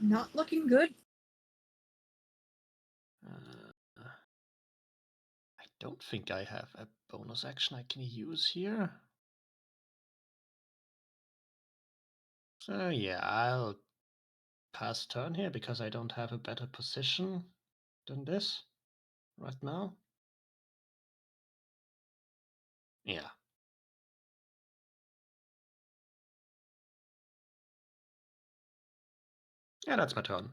Not looking good. I don't think I have a bonus action I can use here. So yeah, I'll pass turn here because I don't have a better position than this right now. Yeah. Yeah, that's my turn.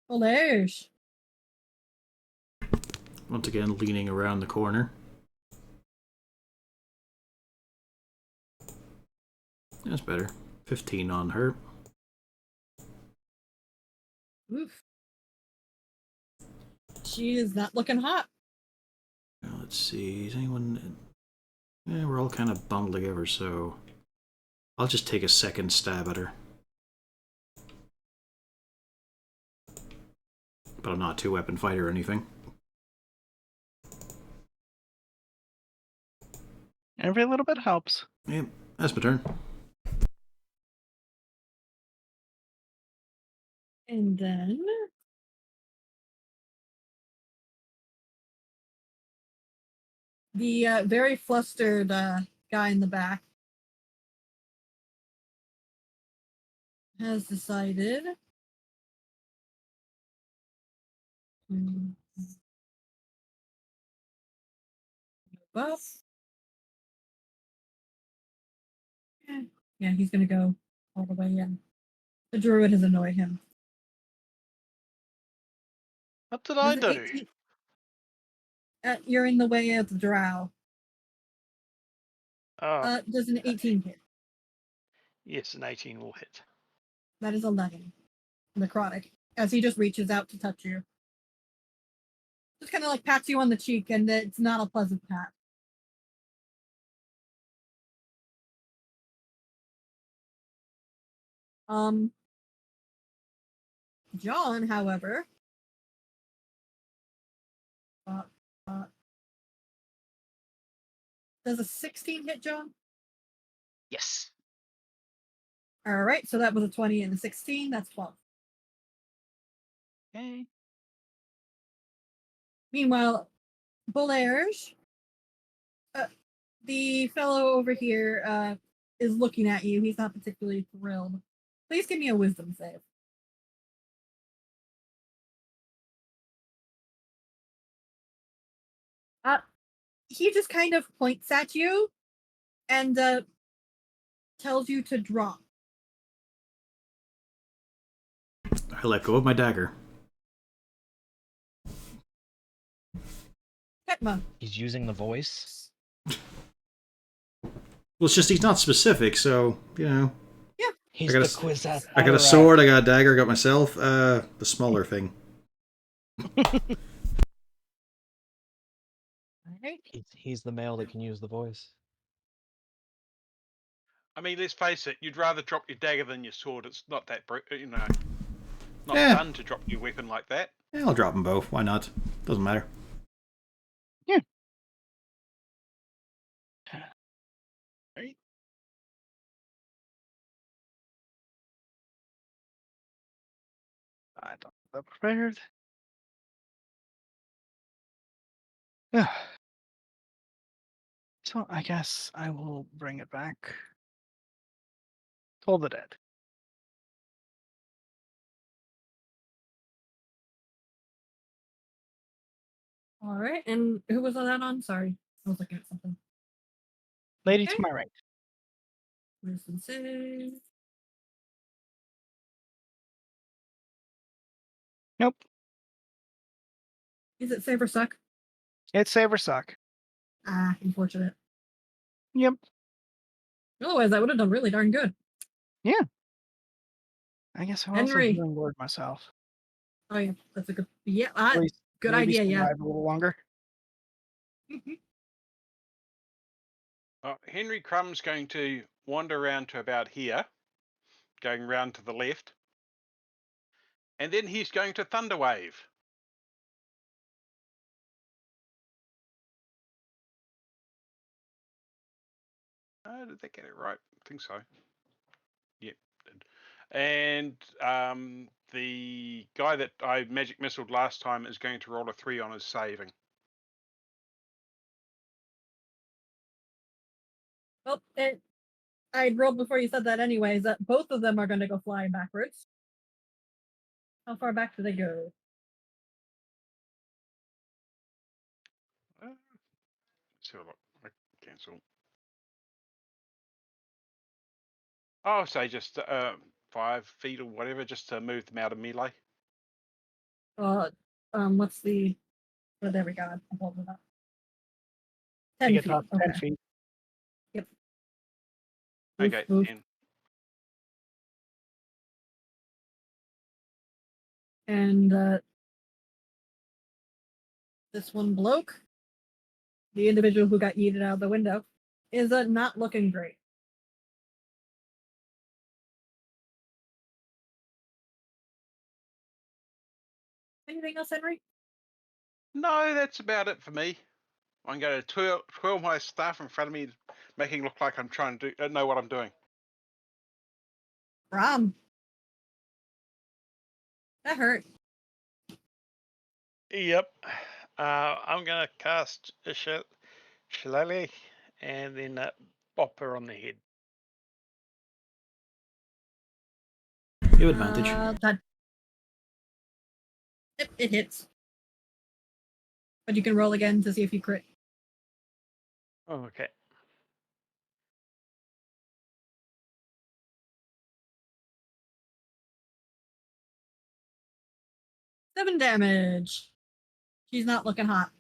Well, there's. Once again, leaning around the corner. That's better. 15 on her. Oof. She is not looking hot. Now, let's see. Is anyone... Yeah, we're all kind of bundled together, so... I'll just take a second stab at her. But I'm not a two-weapon fighter or anything. Every little bit helps. Yep, that's my turn. And then the very flustered guy in the back has decided buff. Yeah, he's gonna go all the way in. The druid has annoyed him. What did I do? You're in the way of the drow. Does an 18 hit? Yes, an 18 will hit. That is 11. Necrotic. As he just reaches out to touch you. Just kind of like pats you on the cheek, and it's not a pleasant pat. John, however, does a 16 hit, John? Yes. All right, so that was a 20 and a 16. That's 12. Okay. Meanwhile, Bolerge, the fellow over here, is looking at you. He's not particularly thrilled. Please give me a wisdom save. He just kind of points at you and tells you to drop. I let go of my dagger. Petma. He's using the voice. Well, it's just he's not specific, so, you know. Yeah. He's I the got a- quiz at I got a sword, I got a dagger, I got myself, the smaller thing. Alright. He's the male that can use the voice. I mean, let's face it. You'd rather drop your dagger than your sword. It's not that, not Yeah. fun to drop your weapon like that. Yeah, I'll drop them both. Why not? Doesn't matter. Yeah. Right. I don't have that prepared. So I guess I will bring it back. Toll the dead. Alright, and who was that on? Sorry. I was looking at something. Lady Okay. to my right. Wisdom save. Nope. Is it save or suck? It's save or suck. Ah, unfortunate. Yep. Otherwise, I would have done really darn good. Yeah. I guess I'll also Henry. healing word myself. Oh, yeah, that's a good. Yeah, At least good maybe idea. Yeah. survive a little longer. Henry Crumb's going to wander around to about here, going round to the left, and then he's going to Thunderwave. Did they get it right? I think so. Yep. Did. And the guy that I magic missiled last time is going to roll a 3 on his saving. Well, I rolled before you said that, anyways. That both of them are going to go flying backwards. How far back do they go? So I cancel. Oh, say just 5 feet or whatever, just to move them out of melee. What's the? Oh, there we go. I pulled it up. You 10 get feet. top 10 Okay. feet. Yep. Okay, Oof. 10. And this one bloke, the individual who got yeeted out of the window, is not looking great. Anything else, Henry? No, that's about it for me. I'm going to twirl my staff in front of me, making it look like I'm trying to know what I'm doing. Rom. That hurt. Yep. I'm gonna cast a shillelagh and then bop her on the head. You have advantage. Yep, it hits. But you can roll again to see if you crit. Oh, okay. Seven damage. She's not looking hot.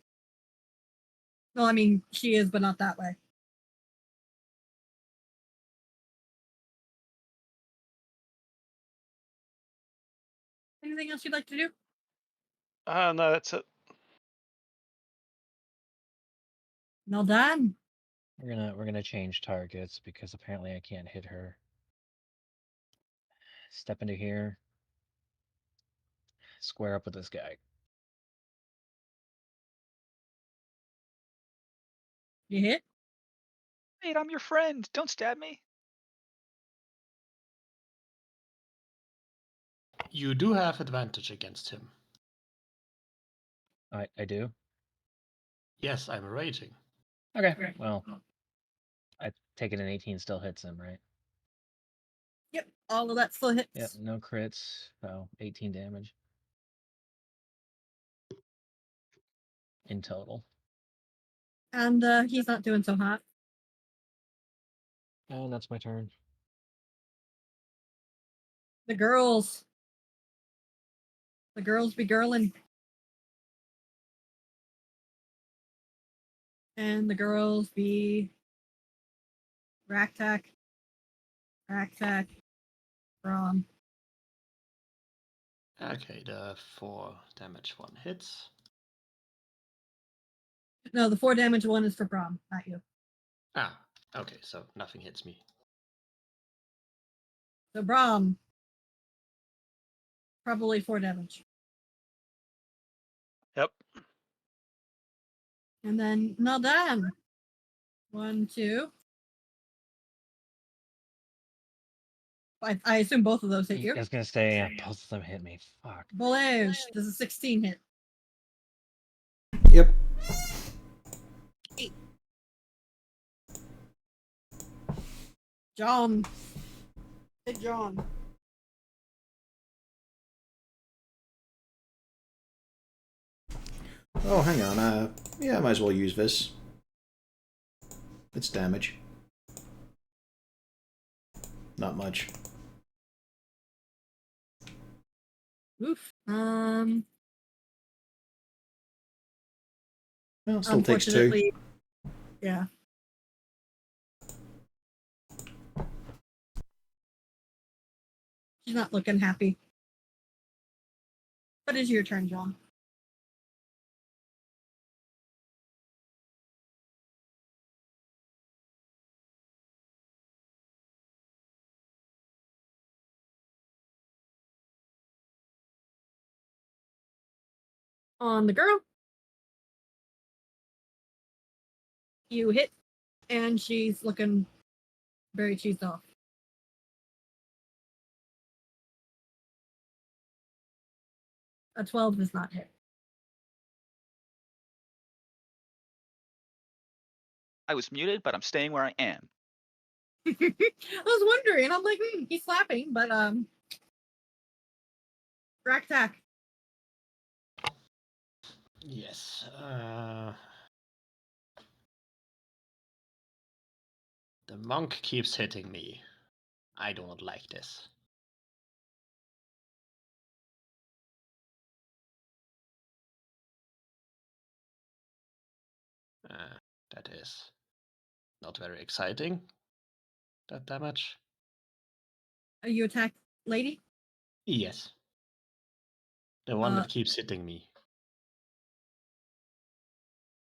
Well, I mean, she is, but not that way. anything else you'd like to do? No, that's it. Well done. We're gonna change targets because apparently I can't hit her. Step into here. Square up with this guy. You hit? Wait, I'm your friend. Don't stab me. You do have advantage against him. I do. Yes, I'm raging. Okay. Well, I take it an 18 still hits him, right? Yep. All of that still hits. Yep. No crits. So 18 damage in total. And he's not doing so hot. And that's my turn. The girls. The girls be girling. And the girls be Raktak, Rom. Okay, the 4 damage one hits. No, the 4 damage one is for Brom, not you. Ah, okay, so nothing hits me. So Brom, probably 4 damage. Yep. And then Naldan. 1, 2. I assume both of those hit you. I was gonna say both of them hit me. Fuck. Bolage, does a 16 hit? Yep. 8. John. Hey, John. Oh, hang on. Yeah, I might as well use this. It's damage. Not much. Oof. Well, it still takes 2. Unfortunately, yeah. She's not looking happy. But it's your turn, John. On the girl. You hit, and she's looking very cheesed off. A 12 does not hit. I was muted, but I'm staying where I am. I was wondering. I'm like, he's slapping, but Raktak. Yes. The monk keeps hitting me. I do not like this. That is not very exciting. That damage. Are you attack lady? Yes. The one that keeps hitting me.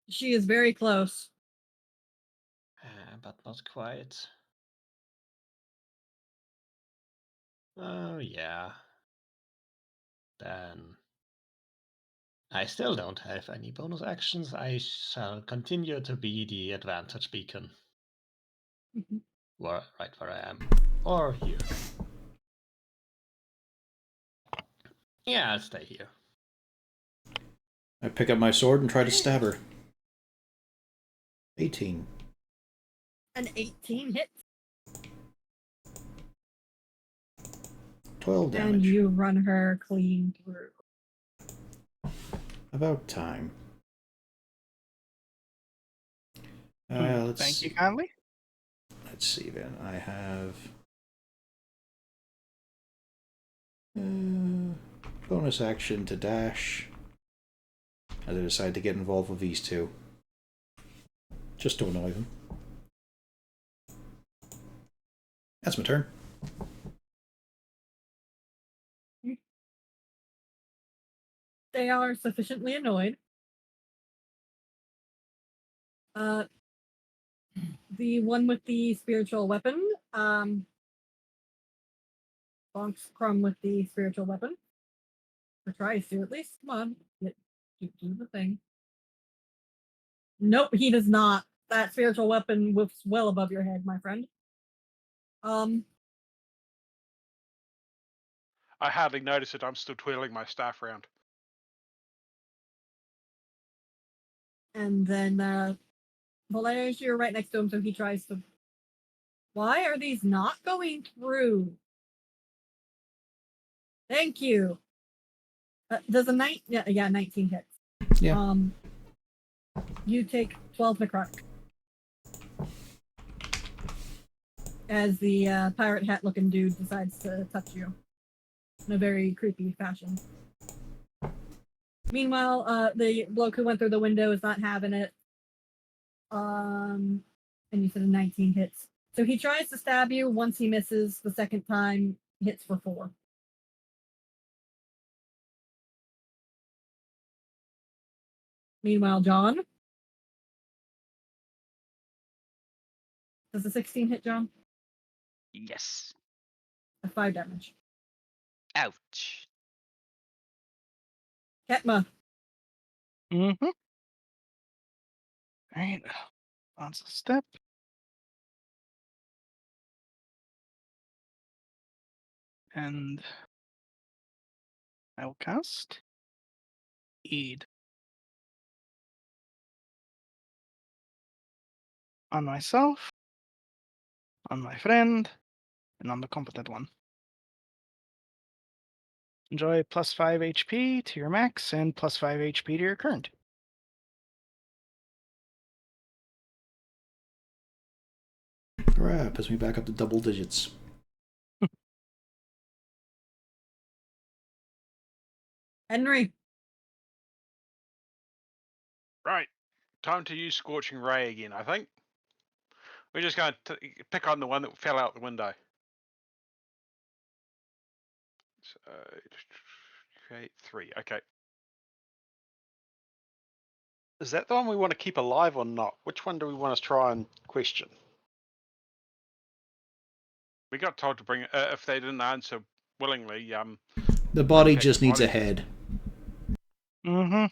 She is very close. But not quite. Oh, yeah. Then I still don't have any bonus actions. I shall continue to be the advantage beacon. Right where I am. Or here. Yeah, I'll stay here. I pick up my sword and try to stab her. 18. An 18 hits. 12 damage. And you run her clean through. About time. Let's Thank see. you kindly. Let's see then. I have bonus action to dash as I decide to get involved with these two. Just to annoy them. That's my turn. they are sufficiently annoyed. The one with the spiritual weapon, bonks Crumb with the spiritual weapon. Or tries to, at least. Come on. Do the thing. Nope, he does not. That spiritual weapon whips well above your head, my friend. I hardly notice it. I'm still twirling my staff around. And then Valerius, you're right next to him, so he tries to. Why are these not going through? Thank you. Does a 19 hits? Yeah. You take 12 necrotic. As the pirate hat looking dude decides to touch you in a very creepy fashion. Meanwhile, the bloke who went through the window is not having it. And you said a 19 hits. So he tries to stab you. Once he misses, the second time hits for 4. Meanwhile, John. Does the 16 hit, John? Yes. A 5 damage. Ouch. Ketma. Mm-hmm. Alright. That's a step. And I will cast Aid on myself, on my friend, and on the competent one. Enjoy plus 5 HP to your max and plus 5 HP to your current. Alright, puts me back up to double digits. Henry. Right. Time to use Scorching Ray again, I think. We're just going to pick on the one that fell out the window. So, create 3. Okay. Is that the one we want to keep alive or not? Which one do we want to try and question? We got told to bring it, if they didn't answer willingly, The body okay, just the needs a body- head. Mm-hmm.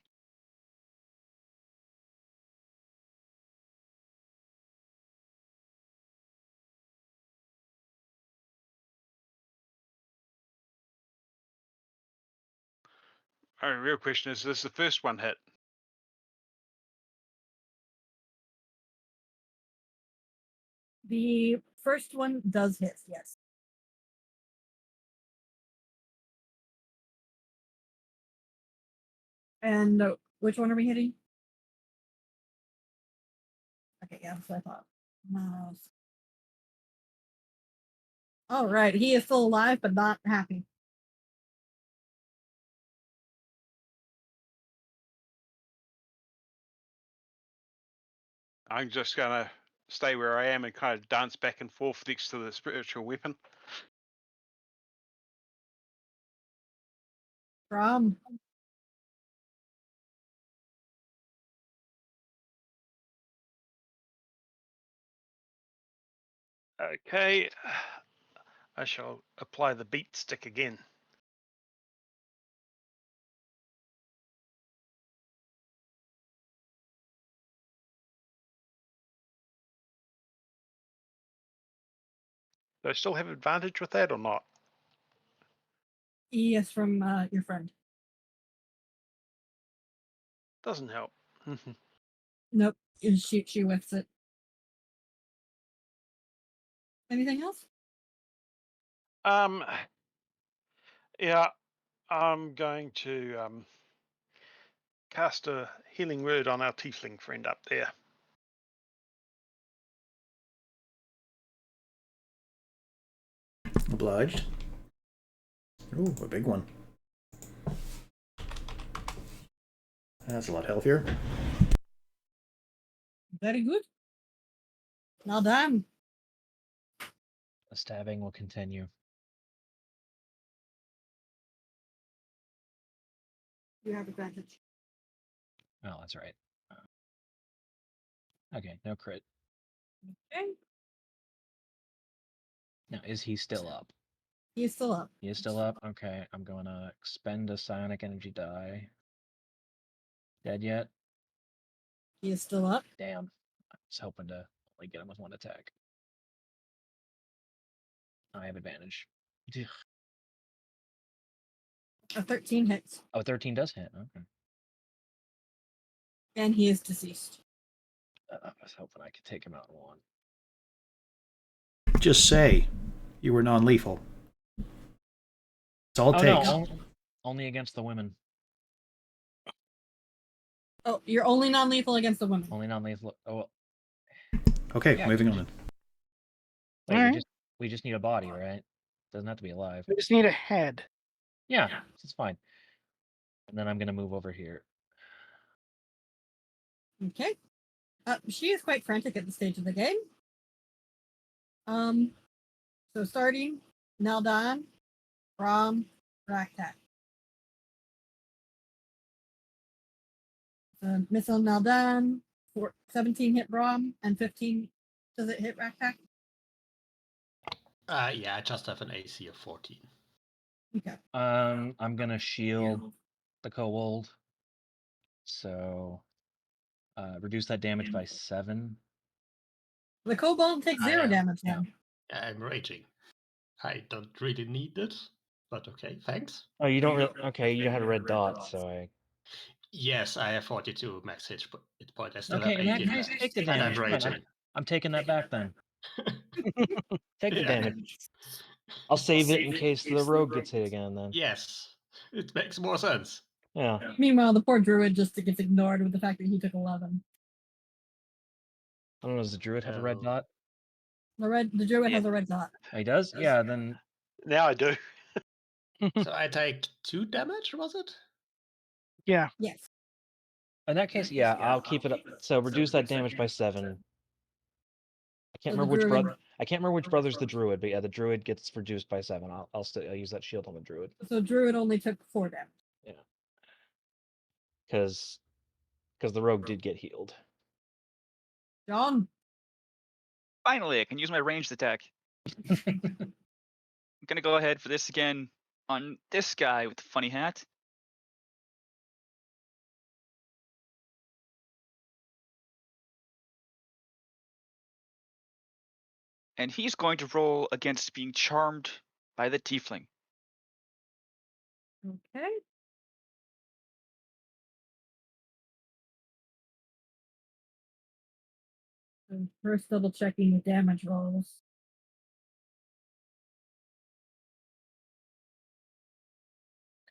real question is this the first one hit? The first one does hit, yes. And which one are we hitting? Okay, yeah, that's what I thought. Mouse. All right, he is still alive, but not happy. I'm just gonna stay where I am and kind of dance back and forth next to the spiritual weapon. From Okay. I shall apply the beat stick again. Do I still have advantage with that or not? yes, from your friend. Doesn't help. Nope, she whiffs it. Anything else? Yeah, I'm going to cast a healing word on our tiefling friend up there. Obliged. Ooh, a big one. That's a lot healthier. Very good. Now done. The stabbing will continue. You have advantage. Oh, that's right. Okay, no crit. Okay. Now, is he still up? He's still up. He is still up? Okay, I'm going to expend a psionic energy die. Dead yet? He is still up. Damn. I was hoping to only get him with one attack. I have advantage. Ugh. A 13 hits. Oh, 13 does hit. Okay. And he is deceased. I was hoping I could take him out in one. Just say you were non-lethal. That's all it takes. No, only against the women. Oh, you're only non-lethal against the women. Only non-lethal. Oh, Okay, yeah. moving on then. Wait, Alright. we just need a body, right? Doesn't have to be alive. We just need a head. Yeah, it's fine. And then I'm gonna move over here. Okay. She is quite frantic at this stage of the game. So starting, Naldan, Rom, Raktak. Missile Naldan, 17 hit Rom, and 15, does it hit Raktak? Yeah, I just have an AC of 14. Okay. I'm gonna shield the kobold. So reduce that damage by 7. The kobold takes 0 damage Yeah. then. I'm raging. I don't really need it, but okay, thanks. Oh, you don't really. Okay, you had a red dot, so I. Yes, I have 42 max hit point. I still Okay, have in that 18 case, left, take the and I'm damage. Come on, raging. I'm taking that back then. Take the Yeah. damage. I'll save it in case the rogue gets hit again. Then. Yes, it makes more sense. Yeah. Meanwhile, the poor druid just gets ignored with the fact that he took 11. I don't know. Does the druid have a red dot? The druid has a red dot. Oh, he does. Yeah. Then. Now I do. So I take 2 damage, was it? Yeah. Yes. In that case, yeah, I'll keep it up. So reduce that damage by 7. I can't So remember the which druid- I can't remember which brother's the druid, but yeah, the druid gets reduced by 7. I'll use that shield on the druid. So druid only took 4 damage. Yeah. Because the rogue did get healed. John. Finally, I can use my ranged attack. I'm gonna go ahead for this again on this guy with the funny hat. And he's going to roll against being charmed by the tiefling. Okay. So first double checking the damage rolls.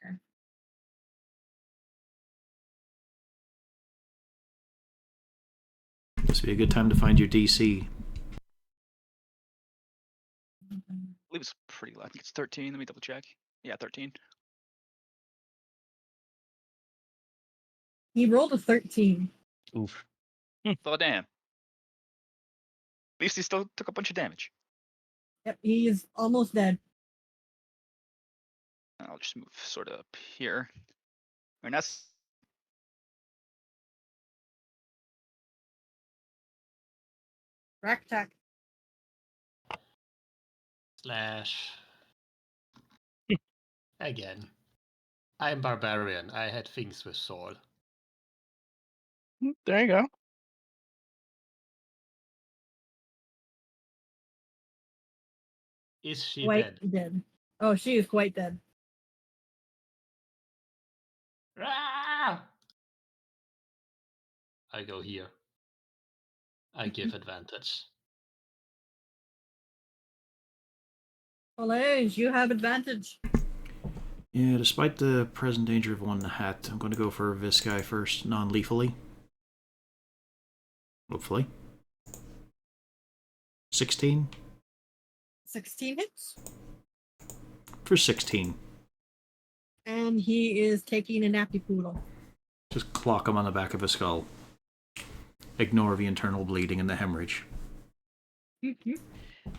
Okay. This would be a good time to find your DC. I believe it's pretty low. I think it's 13. Let me double check. Yeah, 13. He rolled a 13. Oof. Well, damn. At least he still took a bunch of damage. Yep, he's almost dead. I'll just move sort of up here. And that's Raktak. Slash. Again. I'm barbarian. I had things with sword. There you go. Is she Quite dead? dead. Oh, she is quite dead. Ah! I go here. I give advantage. Olej, you have advantage. Yeah, despite the present danger of one in the hat, I'm going to go for this guy first, non-lethally. Hopefully. 16? 16 hits. For 16. And he is taking a nappy poodle. Just clock him on the back of his skull. Ignore the internal bleeding and the hemorrhage.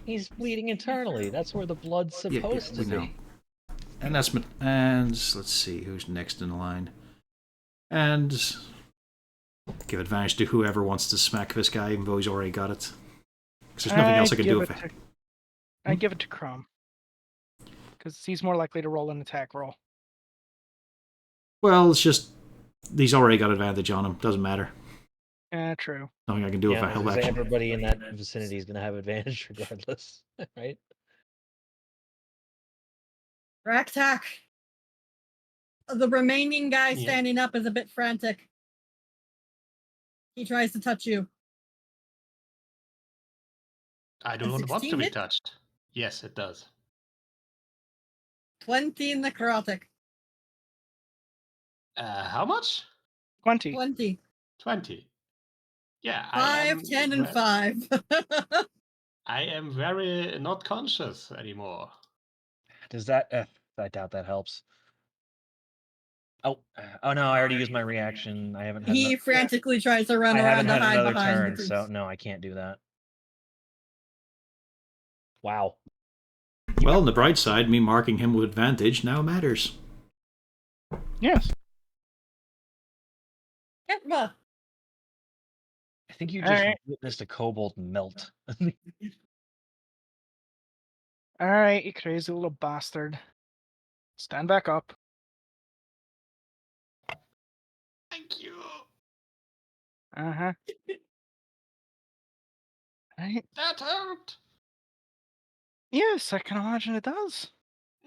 He's bleeding internally. That's where the blood's Yeah, supposed we to know. be. And that's... And let's see, who's next in line? And give advantage to whoever wants to smack this guy, even though he's already got it. Because there's nothing else I can do. I give it to Chrome. Because he's more likely to roll an attack roll. Well, it's just he's already got advantage on him. Doesn't matter. True. Nothing I can do with Yeah, a help because action. everybody in that vicinity is going to have advantage regardless, right? Raktak. The remaining guy standing up is a bit frantic. He tries to touch you. I don't want to 16 be hit? touched. Yes, it does. 20 necrotic. How much? 20. 20. 20. Yeah, 5, 10, and 5. I am very not conscious anymore. Does that? I doubt that helps. Oh no! I already used my reaction. I haven't had. He frantically tries to run I around haven't to had hide another behind turn, the so troops. no, I can't do that. Wow. Well, on the bright side, me marking him with advantage now matters. Yes. Ketma. I think you All just right. witnessed a kobold melt. All right, you crazy little bastard. Stand back up. Thank you. Uh-huh. Right? That hurt. Yes, I can imagine it does.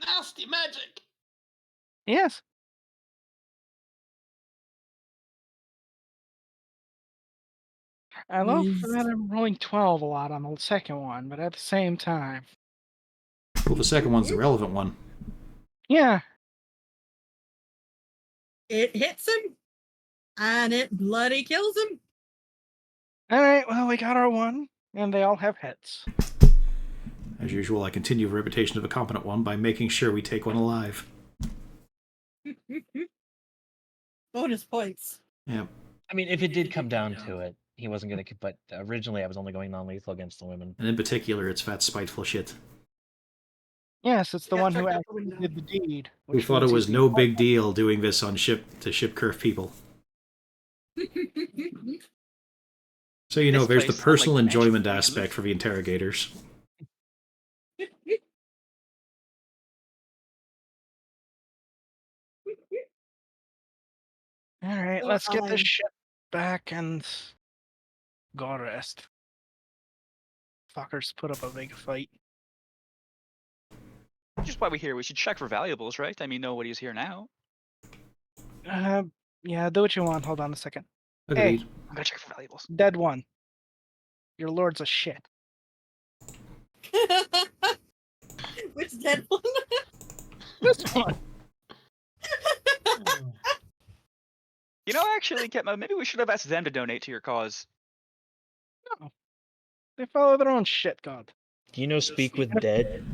Nasty magic. Yes. I love that I'm rolling 12 a lot on the second one, but at the same time. Well, the second one's the relevant one. Yeah. It hits him, and it bloody kills him. All right, well, we got our one, and they all have hits. As usual, I continue the reputation of a competent one by making sure we take one alive. Bonus points. Yeah. I mean, if it did come down to it, he wasn't going to. But originally, I was only going non-lethal against the women. And in particular, it's that spiteful shit. Yes, it's the Yeah, one who check out the actually window. did the deed. Who thought it was no big deal doing this on ship Curve people. So you know, This there's the place sounds like personal Dimension enjoyment Freeze. aspect for the interrogators. All right, So, let's get this shit back and go rest. Fuckers put up a big fight. Just why we're here. We should check for valuables, right? I mean, nobody's here now. Yeah, do what you want. Hold on a second. Agreed. Hey, I'm gonna check for valuables. dead one. Your lord's a shit. Which dead one? This one. You know, actually, Ketma, maybe we should have asked them to donate to your cause. No. They follow their own shit, God. Do you know Speak with Dead?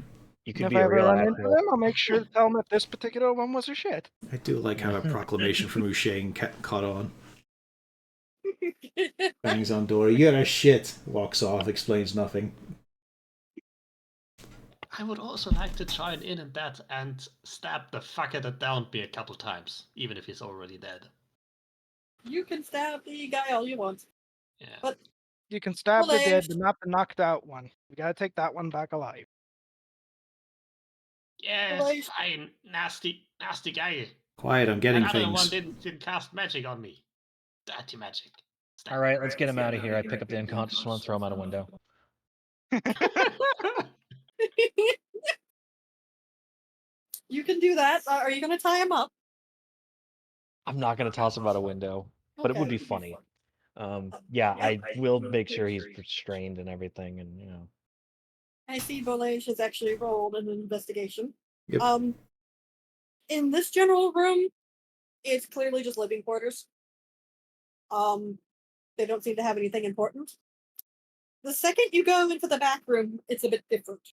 You could And if be I a ever real run into asshole. them, I'll make sure to tell them that this particular one was a shit. I do like how a proclamation from Ushane caught on. Bangs on door. You're a shit. Walks off. Explains nothing. I would also like to join in that and stab the fucker that downed me a couple times, even if he's already dead. You can stab the guy all you want. Yeah. But You can stab the Well, dead, but not the knocked out one. You gotta take that one back alive. Yes, Well, fine. Nasty guy. Quiet, I'm getting Another one things. didn't cast magic on me. Dirty magic. All right, let's get him out of here. I pick up the unconscious one, throw him out a window. you can do that. Are you going to tie him up? I'm not going to toss him out a window, but it would be funny. Yeah, I will make sure he's restrained and everything, and you know. I see Volage has actually rolled an investigation. Yep. In this general room, it's clearly just living quarters. They don't seem to have anything important. The second you go into the back room, it's a bit different.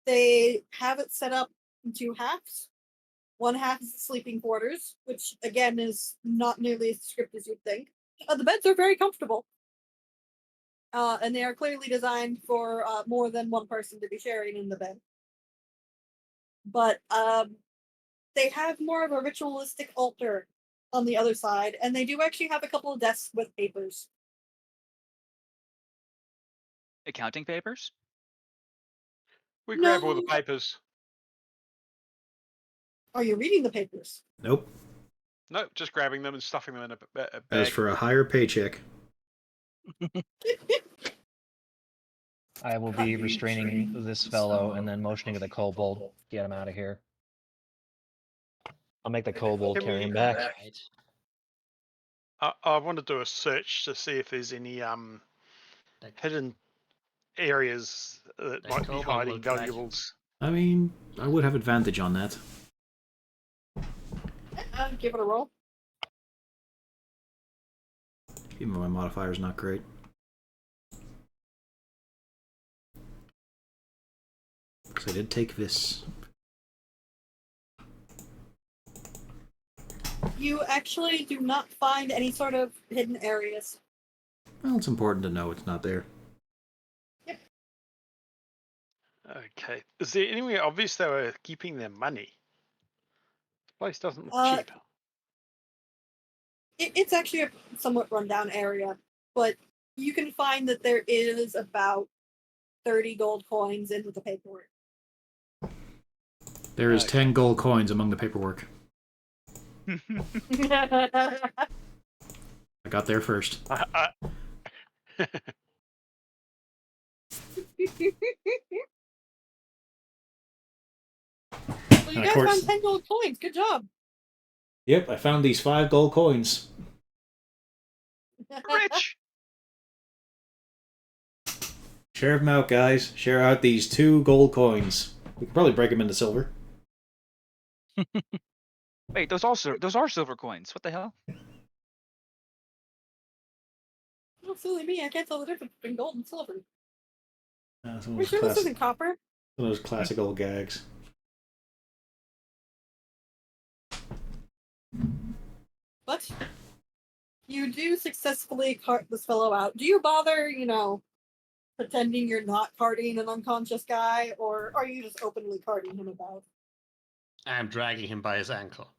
They have it set up in two halves. One half is the sleeping quarters, which again is not nearly as strict as you'd think. The beds are very comfortable. And they are clearly designed for more than one person to be sharing in the bed. But they have more of a ritualistic altar on the other side, and they do actually have a couple of desks with papers. Accounting papers? We grab all the No. papers. Are you reading the papers? Nope. No, just grabbing them and stuffing them in a As bag. for a higher paycheck. I will be restraining this fellow and then motioning to the kobold. Get him out of here. I'll make the kobold Can carry we- him back. Right. I want to do a search to see if there's any Like, hidden areas that The might be kobold hiding will try. valuables. I mean, I would have advantage on that. Give it a roll. Even though my modifier's not great. Because I did take this. You actually do not find any sort of hidden areas. Well, it's important to know it's not there. Okay. Is there anywhere obvious they were keeping their money? This place doesn't look cheap. It's actually a somewhat rundown area, but you can find that there is about 30 gold coins in with the paperwork. There is Okay. 10 gold coins among the paperwork. I got there first. So you Of guys course. found 10 gold coins. Good job. Yep, I found these 5 gold coins. Rich! Share them out, guys. Share out these 2 gold coins. We can probably break them into silver. Wait, those are silver coins. What the hell? Oh, silly me. I can't tell the difference between gold and silver. Some of Are you those, sure this isn't copper? some of those classic old gags. But you do successfully cart this fellow out. Do you bother, pretending you're not carting an unconscious guy, or are you just openly carting him about? I'm dragging him by his ankle.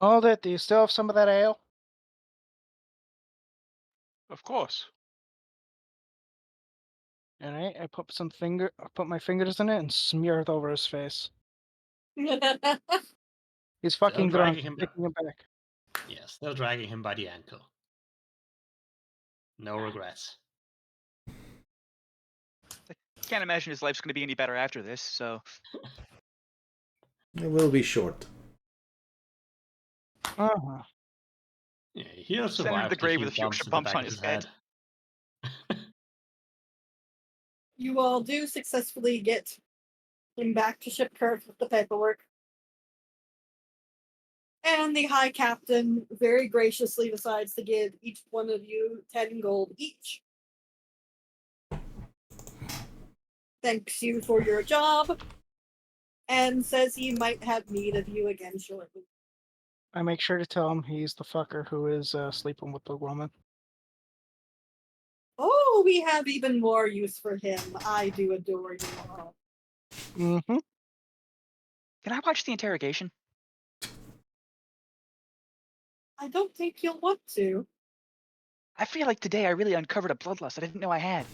Hold it. Do you still have some of that ale? Of course. All right. I put my fingers in it and smear it over his face. He's fucking drunk. dragging him Taking him back. Yes, still dragging him by the ankle. No regrets. Can't imagine his life's going to be any better after this, so. It will be short. Uh-huh. Yeah, he'll Send him to survive the grave few with a few bumps in the bumps back on of his head. You all do successfully get him back to Ship Curve with the paperwork. And the High Captain very graciously decides to give each one of you 10 gold each. Thanks you for your job, and says he might have need of you again shortly. I make sure to tell him he's the fucker who is sleeping with the woman. Oh, we have even more use for him. I do adore you all. Mm-hmm. Can I watch the interrogation? I don't think you'll want to. I feel like today I really uncovered a bloodlust I didn't know I had.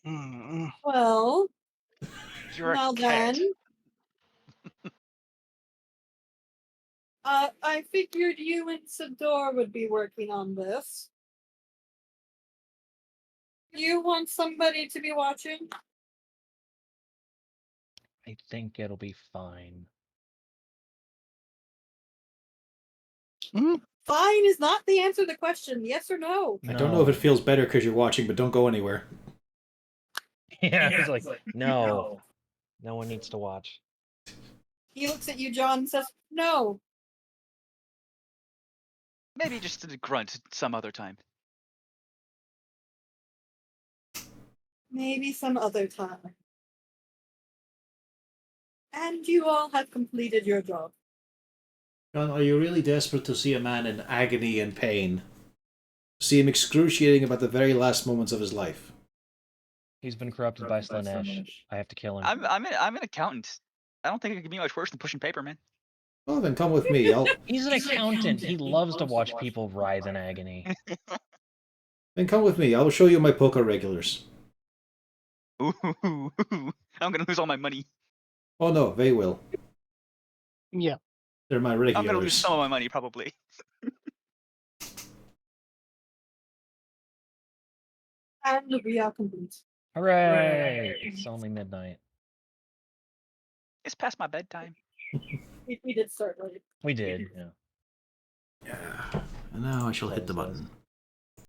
Mm-mm. Well, You're now a cat. then. I figured you and Sador would be working on this. You want somebody to be watching? I think it'll be fine. Fine is not the answer to the question. Yes or no? I don't know if it feels better because you're watching, but don't go anywhere. Yeah, it's like, no. No one needs to watch. He looks at you, John, and says, no. Maybe just a grunt some other time. Maybe some other time. And you all have completed your job. John, are you really desperate to see a man in agony and pain? See him excruciating about the very last moments of his life? He's been corrupted by Slanesh. I have to kill him. I'm an accountant. I don't think it could be much worse than pushing paper, man. Well, then come with me. He's an accountant. He loves to watch people writhe in agony. Then come with me. I will show you my poker regulars. Ooh, I'm gonna lose all my money. Oh no, they will. Yeah. They're my I'm regulars. gonna lose some of my money probably. And we are complete. Hooray! It's only midnight. It's past my bedtime. We did start late. We did, yeah. Yeah. And now I shall hit the Close this. button.